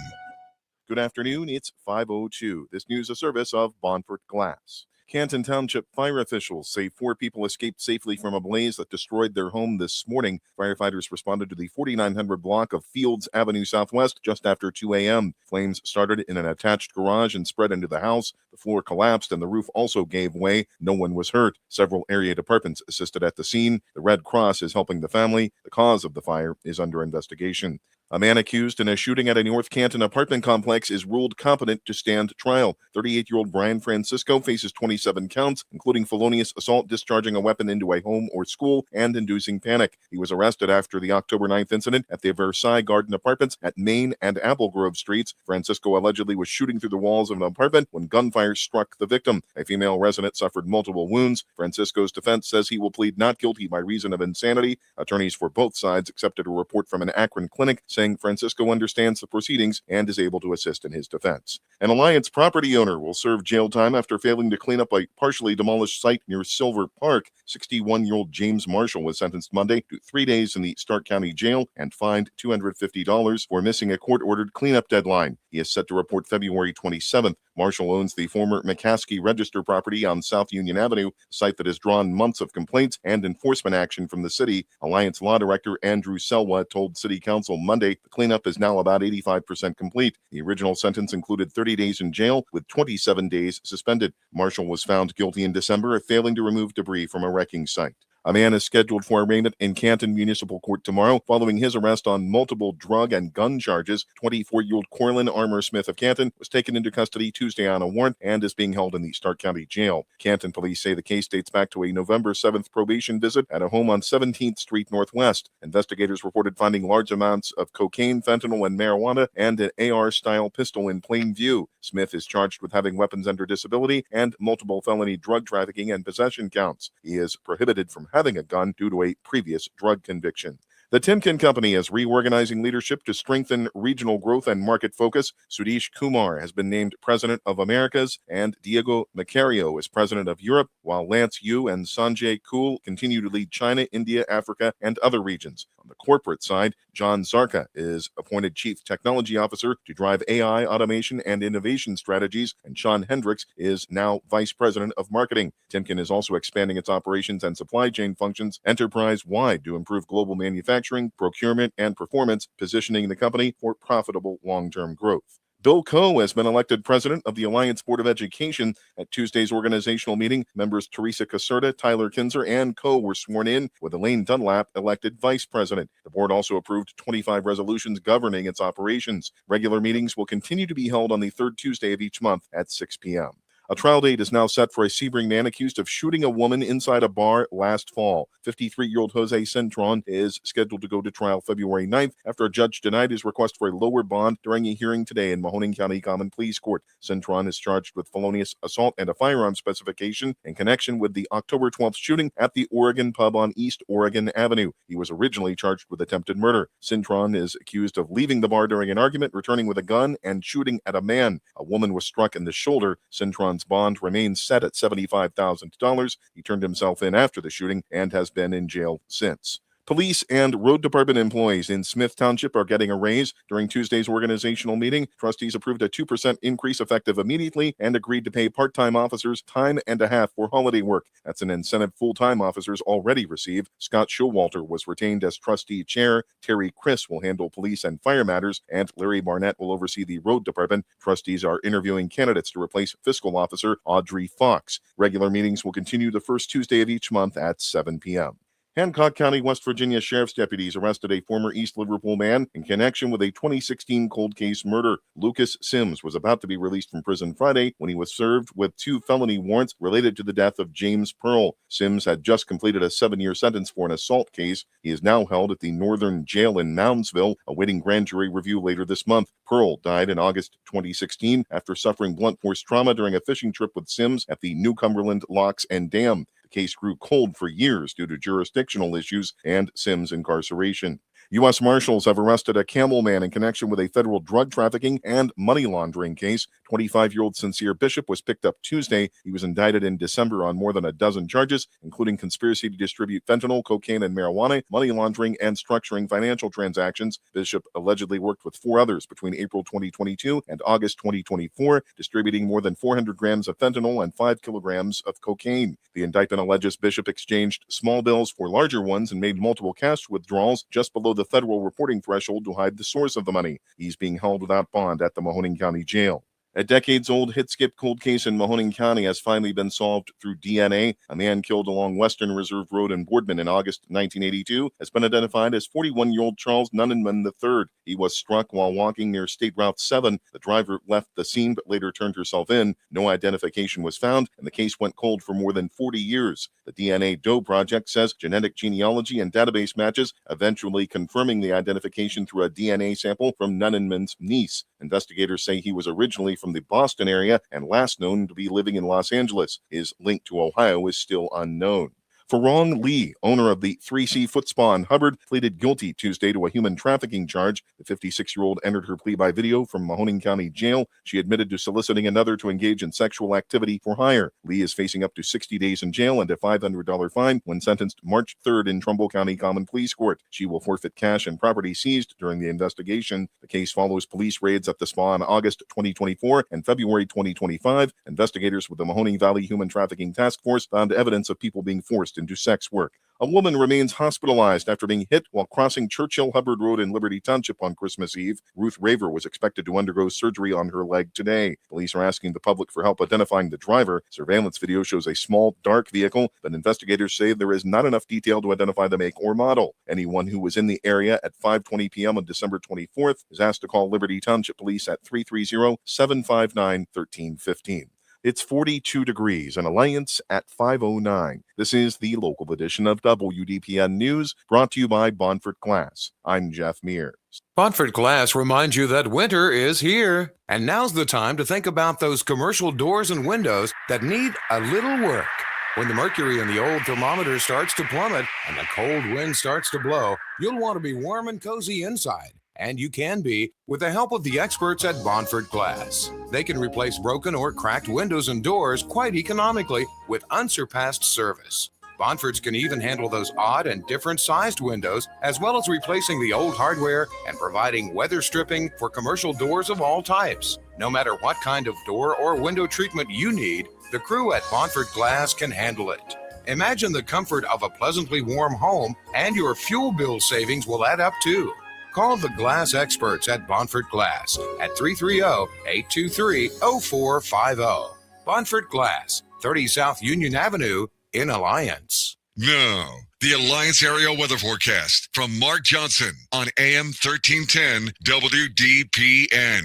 Good afternoon. It's 5:02. This news a service of Bonfort Glass. Canton Township fire officials say 4 people escaped safely from a blaze that destroyed their home this morning. Firefighters responded to the 4900 block of Fields Avenue Southwest just after 2 a.m. Flames started in an attached garage and spread into the house. The floor collapsed and the roof also gave way. No one was hurt. Several area departments assisted at the scene. The Red Cross is helping the family. The cause of the fire is under investigation. A man accused in a shooting at a North Canton apartment complex is ruled competent to stand trial. 38-year-old Brian Francisco faces 27 counts, including felonious assault, discharging a weapon into a home or school, and inducing panic. He was arrested after the October 9th incident at the Versailles Garden Apartments at Main and Apple Grove Streets. Francisco allegedly was shooting through the walls of an apartment when gunfire struck the victim. A female resident suffered multiple wounds. Francisco's defense says he will plead not guilty by reason of insanity. Attorneys for both sides accepted a report from an Akron clinic saying Francisco understands the proceedings and is able to assist in his defense. An Alliance property owner will serve jail time after failing to clean up a partially demolished site near Silver Park. 61-year-old James Marshall was sentenced Monday to 3 days in the Stark County Jail and fined $250 for missing a court-ordered cleanup deadline. He is set to report February 27th. Marshall owns the former McCaskey Register property on South Union Avenue, a site that has drawn months of complaints and enforcement action from the city. Alliance Law Director Andrew Selwa told City Council Monday the cleanup is now about 85% complete. The original sentence included 30 days in jail with 27 days suspended. Marshall was found guilty in December of failing to remove debris from a wrecking site. A man is scheduled for arraignment in Canton Municipal Court tomorrow following his arrest on multiple drug and gun charges. 24-year-old Corlin Armour Smith of Canton was taken into custody Tuesday on a warrant and is being held in the Stark County Jail. Canton police say the case dates back to a November 7th probation visit at a home on 17th Street Northwest. Investigators reported finding large amounts of cocaine, fentanyl, and marijuana and an AR-style pistol in plain view. Smith is charged with having weapons under disability and multiple felony drug trafficking and possession counts. He is prohibited from having a gun due to a previous drug conviction. The Timken Company is reorganizing leadership to strengthen regional growth and market focus. Sudesh Kumar has been named President of Americas, and Diego Macario is President of Europe, while Lance Yu and Sanjay Kool continue to lead China, India, Africa, and other regions. On the corporate side, John Zarka is appointed Chief Technology Officer to drive AI, automation, and innovation strategies, and Sean Hendricks is now Vice President of Marketing. Timken is also expanding its operations and supply chain functions enterprise-wide to improve global manufacturing, procurement, and performance, positioning the company for profitable long-term growth. Bill Coe has been elected president of the Alliance Board of Education. At Tuesday's organizational meeting, members Teresa Caserta, Tyler Kinzer, and Coe were sworn in, with Elaine Dunlap elected vice president. The board also approved 25 resolutions governing its operations. Regular meetings will continue to be held on the third Tuesday of each month at 6 p.m. A trial date is now set for a Sebring man accused of shooting a woman inside a bar last fall. 53-year-old Jose Cintron is scheduled to go to trial February 9th after a judge denied his request for a lower bond during a hearing today in Mahoning County Common Pleas Court. Cintron is charged with felonious assault and a firearm specification in connection with the October 12th shooting at the Oregon Pub on East Oregon Avenue. He was originally charged with attempted murder. Cintron is accused of leaving the bar during an argument, returning with a gun, and shooting at a man. A woman was struck in the shoulder. Cintron's bond remains set at $75,000. He turned himself in after the shooting and has been in jail since. Police and road department employees in Smith Township are getting a raise. During Tuesday's organizational meeting, trustees approved a 2% increase effective immediately and agreed to pay part-time officers time and a half for holiday work. That's an incentive full-time officers already receive. Scott Showalter was retained as trustee chair. Terry Chris will handle police and fire matters, and Larry Barnett will oversee the road department. Trustees are interviewing candidates to replace fiscal officer Audrey Fox. Regular meetings will continue the first Tuesday of each month at 7 p.m. Hancock County, West Virginia Sheriff's deputies arrested a former East Liverpool man in connection with a 2016 cold case murder. Lucas Sims was about to be released from prison Friday when he was served with 2 felony warrants related to the death of James Pearl. Sims had just completed a 7-year sentence for an assault case. He is now held at the Northern Jail in Moundsville, awaiting grand jury review later this month. Pearl died in August 2016 after suffering blunt force trauma during a fishing trip with Sims at the New Cumberland Locks and Dam. The case grew cold for years due to jurisdictional issues and Sims' incarceration. U.S. Marshals have arrested a camelman in connection with a federal drug trafficking and money laundering case. 25-year-old Sincere Bishop was picked up Tuesday. He was indicted in December on more than a dozen charges, including conspiracy to distribute fentanyl, cocaine, and marijuana, money laundering, and structuring financial transactions. Bishop allegedly worked with 4 others between April 2022 and August 2024, distributing more than 400 grams of fentanyl and 5 kilograms of cocaine. The indictment alleges Bishop exchanged small bills for larger ones and made multiple cash withdrawals just below the federal reporting threshold to hide the source of the money. He's being held without bond at the Mahoning County Jail. A decades-old hit-skip cold case in Mahoning County has finally been solved through DNA. A man killed along Western Reserve Road in Boardman in August 1982 has been identified as 41-year-old Charles Nunnenman III. He was struck while walking near State Route 7. The driver left the scene but later turned herself in. No identification was found, and the case went cold for more than 40 years. The DNA Doe Project says genetic genealogy and database matches, eventually confirming the identification through a DNA sample from Nunnenman's niece. Investigators say he was originally from the Boston area and last known to be living in Los Angeles. His link to Ohio is still unknown. Farong Lee, owner of the 3C Foot Spa in Hubbard, pleaded guilty Tuesday to a human trafficking charge. The 56-year-old entered her plea by video from Mahoning County Jail. She admitted to soliciting another to engage in sexual activity for hire. Lee is facing up to 60 days in jail and a $500 fine when sentenced March 3rd in Trumbull County Common Pleas Court. She will forfeit cash and property seized during the investigation. The case follows police raids at the spa in August 2024 and February 2025. Investigators with the Mahoning Valley Human Trafficking Task Force found evidence of people being forced into sex work. A woman remains hospitalized after being hit while crossing Churchill Hubbard Road in Liberty Township on Christmas Eve. Ruth Raver was expected to undergo surgery on her leg today. Police are asking the public for help identifying the driver. Surveillance video shows a small, dark vehicle, but investigators say there is not enough detail to identify the make or model. Anyone who was in the area at 5:20 p.m. on December 24th is asked to call Liberty Township Police at 330-759-1315. It's 42 degrees in Alliance at 5:09. This is the local edition of WDPN News, brought to you by Bonfort Glass. I'm Jeff Mears. Bonfort Glass reminds you that winter is here. And now's the time to think about those commercial doors and windows that need a little work. When the mercury in the old thermometer starts to plummet and the cold wind starts to blow, you'll want to be warm and cozy inside. And you can be with the help of the experts at Bonfort Glass. They can replace broken or cracked windows and doors quite economically with unsurpassed service. Bonforts can even handle those odd and different sized windows, as well as replacing the old hardware and providing weather stripping for commercial doors of all types. No matter what kind of door or window treatment you need, the crew at Bonfort Glass can handle it. Imagine the comfort of a pleasantly warm home, and your fuel bill savings will add up too. Call the glass experts at Bonfort Glass at 330-823-0450. Bonfort Glass, 30 South Union Avenue in Alliance. Now, the Alliance area weather forecast from Mark Johnson on AM 1310 WDPN.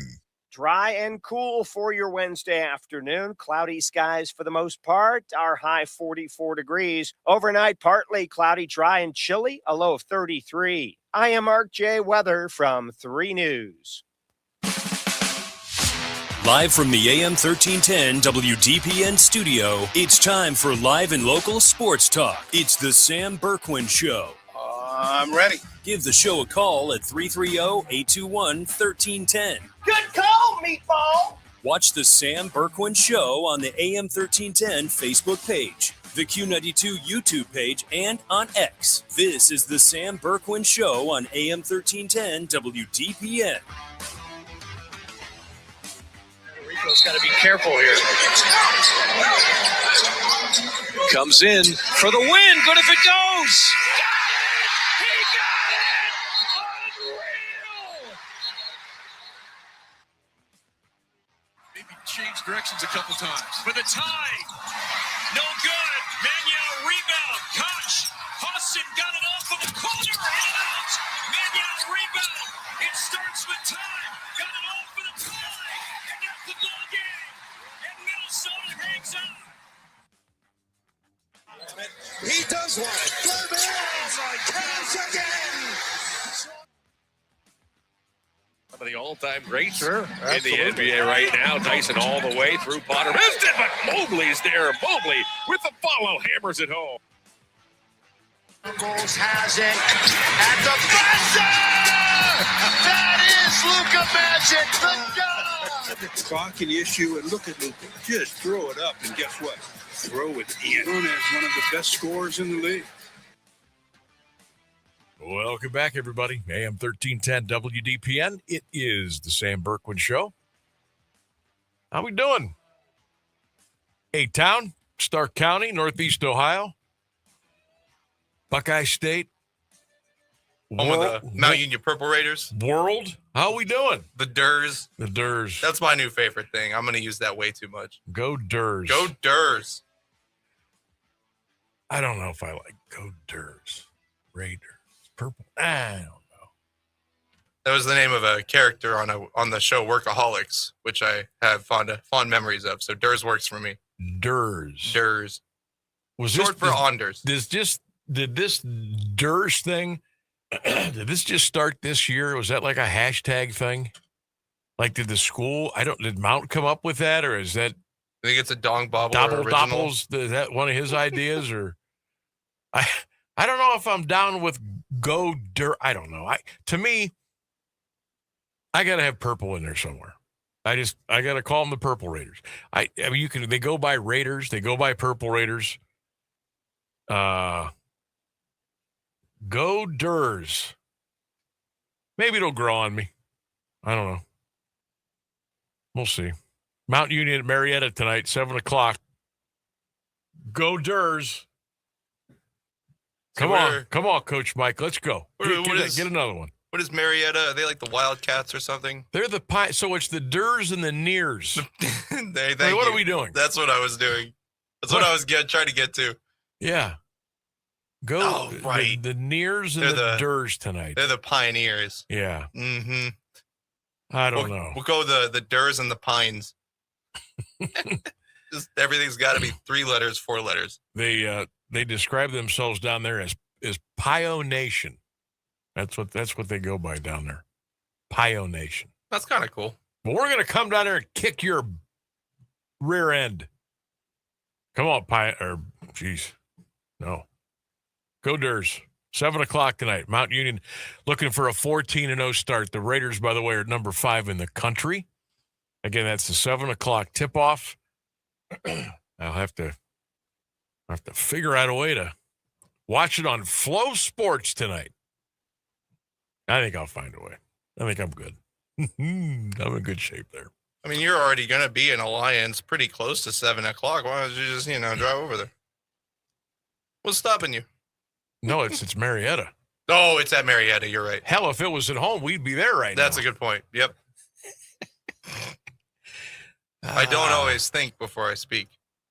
Dry and cool for your Wednesday afternoon. Cloudy skies for the most part. Our high 44 degrees. Overnight, partly cloudy, dry, and chilly. A low of 33. I am Mark J. Weather from 3 News. Live from the AM 1310 WDPN studio, it's time for live and local sports talk. It's the Sam Bourquin Show. I'm ready. Give the show a call at 330-821-1310. Good call, meatball. Watch the Sam Bourquin Show on the AM 1310 Facebook page, the Q92 YouTube page, and on X. This is the Sam Bourquin Show on AM 1310 WDPN. Rico's got to be careful here. Comes in for the win. Good if it goes. Changed directions a couple times. For the tie. No good. Manuel rebound. Koch. Husson got it off of the corner. Hit it out. Manuel rebound. It starts with time. Got it off for the tie. And that's the ball game. And Minnesota hangs on. He does one. Cash again. Some of the all-time greats in the NBA right now. Tyson all the way through. Potter missed it, but Mobley's there. Mobley with the follow, hammers it home. Goals has it at the buzzer! That is Luka Magic, the God! Clock and issue, and look at Luka. Just throw it up, and guess what? Throw it in. Known as one of the best scorers in the league. Welcome back, everybody. AM 1310 WDPN. It is the Sam Bourquin Show. How we doing? A-Town, Stark County, Northeast Ohio. Buckeye State. Home of the Mount Union Purple Raiders. World. How we doing? The Durs. The Durs. That's my new favorite thing. I'm going to use that way too much. Go Durs. Go Durs. I don't know if I like Go Durs. Raiders. Purple. I don't know. That was the name of a character on the show Workaholics, which I have fond memories of. So Durs works for me. Durs. Durs. Was short for Onders. Did this Durs thing? Did this just start this year? Was that like a hashtag thing? Like, did the school? Did Mount come up with that, or is that? I think it's a Dong Bobble. Doppels. Is that one of his ideas, or? I don't know if I'm down with Go Durs. I don't know. To me, I gotta have purple in there somewhere. I gotta call them the Purple Raiders. I mean, they go by Raiders. They go by Purple Raiders. Go Durs. Maybe it'll grow on me. I don't know. We'll see. Mount Union at Marietta tonight, 7:00. Go Durs. Come on, Coach Mike. Let's go. Get another one. What is Marietta? Are they like the Wildcats or something? They're the Pine. So it's the Durs and the Nears. What are we doing? That's what I was doing. That's what I was trying to get to. Yeah. Go right. The Nears and the Durs tonight. They're the Pioneers. Yeah. Mm-hmm. I don't know. We'll go the Durs and the Pines. Just everything's got to be 3 letters, 4 letters. They describe themselves down there as Pio Nation. That's what they go by down there. Pio Nation. That's kind of cool. But we're gonna come down there and kick your rear end. Come on, no. Go Durs. 7:00 tonight. Mount Union looking for a 14-0 start. The Raiders, by the way, are number 5 in the country. Again, that's the 7:00 tip-off. I'll have to figure out a way to watch it on Flow Sports tonight. I think I'll find a way. I think I'm good. I'm in good shape there. I mean, you're already going to be in Alliance pretty close to 7:00. Why don't you just, drive over there? What's stopping you? No, it's Marietta. Oh, it's at Marietta. You're right. Hell, if it was at home, we'd be there right now. That's a good point. Yep. I don't always think before I speak.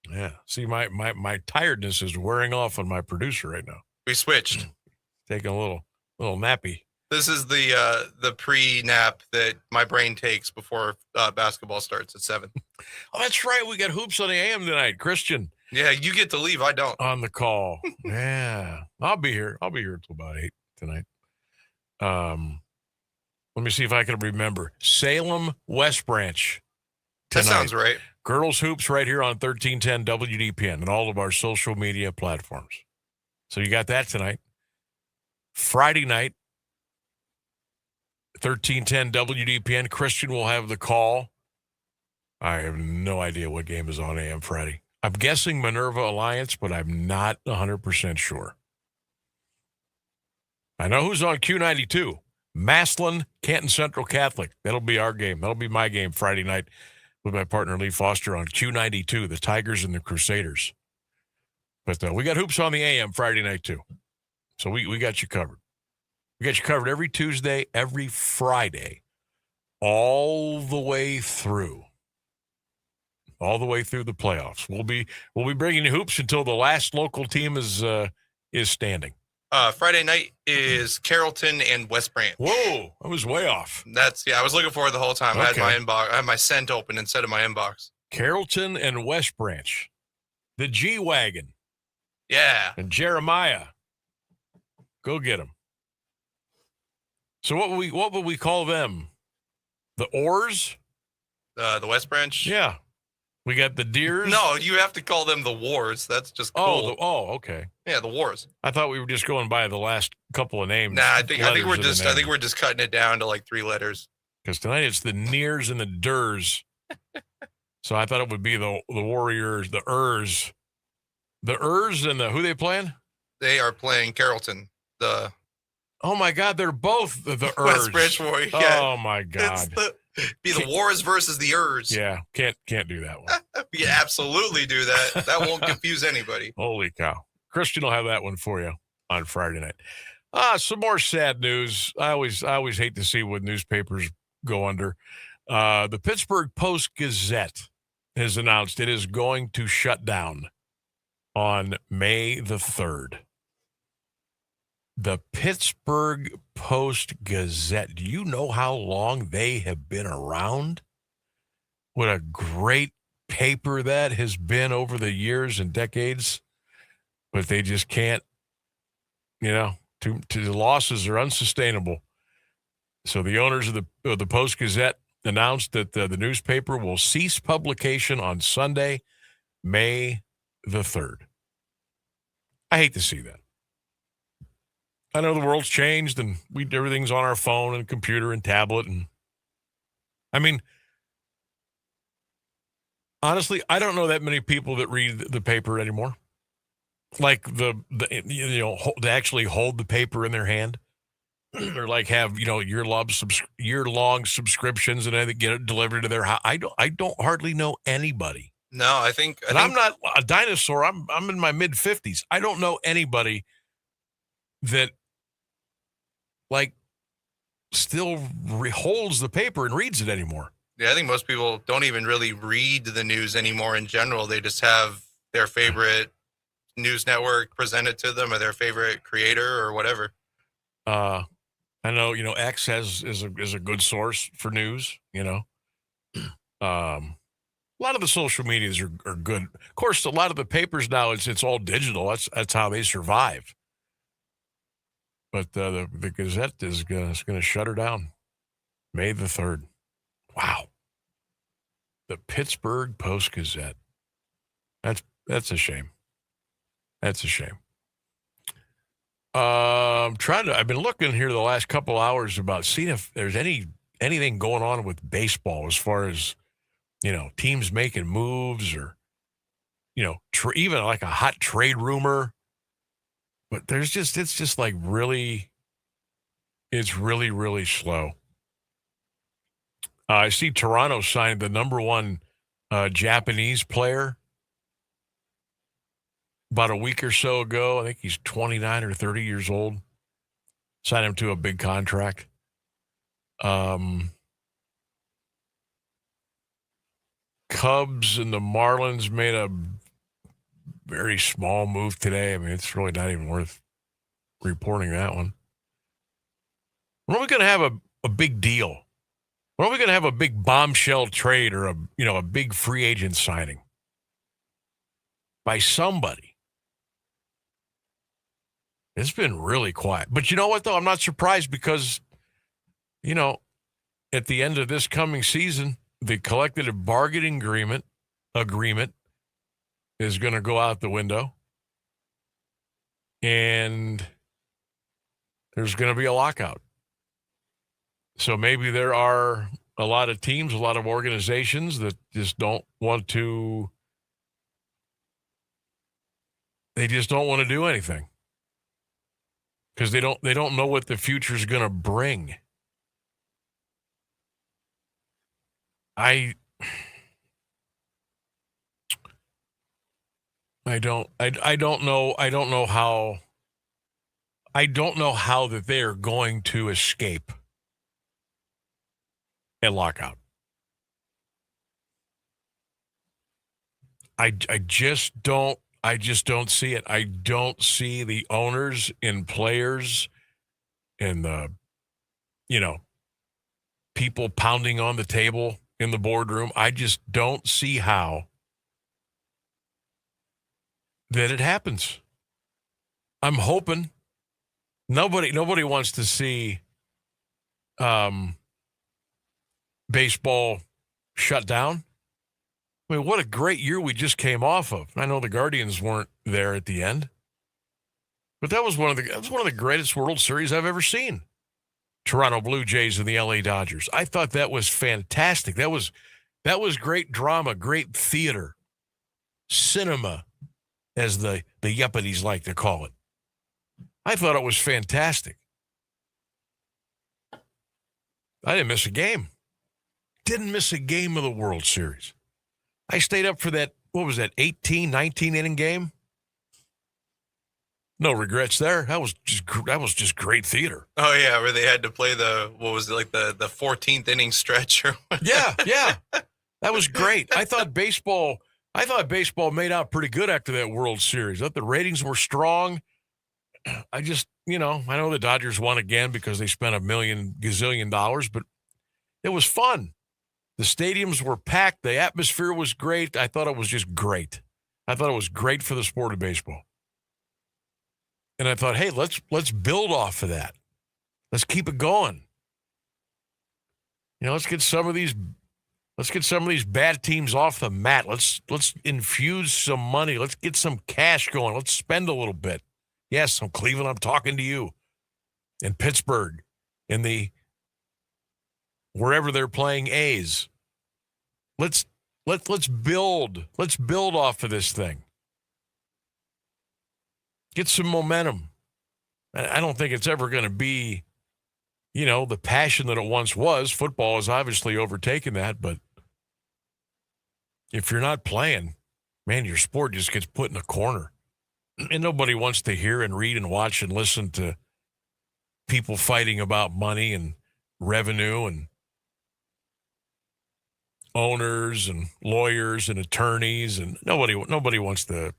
Yeah. See, my tiredness is wearing off on my producer right now. We switched. Taking a little nappy. This is the pre-nap that my brain takes before basketball starts at 7. Oh, that's right. We got hoops on the AM tonight. Christian. Yeah, you get to leave. I don't. On the call. Yeah. I'll be here until about 8 tonight. Let me see if I can remember. Salem, West Branch. Tonight. That sounds right. Girls Hoops right here on 1310 WDPN and all of our social media platforms. So you got that tonight. Friday night, 1310 WDPN. Christian will have the call. I have no idea what game is on AM Friday. I'm guessing Minerva Alliance, but I'm not 100% sure. I know who's on Q92. Massillon, Canton Central Catholic. That'll be our game. That'll be my game Friday night with my partner Lee Foster on Q92, the Tigers and the Crusaders. But we got hoops on the AM Friday night too. So we got you covered. We got you covered every Tuesday, every Friday, all the way through. All the way through the playoffs. We'll be bringing you hoops until the last local team is standing. Friday night is Carrollton and West Branch. Whoa, I was way off. I was looking for it the whole time. Okay. I had my sent open instead of my inbox. Carrollton and West Branch. The G-Wagon. Yeah. And Jeremiah. Go get them. So what would we call them? The Oars? The West Branch? Yeah. We got the Deers. No, you have to call them the Wars. That's just cool. Okay. Yeah, the Wars. I thought we were just going by the last couple of names. Nah, I think we're just cutting it down to like 3 letters. Because tonight it's the Neers and the Durs. So I thought it would be the Warriors, the Urs. The Urs and the who they playing? They are playing Carrollton. Oh my God, they're both the Urs. West Branch Warriors. Yeah. Oh my God. Be the Wars versus the Urs. Yeah, can't do that one. You absolutely do that. That won't confuse anybody. Holy cow. Christian will have that one for you on Friday night. Some more sad news. I always hate to see when newspapers go under. The Pittsburgh Post-Gazette has announced it is going to shut down on May the 3rd. The Pittsburgh Post-Gazette. Do you know how long they have been around? What a great paper that has been over the years and decades. But they just can't, the losses are unsustainable. So the owners of the Post-Gazette announced that the newspaper will cease publication on Sunday, May the 3rd. I hate to see that. I know the world's changed and everything's on our phone and computer and tablet. And I mean, honestly, I don't know that many people that read the paper anymore. Like to actually hold the paper in their hand or like have, year-long subscriptions and they get it delivered to their house. I don't hardly know anybody. No, I think I'm not a dinosaur. I'm in my mid 50s. I don't know anybody that still holds the paper and reads it anymore. Yeah, I think most people don't even really read the news anymore in general. They just have their favorite news network presented to them or their favorite creator or whatever. I know, X is a good source for news, A lot of the social medias are good. Of course, a lot of the papers now, it's all digital. That's how they survive. But the Gazette is going to shut her down May the 3rd. Wow. The Pittsburgh Post-Gazette. That's a shame. That's a shame. I've been looking here the last couple hours about seeing if there's anything going on with baseball as far as, teams making moves or, even like a hot trade rumor. But it's really, really slow. I see Toronto signed the number 1 Japanese player about a week or so ago. I think he's 29 or 30 years old. Signed him to a big contract. Cubs and the Marlins made a very small move today. I mean, it's really not even worth reporting that one. When are we going to have a big deal? When are we going to have a big bombshell trade or a big free agent signing by somebody? It's been really quiet. But you know what, though? I'm not surprised because, at the end of this coming season, the collective bargaining agreement is going to go out the window. And there's going to be a lockout. So maybe there are a lot of teams, a lot of organizations that just don't want to. They just don't want to do anything because they don't know what the future is going to bring. I don't know how that they are going to escape a lockout. I just don't see it. I don't see the owners and players and the people pounding on the table in the boardroom. I just don't see how that it happens. I'm hoping nobody wants to see baseball shut down. I mean, what a great year we just came off of. I know the Guardians weren't there at the end, but that was one of the greatest World Series I've ever seen. Toronto Blue Jays and the LA Dodgers. I thought that was fantastic. That was great drama, great theater, cinema, as the yuppities like to call it. I thought it was fantastic. I didn't miss a game. Didn't miss a game of the World Series. I stayed up for that, 18, 19 inning game? No regrets there. That was just great theater. Oh yeah, where they had to play the 14th inning stretch or Yeah. That was great. I thought baseball made out pretty good after that World Series. I thought the ratings were strong. I just, I know the Dodgers won again because they spent $1 gazillion, but it was fun. The stadiums were packed. The atmosphere was great. I thought it was just great. I thought it was great for the sport of baseball. And I thought, hey, let's build off of that. Let's keep it going. Let's get some of these bad teams off the mat. Let's infuse some money. Let's get some cash going. Let's spend a little bit. Yes, I'm Cleveland. I'm talking to you. In Pittsburgh, in the wherever they're playing A's. Let's build. Let's build off of this thing. Get some momentum. I don't think it's ever going to be, the passion that it once was. Football has obviously overtaken that, but if you're not playing, man, your sport just gets put in a corner. And nobody wants to hear and read and watch and listen to people fighting about money and revenue and owners and lawyers and attorneys, and nobody wants to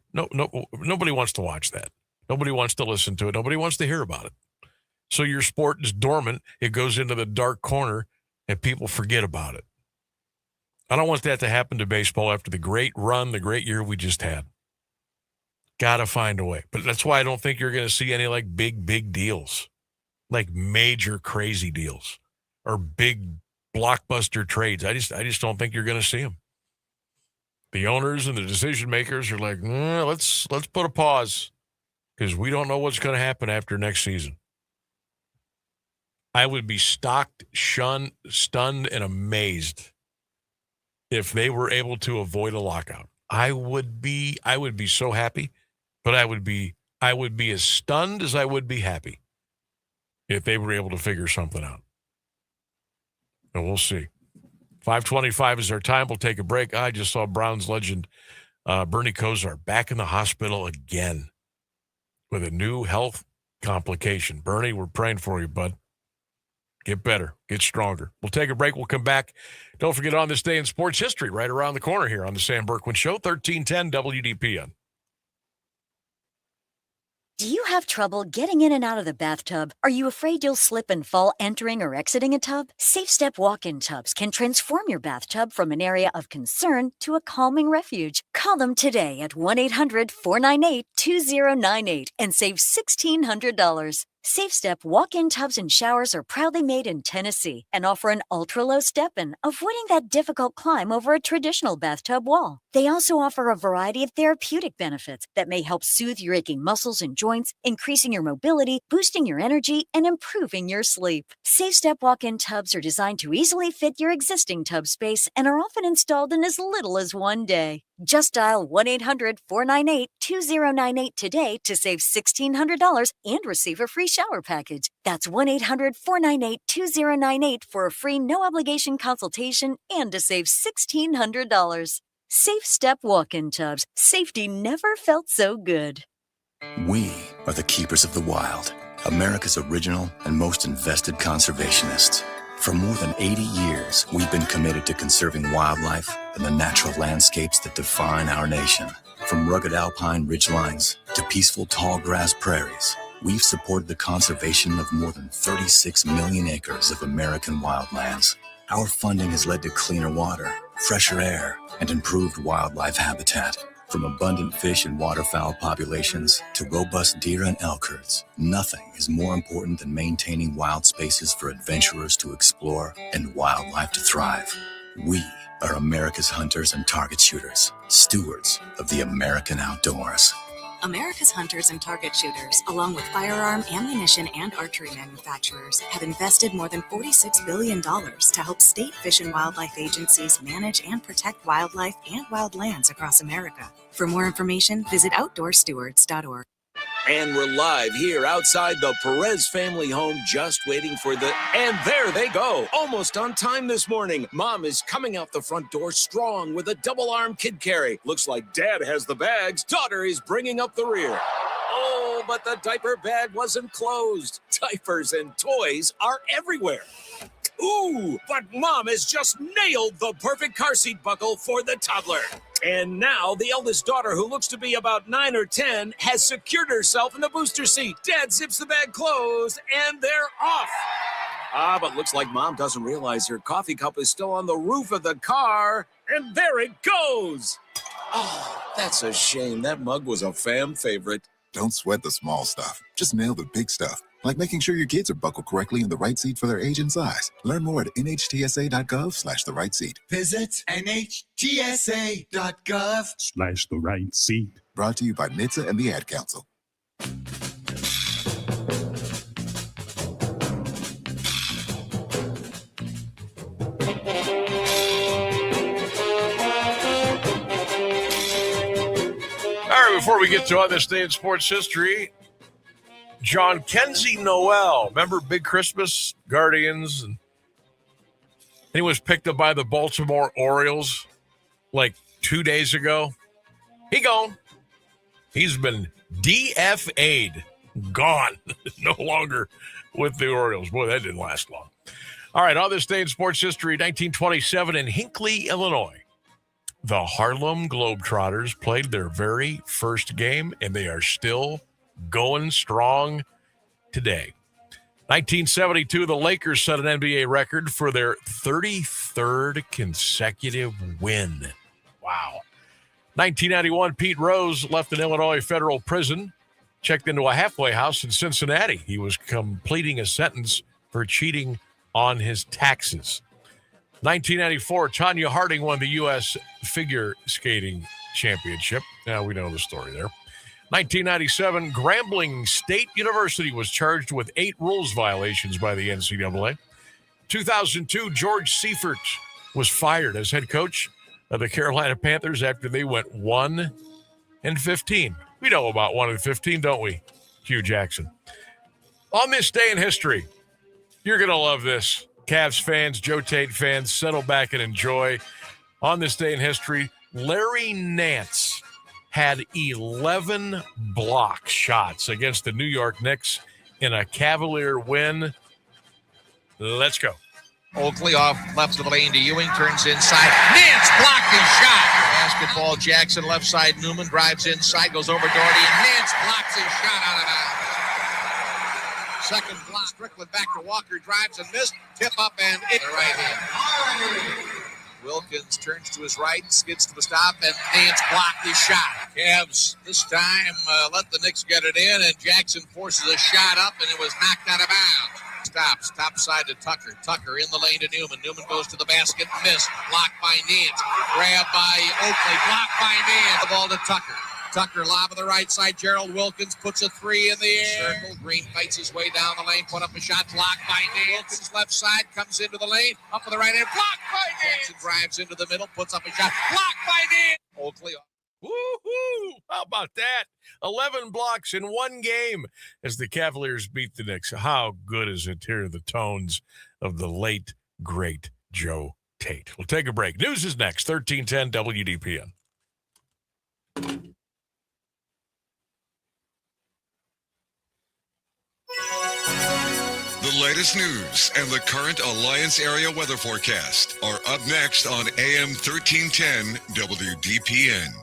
watch that. Nobody wants to listen to it. Nobody wants to hear about it. So your sport is dormant. It goes into the dark corner and people forget about it. I don't want that to happen to baseball after the great run, the great year we just had. Got to find a way. But that's why I don't think you're going to see any like big deals, like major crazy deals or big blockbuster trades. I just don't think you're going to see them. The owners and the decision makers are like, let's put a pause because we don't know what's going to happen after next season. I would be stunned, and amazed if they were able to avoid a lockout. I would be so happy, but I would be as stunned as I would be happy if they were able to figure something out. And we'll see. 5:25 is our time. We'll take a break. I just saw Browns legend Bernie Kosar back in the hospital again with a new health complication. Bernie, we're praying for you, bud. Get better. Get stronger. We'll take a break. We'll come back. Don't forget, on this day in sports history, right around the corner here on the Sam Bourquin Show, 1310 WDPN. Do you have trouble getting in and out of the bathtub? Are you afraid you'll slip and fall entering or exiting a tub? SafeStep walk-in tubs can transform your bathtub from an area of concern to a calming refuge. Call them today at 1-800-498-2098 and save $1,600. SafeStep walk-in tubs and showers are proudly made in Tennessee and offer an ultra-low step-in, avoiding that difficult climb over a traditional bathtub wall. They also offer a variety of therapeutic benefits that may help soothe your aching muscles and joints, increasing your mobility, boosting your energy, and improving your sleep. SafeStep walk-in tubs are designed to easily fit your existing tub space and are often installed in as little as one day. Just dial 1-800-498-2098 today to save $1,600 and receive a free shower package. That's 1-800-498-2098 for a free no-obligation consultation and to save $1,600. SafeStep walk-in tubs. Safety never felt so good. We are the keepers of the wild, America's original and most invested conservationists. For more than 80 years, we've been committed to conserving wildlife and the natural landscapes that define our nation. From rugged alpine ridgelines to peaceful tall grass prairies, we've supported the conservation of more than 36 million acres of American wildlands. Our funding has led to cleaner water, fresher air, and improved wildlife habitat. From abundant fish and waterfowl populations to robust deer and elk herds, nothing is more important than maintaining wild spaces for adventurers to explore and wildlife to thrive. We are America's hunters and target shooters, stewards of the American outdoors. America's hunters and target shooters, along with firearm, ammunition, and archery manufacturers, have invested more than $46 billion to help state fish and wildlife agencies manage and protect wildlife and wildlands across America. For more information, visit OutdoorStewards.org. And we're live here outside the Perez family home, just waiting for and there they go. Almost on time this morning. Mom is coming out the front door strong with a double-arm kid carry. Looks like Dad has the bags. Daughter is bringing up the rear. Oh, but the diaper bag wasn't closed. Diapers and toys are everywhere. Ooh, but Mom has just nailed the perfect car seat buckle for the toddler. And now the eldest daughter, who looks to be about 9 or 10, has secured herself in the booster seat. Dad zips the bag closed, and they're off. But looks like Mom doesn't realize her coffee cup is still on the roof of the car. And there it goes. Oh, that's a shame. That mug was a fam favorite. Don't sweat the small stuff. Just nail the big stuff. Like making sure your kids are buckled correctly in the right seat for their age and size. Learn more at nhtsa.gov/the right seat. Visit nhtsa.gov/the right seat. Brought to you by NHTSA and the Ad Council. All right, before we get to On This Day in Sports History, John Kenzie Noel, remember Big Christmas, Guardians, and he was picked up by the Baltimore Orioles like 2 days ago. He gone. He's been DFA'd, gone, no longer with the Orioles. Boy, that didn't last long. All right, On This Day in Sports History, 1927 in Hinckley, Illinois. The Harlem Globetrotters played their very first game, and they are still going strong today. 1972, the Lakers set an NBA record for their 33rd consecutive win. Wow. 1991, Pete Rose left an Illinois federal prison, checked into a halfway house in Cincinnati. He was completing a sentence for cheating on his taxes. 1994, Tanya Harding won the U.S. figure skating championship. Now we know the story there. 1997, Grambling State University was charged with 8 rules violations by the NCAA. 2002, George Seifert was fired as head coach of the Carolina Panthers after they went 1-15. We know about 1-15, don't we, Hugh Jackson? On this day in history, you're going to love this. Cavs fans, Joe Tate fans, settle back and enjoy. On this day in history, Larry Nance had 11 block shots against the New York Knicks in a Cavalier win. Let's go. Oakley off left of the lane to Ewing, turns inside. Nance blocked his shot. Basketball, Jackson left side. Newman drives inside, goes over Doherty, and Nance blocks his shot out of bounds. Second block, Strickland back to Walker, drives and missed. Tip up and in the right hand. Wilkins turns to his right, skids to the stop, and Nance blocked his shot. Cavs this time let the Knicks get it in, and Jackson forces a shot up, and it was knocked out of bounds. Stops, top side to Tucker. Tucker in the lane to Newman. Newman goes to the basket, missed. Blocked by Nance. Grabbed by Oakley, blocked by Nance. The ball to Tucker. Tucker lob on the right side. Gerald Wilkins puts a 3 in the air. Circle. Green fights his way down the lane. Put up a shot. Blocked by Nance. Wilkins left side comes into the lane. Up on the right hand. Blocked by Nance. Jackson drives into the middle. Puts up a shot. Blocked by Nance. Oakley. Woo-hoo! How about that? 11 blocks in one game as the Cavaliers beat the Knicks. How good is it to hear the tones of the late, great Joe Tate? We'll take a break. News is next. 1310 WDPN. The latest news and the current Alliance area weather forecast are up next on AM 1310 WDPN.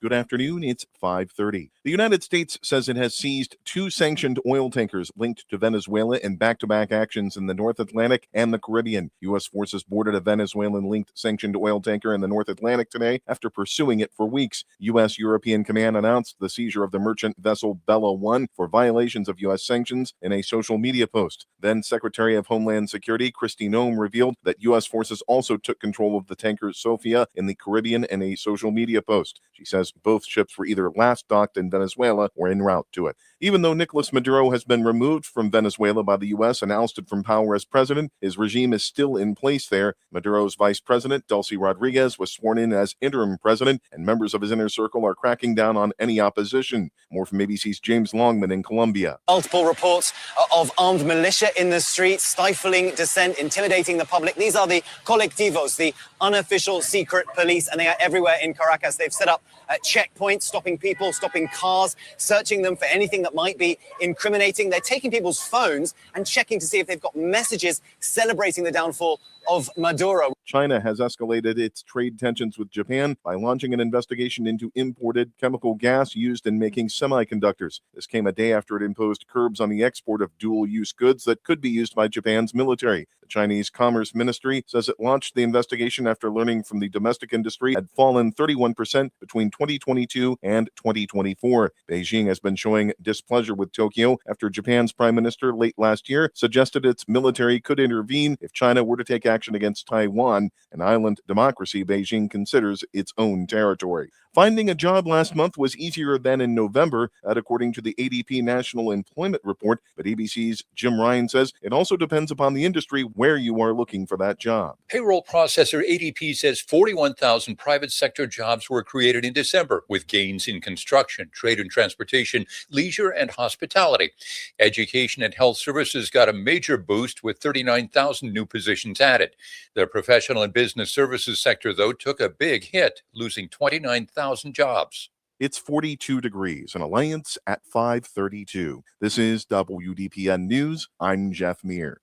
Good afternoon. It's 5:30. The United States says it has seized 2 sanctioned oil tankers linked to Venezuela in back-to-back actions in the North Atlantic and the Caribbean. U.S. forces boarded a Venezuelan-linked sanctioned oil tanker in the North Atlantic today after pursuing it for weeks. U.S. European Command announced the seizure of the merchant vessel Bella 1 for violations of U.S. sanctions in a social media post. Then Secretary of Homeland Security Kristi Noem revealed that U.S. forces also took control of the tanker Sofia in the Caribbean in a social media post. She says both ships were either last docked in Venezuela or en route to it. Even though Nicolas Maduro has been removed from Venezuela by the U.S. and ousted from power as president, his regime is still in place there. Maduro's vice president, Delcy Rodriguez, was sworn in as interim president, and members of his inner circle are cracking down on any opposition. More from ABC's James Longman in Colombia. Multiple reports of armed militia in the streets, stifling dissent, intimidating the public. These are the colectivos, the unofficial secret police, and they are everywhere in Caracas. They've set up checkpoints, stopping people, stopping cars, searching them for anything that might be incriminating. They're taking people's phones and checking to see if they've got messages celebrating the downfall of Maduro. China has escalated its trade tensions with Japan by launching an investigation into imported chemical gas used in making semiconductors. This came a day after it imposed curbs on the export of dual-use goods that could be used by Japan's military. The Chinese Commerce Ministry says it launched the investigation after learning from the domestic industry had fallen 31% between 2022 and 2024. Beijing has been showing displeasure with Tokyo after Japan's prime minister late last year suggested its military could intervene if China were to take action against Taiwan, an island democracy Beijing considers its own territory. Finding a job last month was easier than in November, according to the ADP National Employment Report, but ABC's Jim Ryan says it also depends upon the industry where you are looking for that job. Payroll processor ADP says 41,000 private sector jobs were created in December, with gains in construction, trade and transportation, leisure, and hospitality. Education and health services got a major boost with 39,000 new positions added. The professional and business services sector, though, took a big hit, losing 29,000 jobs. It's 42 degrees in Alliance at 5:32. This is WDPN News. I'm Jeff Mears.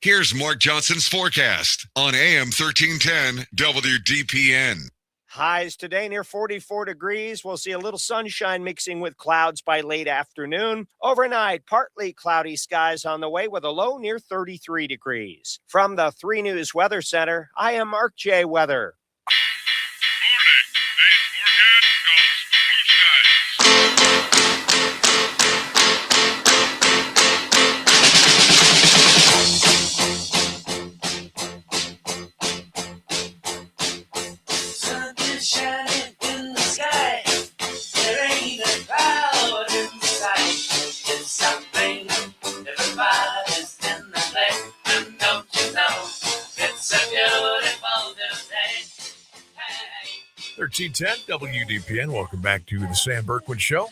Here's Mark Johnson's forecast on AM 1310 WDPN. Highs today near 44 degrees. We'll see a little sunshine mixing with clouds by late afternoon. Overnight, partly cloudy skies on the way with a low near 33 degrees. From the 3 News Weather Center, I am Mark J. Weather. Everybody's in the place, and don't you know, it's a beautiful day. 1310 WDPN. Welcome back to the Sam Bourquin Show.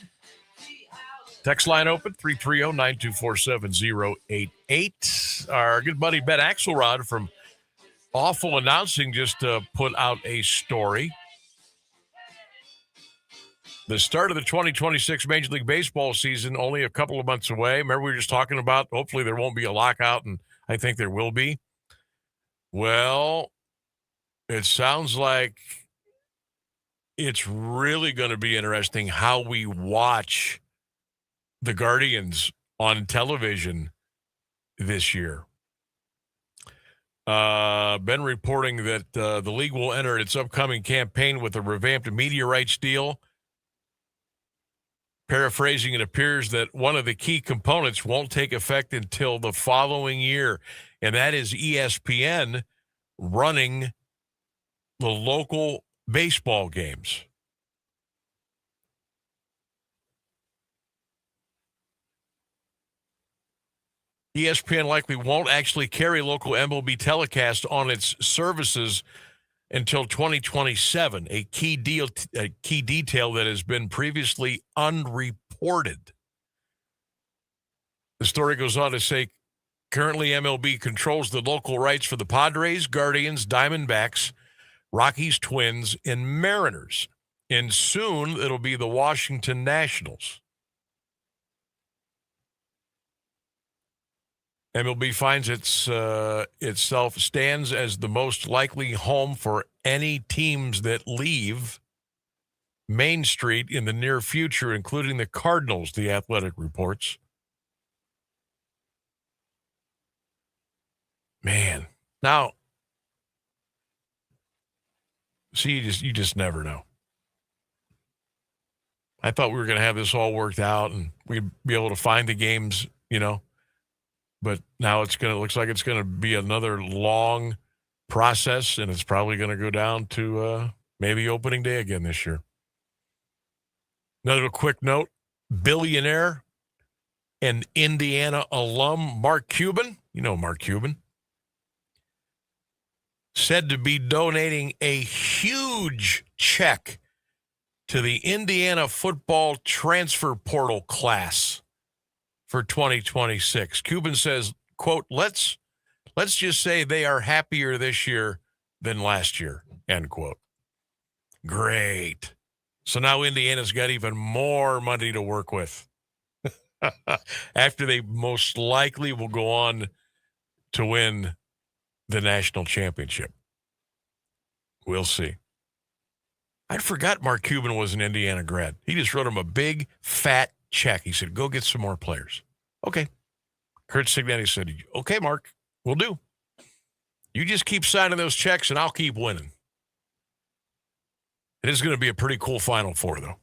Text line open 330-924-7088. Our good buddy Ben Axelrod from Awful Announcing just put out a story. The start of the 2026 Major League Baseball season only a couple of months away. Remember we were just talking about hopefully there won't be a lockout, and I think there will be. Well, it sounds like it's really going to be interesting how we watch the Guardians on television this year. Been reporting that the league will enter its upcoming campaign with a revamped media rights deal. Paraphrasing, it appears that one of the key components won't take effect until the following year, and that is ESPN running the local baseball games. ESPN likely won't actually carry local MLB telecast on its services until 2027, a key detail that has been previously unreported. The story goes on to say, currently MLB controls the local rights for the Padres, Guardians, Diamondbacks, Rockies, Twins, and Mariners. And soon it'll be the Washington Nationals. MLB finds itself stands as the most likely home for any teams that leave Main Street in the near future, including the Cardinals, The Athletic reports. Man. Now, see, you just never know. I thought we were going to have this all worked out and we'd be able to find the games, but now looks like it's going to be another long process, and it's probably going to go down to maybe opening day again this year. Another quick note, billionaire and Indiana alum Mark Cuban, Mark Cuban, said to be donating a huge check to the Indiana football transfer portal class for 2026. Cuban says, quote, let's just say they are happier this year than last year, end quote. Great. So now Indiana's got even more money to work with after they most likely will go on to win the national championship. We'll see. I forgot Mark Cuban was an Indiana grad. He just wrote him a big, fat check. He said, go get some more players. Okay. Kurt Signetti said, okay, Mark, we'll do. You just keep signing those checks, and I'll keep winning. It is going to be a pretty cool Final Four, though.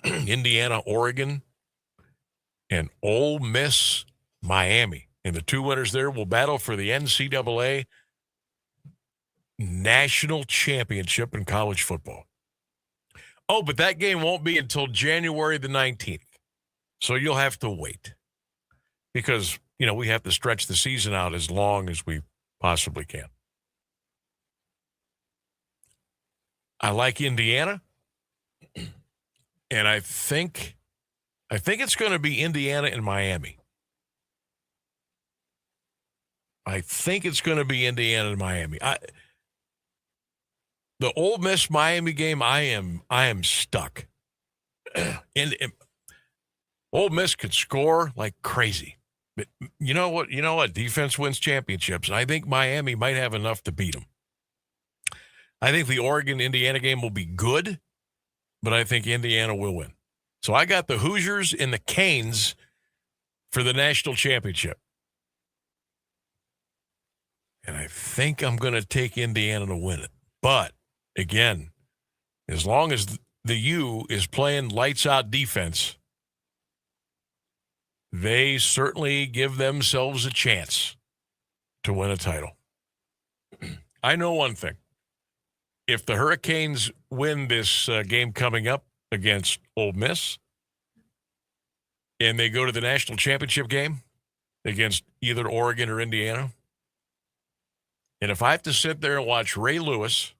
Indiana, Oregon, and Ole Miss, Miami. And the two winners there will battle for the NCAA National Championship in college football. Oh, but that game won't be until January the 19th. So you'll have to wait because, we have to stretch the season out as long as we possibly can. I like Indiana, and I think it's going to be Indiana and Miami. I think it's going to be Indiana and Miami. The Ole Miss Miami game, I am stuck. And Ole Miss could score like crazy. But you know what? Defense wins championships, and I think Miami might have enough to beat them. I think the Oregon-Indiana game will be good, but I think Indiana will win. So I got the Hoosiers and the Canes for the national championship. And I think I'm going to take Indiana to win it. But, again, as long as the U is playing lights-out defense, they certainly give themselves a chance to win a title. I know one thing. If the Hurricanes win this game coming up against Ole Miss and they go to the national championship game against either Oregon or Indiana, and if I have to sit there and watch Ray Lewis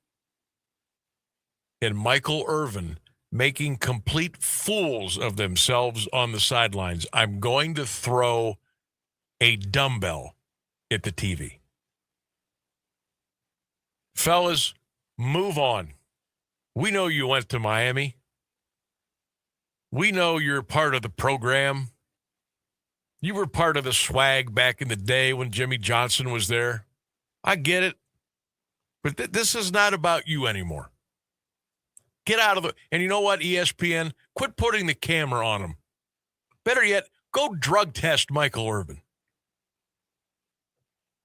and Michael Irvin making complete fools of themselves on the sidelines, I'm going to throw a dumbbell at the TV. Fellas, move on. We know you went to Miami. We know you're part of the program. You were part of the swag back in the day when Jimmy Johnson was there. I get it. But this is not about you anymore. Get out of the... And you know what, ESPN? Quit putting the camera on him. Better yet, go drug test Michael Irvin.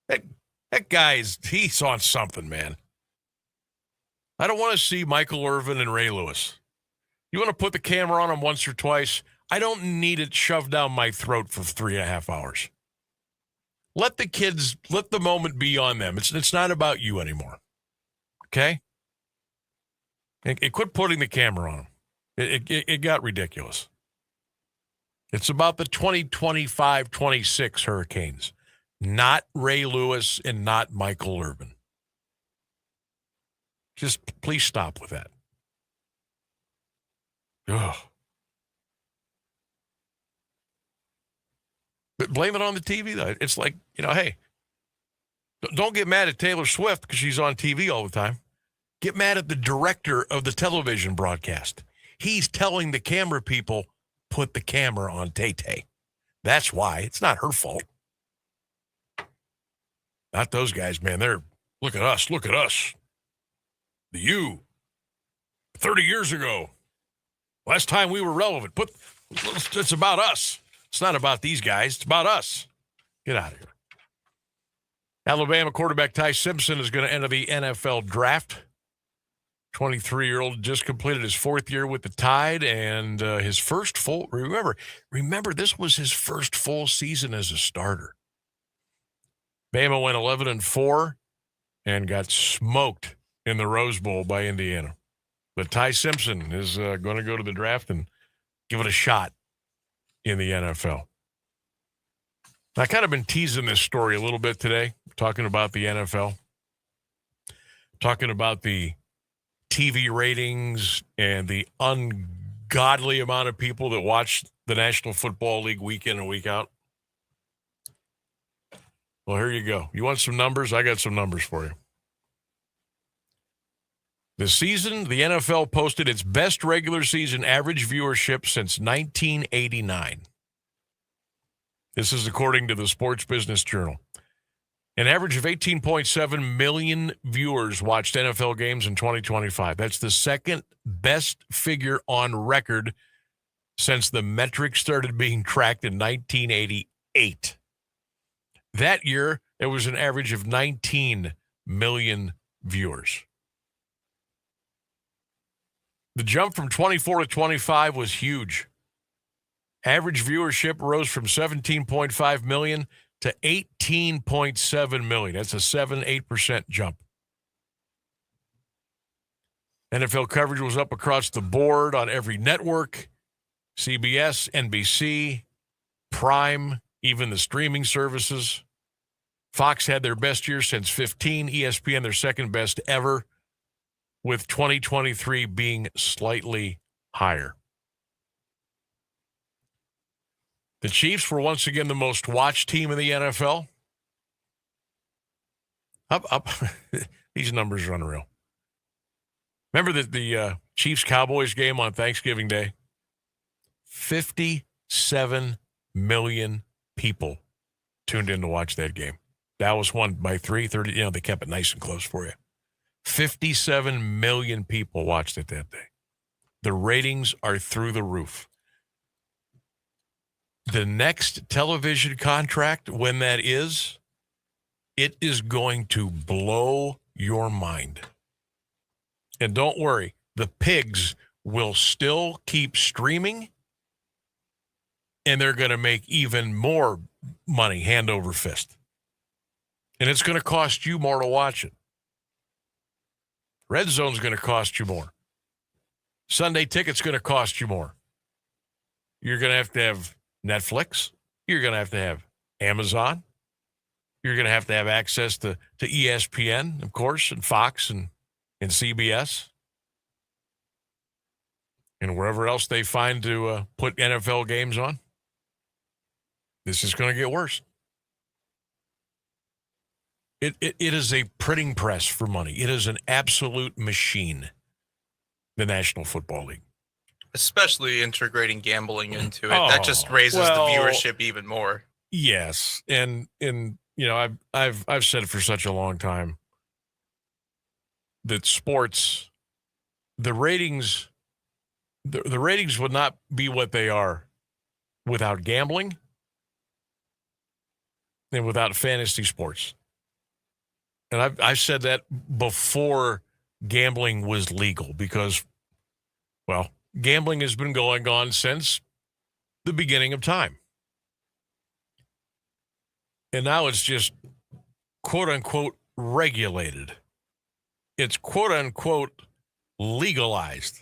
That guy's... He's on something, man. I don't want to see Michael Irvin and Ray Lewis. You want to put the camera on him once or twice? I don't need it shoved down my throat for 3.5 hours. Let the moment be on them. It's not about you anymore. Okay? And quit putting the camera on them. It got ridiculous. It's about the 2025-26 Hurricanes, not Ray Lewis and not Michael Irvin. Just please stop with that. Ugh. But blame it on the TV, though. It's like, hey, don't get mad at Taylor Swift because she's on TV all the time. Get mad at the director of the television broadcast. He's telling the camera people, put the camera on Tay-Tay. That's why. It's not her fault. Not those guys, man. Look at us. The U. 30 years ago. Last time we were relevant. It's about us. It's not about these guys. It's about us. Get out of here. Alabama quarterback Ty Simpson is going to enter the NFL draft. 23-year-old just completed his 4th year with the Tide and his first full. Remember, this was his first full season as a starter. Bama went 11-4 and got smoked in the Rose Bowl by Indiana. But Ty Simpson is going to go to the draft and give it a shot in the NFL. I kind of been teasing this story a little bit today, talking about the NFL, talking about the TV ratings and the ungodly amount of people that watch the National Football League week in and week out. Well, here you go. You want some numbers? I got some numbers for you. This season, the NFL posted its best regular season average viewership since 1989. This is according to the Sports Business Journal. An average of 18.7 million viewers watched NFL games in 2025. That's the second best figure on record since the metric started being tracked in 1988. That year, there was an average of 19 million viewers. The jump from 24 to 25 was huge. Average viewership rose from 17.5 million to 18.7 million. That's a 7-8% jump. NFL coverage was up across the board on every network, CBS, NBC, Prime, even the streaming services. Fox had their best year since 15, ESPN their second best ever, with 2023 being slightly higher. The Chiefs were once again the most watched team in the NFL. Up. These numbers are unreal. Remember the Chiefs-Cowboys game on Thanksgiving Day? 57 million people tuned in to watch that game. Dallas won by 3:30. They kept it nice and close for you. 57 million people watched it that day. The ratings are through the roof. The next television contract, when that is, it is going to blow your mind. And don't worry, the pigs will still keep streaming, and they're going to make even more money hand over fist. And it's going to cost you more to watch it. Red Zone's going to cost you more. Sunday Ticket's going to cost you more. You're going to have Netflix. You're going to have Amazon. You're going to have access to ESPN, of course, and Fox and CBS. And wherever else they find to put NFL games on. This is going to get worse. It is a printing press for money. It is an absolute machine, the National Football League. Especially integrating gambling into it. That just raises the viewership even more. Yes. And I've said it for such a long time that sports, the ratings would not be what they are without gambling and without fantasy sports. And I've said that before gambling was legal because, well, gambling has been going on since the beginning of time. And now it's just, quote unquote, regulated. It's, quote unquote, legalized.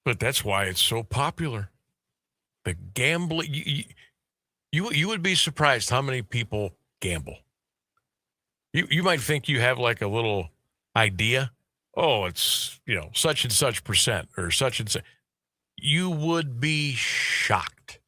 But that's why it's so popular. The gambling, you would be surprised how many people gamble. You might think you have like a little idea. Oh, it's, such and such percent or such and such. You would be shocked.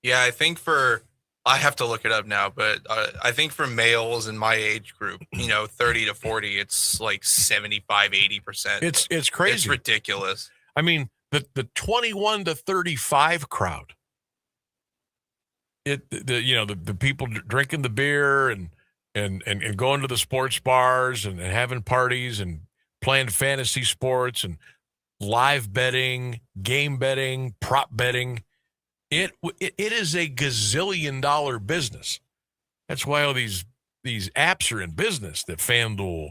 Yeah, I have to look it up now, but I think for males in my age group, 30 to 40, it's like 75, 80%. It's crazy. It's ridiculous. I mean, the 21 to 35 crowd, the people drinking the beer and going to the sports bars and having parties and playing fantasy sports and live betting, game betting, prop betting. It is a gazillion-dollar business. That's why all these apps are in business, that FanDuel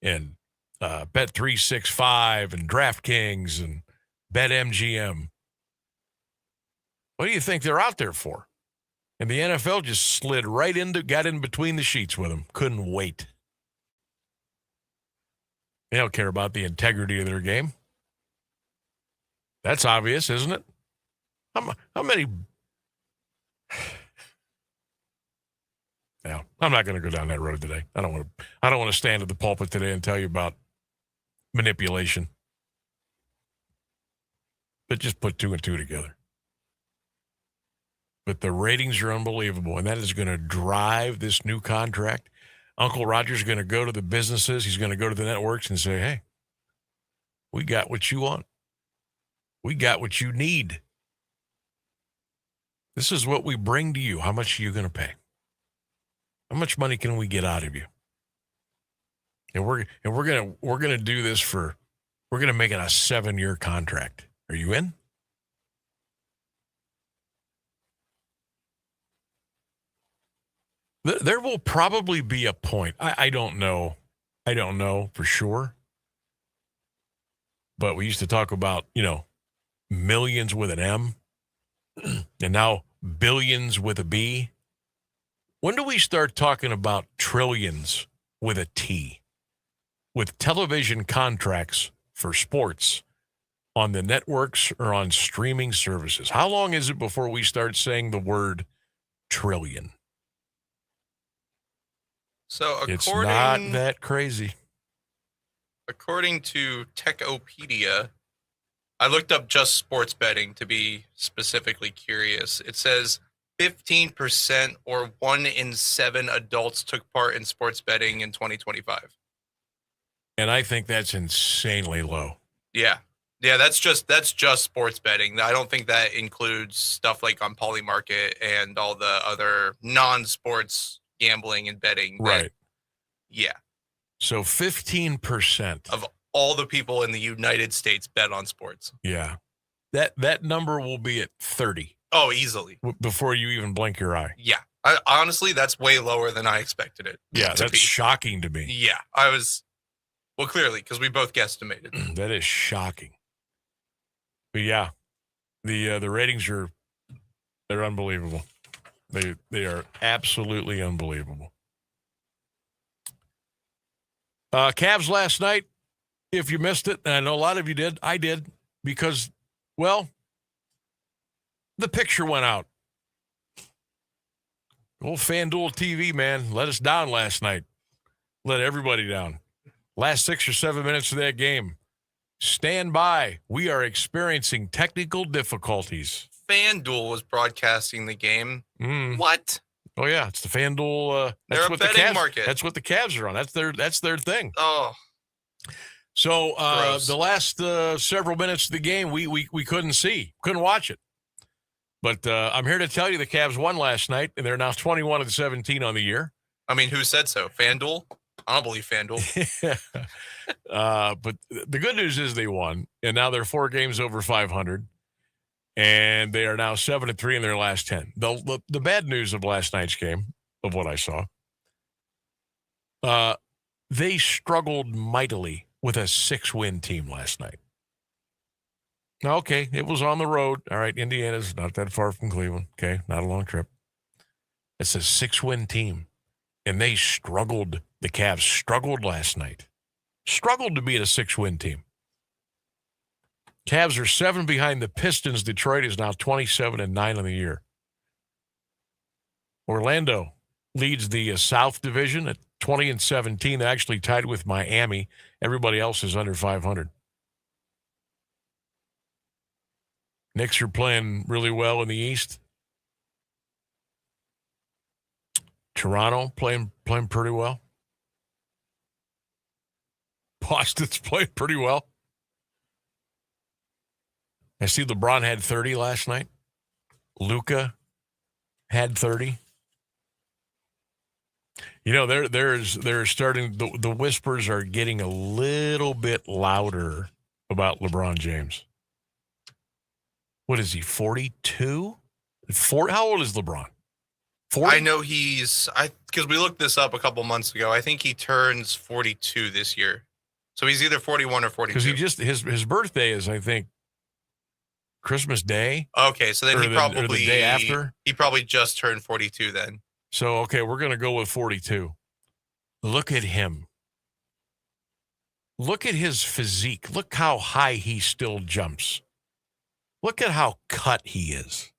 and Bet365 and DraftKings and BetMGM. What do you think they're out there for? And the NFL just slid right got in between the sheets with them. Couldn't wait. They don't care about the integrity of their game. That's obvious, isn't it? How many? Yeah, I'm not going to go down that road today. I don't want to stand at the pulpit today and tell you about manipulation. But just put 2 and 2 together. But the ratings are unbelievable, and that is going to drive this new contract. Uncle Roger's is going to go to the businesses. He's going to go to the networks and say, hey, we got what you want. We got what you need. This is what we bring to you. How much are you going to pay? How much money can we get out of you? And we're going to do this we're going to make it a 7-year contract. Are you in? There will probably be a point. I don't know. I don't know for sure. But we used to talk about, millions with an M and now billions with a B. When do we start talking about trillions with a T? With television contracts for sports on the networks or on streaming services? How long is it before we start saying the word trillion? So It's not that crazy. According to Techopedia, I looked up just sports betting to be specifically curious. It says 15% or 1 in 7 adults took part in sports betting in 2025. And I think that's insanely low. Yeah. Yeah, that's just sports betting. I don't think that includes stuff like on Polymarket and all the other non-sports gambling and betting. Right. Yeah. So 15% of all the people in the United States bet on sports. Yeah. That number will be at 30. Oh, easily. Before you even blink your eye. Yeah. Honestly, that's way lower than I expected it. Yeah, that's shocking to me. Yeah. I was, well, clearly, because we both guesstimated. That is shocking. But yeah, the ratings they're unbelievable. They are absolutely unbelievable. Cavs last night, if you missed it, and I know a lot of you did, I did, because, well, the picture went out. Old FanDuel TV, man, let us down last night. Let everybody down. Last 6 or 7 minutes of that game. Stand by. We are experiencing technical difficulties. FanDuel was broadcasting the game. What? Oh yeah, it's the FanDuel. They're a betting market. That's what the Cavs are on. That's their thing. Oh. So the last several minutes of the game, we couldn't watch it. But I'm here to tell you the Cavs won last night, and they're now 21-17 on the year. I mean, who said so? FanDuel? I don't believe FanDuel. But the good news is they won, and now they're 4 games over 500, and they are now 7-3 in their last 10. The bad news of last night's game, of what I saw, they struggled mightily with a 6-win team last night. Now, okay, it was on the road. All right, Indiana's not that far from Cleveland. Okay, not a long trip. It's a 6-win team, and they struggled. The Cavs struggled last night. Struggled to beat a 6-win team. Cavs are 7 behind the Pistons. Detroit is now 27-9 on the year. Orlando leads the South Division at 20-17. They're actually tied with Miami. Everybody else is under 500. Knicks are playing really well in the East. Toronto playing pretty well. Boston's playing pretty well. I see LeBron had 30 last night. Luka had 30. You know, they're starting, the whispers are getting a little bit louder about LeBron James. What is he, 42? How old is LeBron? 40? I know because we looked this up a couple months ago. I think he turns 42 this year. So he's either 41 or 42. Because his birthday is, I think, Christmas Day. Okay, so then or the day after. He probably just turned 42 then. So, okay, we're going to go with 42. Look at him. Look at his physique. Look how high he still jumps. Look at how cut he is.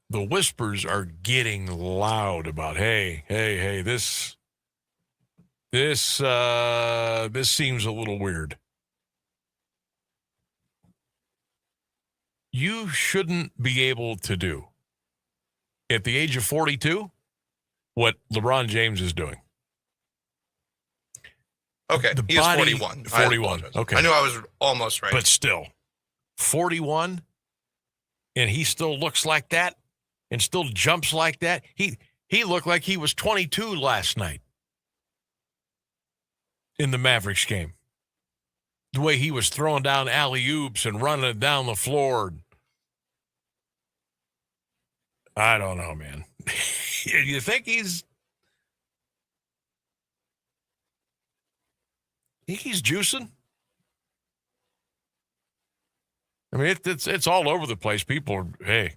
The whispers are getting loud about, hey, this seems a little weird. You shouldn't be able to do, at the age of 42, what LeBron James is doing. Okay, he is 41. 41, okay. I knew I was almost right. But still, 41, and he still looks like that and still jumps like that. He looked like he was 22 last night in the Mavericks game. The way he was throwing down alley-oops and running down the floor. I don't know, man. You think he's juicing? I mean, it's all over the place. People are, hey,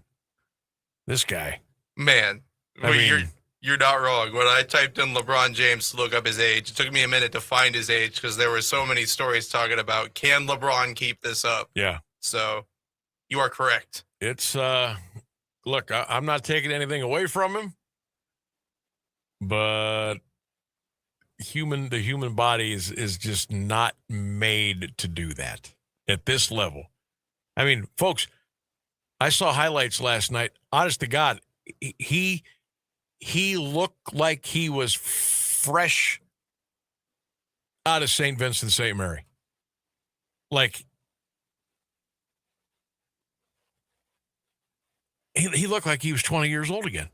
this guy. Man, you're not wrong. When I typed in LeBron James to look up his age, it took me a minute to find his age because there were so many stories talking about, can LeBron keep this up? Yeah. So you are correct. It's, look, I'm not taking anything away from him, but the human body is just not made to do that at this level. I mean, folks, I saw highlights last night. Honest to God, he looked like he was fresh out of St. Vincent St. Mary. Like, he looked like he was 20 years old again.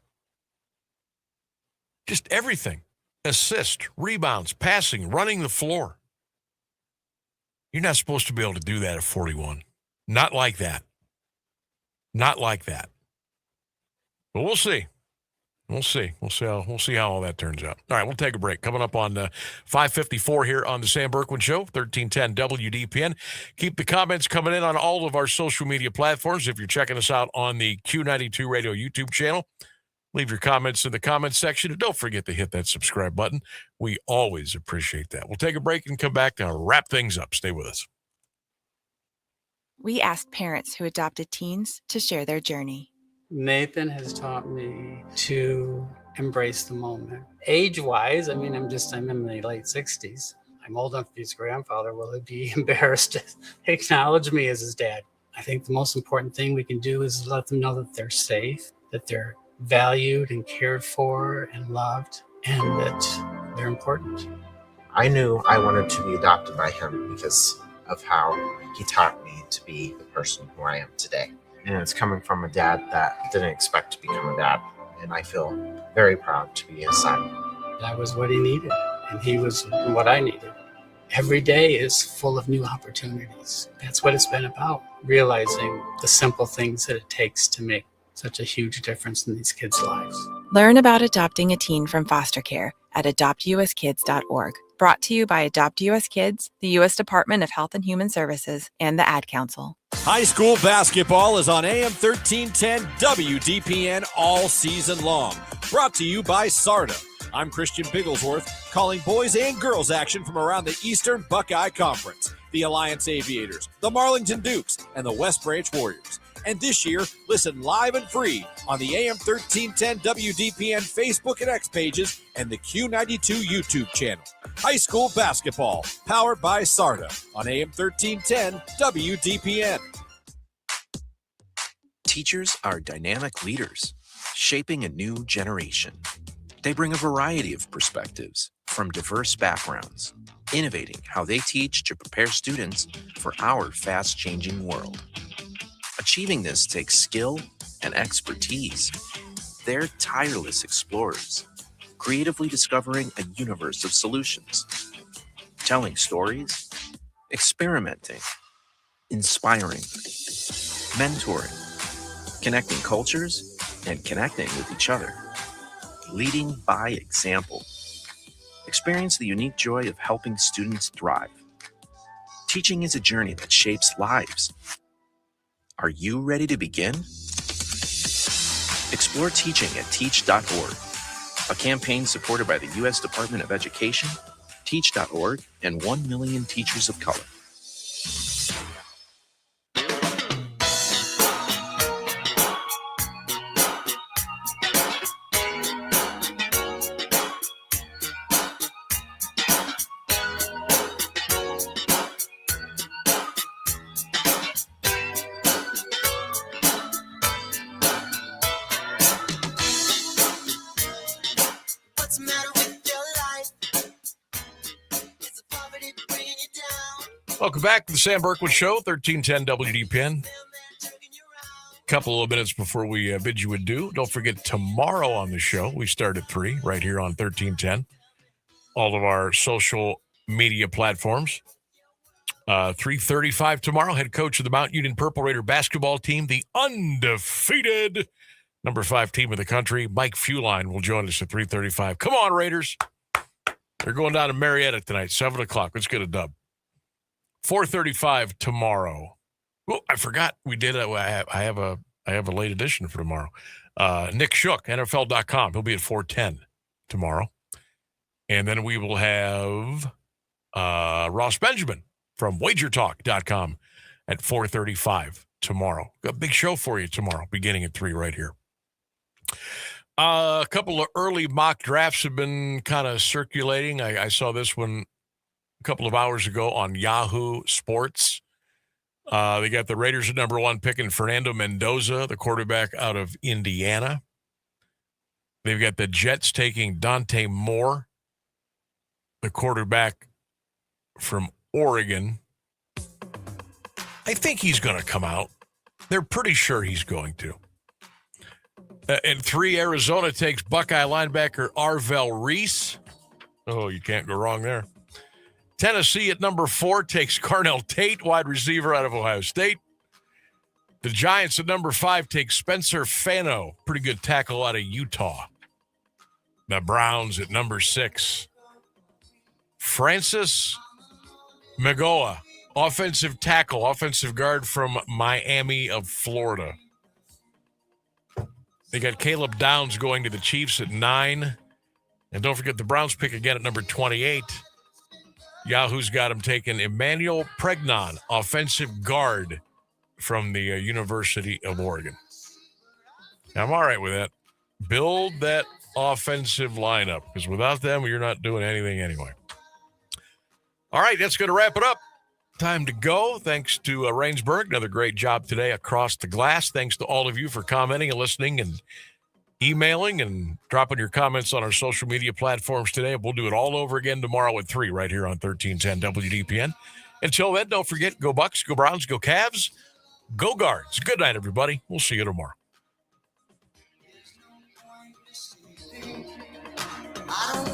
Just everything. Assist, rebounds, passing, running the floor. You're not supposed to be able to do that at 41. Not like that. Not like that. But we'll see. We'll see how all that turns out. All right, we'll take a break. Coming up on 5:54 here on the Sam Bourquin Show, 1310 WDPN. Keep the comments coming in on all of our social media platforms. If you're checking us out on the Q92 Radio YouTube channel, leave your comments in the comments section. And don't forget to hit that subscribe button. We always appreciate that. We'll take a break and come back to wrap things up. Stay with us. We asked parents who adopted teens to share their journey. Nathan has taught me to embrace the moment. Age-wise, I mean, I'm in my late 60s. I'm old enough to be his grandfather. Will he be embarrassed to acknowledge me as his dad? I think the most important thing we can do is let them know that they're safe, that they're valued and cared for and loved, and that they're important. I knew I wanted to be adopted by him because of how he taught me to be the person who I am today. And it's coming from a dad that didn't expect to become a dad. And I feel very proud to be his son. That was what he needed, and he was what I needed. Every day is full of new opportunities. That's what it's been about, realizing the simple things that it takes to make such a huge difference in these kids' lives. Learn about adopting a teen from foster care at adoptuskids.org. Brought to you by Adopt US Kids, the U.S. Department of Health and Human Services, and the Ad Council. High school basketball is on AM 1310 WDPN all season long. Brought to you by SARTA. I'm Christian Bigglesworth, calling boys and girls action from around the Eastern Buckeye Conference, the Alliance Aviators, the Marlington Dukes, and the West Branch Warriors. And this year, listen live and free on the AM 1310 WDPN Facebook and X pages and the Q92 YouTube channel. High school basketball, powered by SARTA on AM 1310 WDPN. Teachers are dynamic leaders, shaping a new generation. They bring a variety of perspectives from diverse backgrounds, innovating how they teach to prepare students for our fast-changing world. Achieving this takes skill and expertise. They're tireless explorers, creatively discovering a universe of solutions, telling stories, experimenting, inspiring, mentoring, connecting cultures, and connecting with each other, leading by example. Experience the unique joy of helping students thrive. Teaching is a journey that shapes lives. Are you ready to begin? Explore teaching at teach.org, a campaign supported by the U.S. Department of Education, teach.org, and 1 million teachers of color. Welcome back to the Sam Bourquin Show, 1310 WDPN. Couple of minutes before we bid you adieu. Don't forget, tomorrow on the show, we start at 3 right here on 1310. All of our social media platforms. 3:35 tomorrow, head coach of the Mount Union Purple Raider basketball team, the undefeated number 5 team in the country, Mike Feuline, will join us at 3:35. Come on, Raiders. They're going down to Marietta tonight, 7 o'clock. Let's get a dub. 4:35 tomorrow. Oh, I forgot we did. I have a late edition for tomorrow. Nick Shook, NFL.com. He'll be at 4:10 tomorrow, and then we will have Ross Benjamin from WagerTalk.com at 4:35 tomorrow. Got a big show for you tomorrow, beginning at 3 right here. A couple of early mock drafts have been kind of circulating. I saw this one a couple of hours ago on Yahoo Sports. They got the Raiders at number 1 picking Fernando Mendoza, the quarterback out of Indiana. They've got the Jets taking Dante Moore, the quarterback from Oregon. I think he's going to come out. They're pretty sure he's going to. At 3, Arizona takes Buckeye linebacker Arvell Reese. Oh, you can't go wrong there. Tennessee at number 4 takes Carnell Tate, wide receiver out of Ohio State. The Giants at number 5 take Spencer Fano, pretty good tackle out of Utah. The Browns at number 6. Francis Magoa, offensive tackle, offensive guard from Miami of Florida. They got Caleb Downs going to the Chiefs at 9. And don't forget the Browns pick again at number 28. Yahoo's got him taking Emmanuel Pregnon, offensive guard from the University of Oregon. Now, I'm all right with that. Build that offensive lineup, because without them, you're not doing anything anyway. All right, that's going to wrap it up. Time to go. Thanks to Rainsburg. Another great job today across the glass. Thanks to all of you for commenting and listening and emailing and dropping your comments on our social media platforms today. We'll do it all over again tomorrow at 3 right here on 1310 WDPN. Until then, don't forget, go Bucks, go Browns, go Cavs, go Guards. Good night, everybody. We'll see you tomorrow. I don't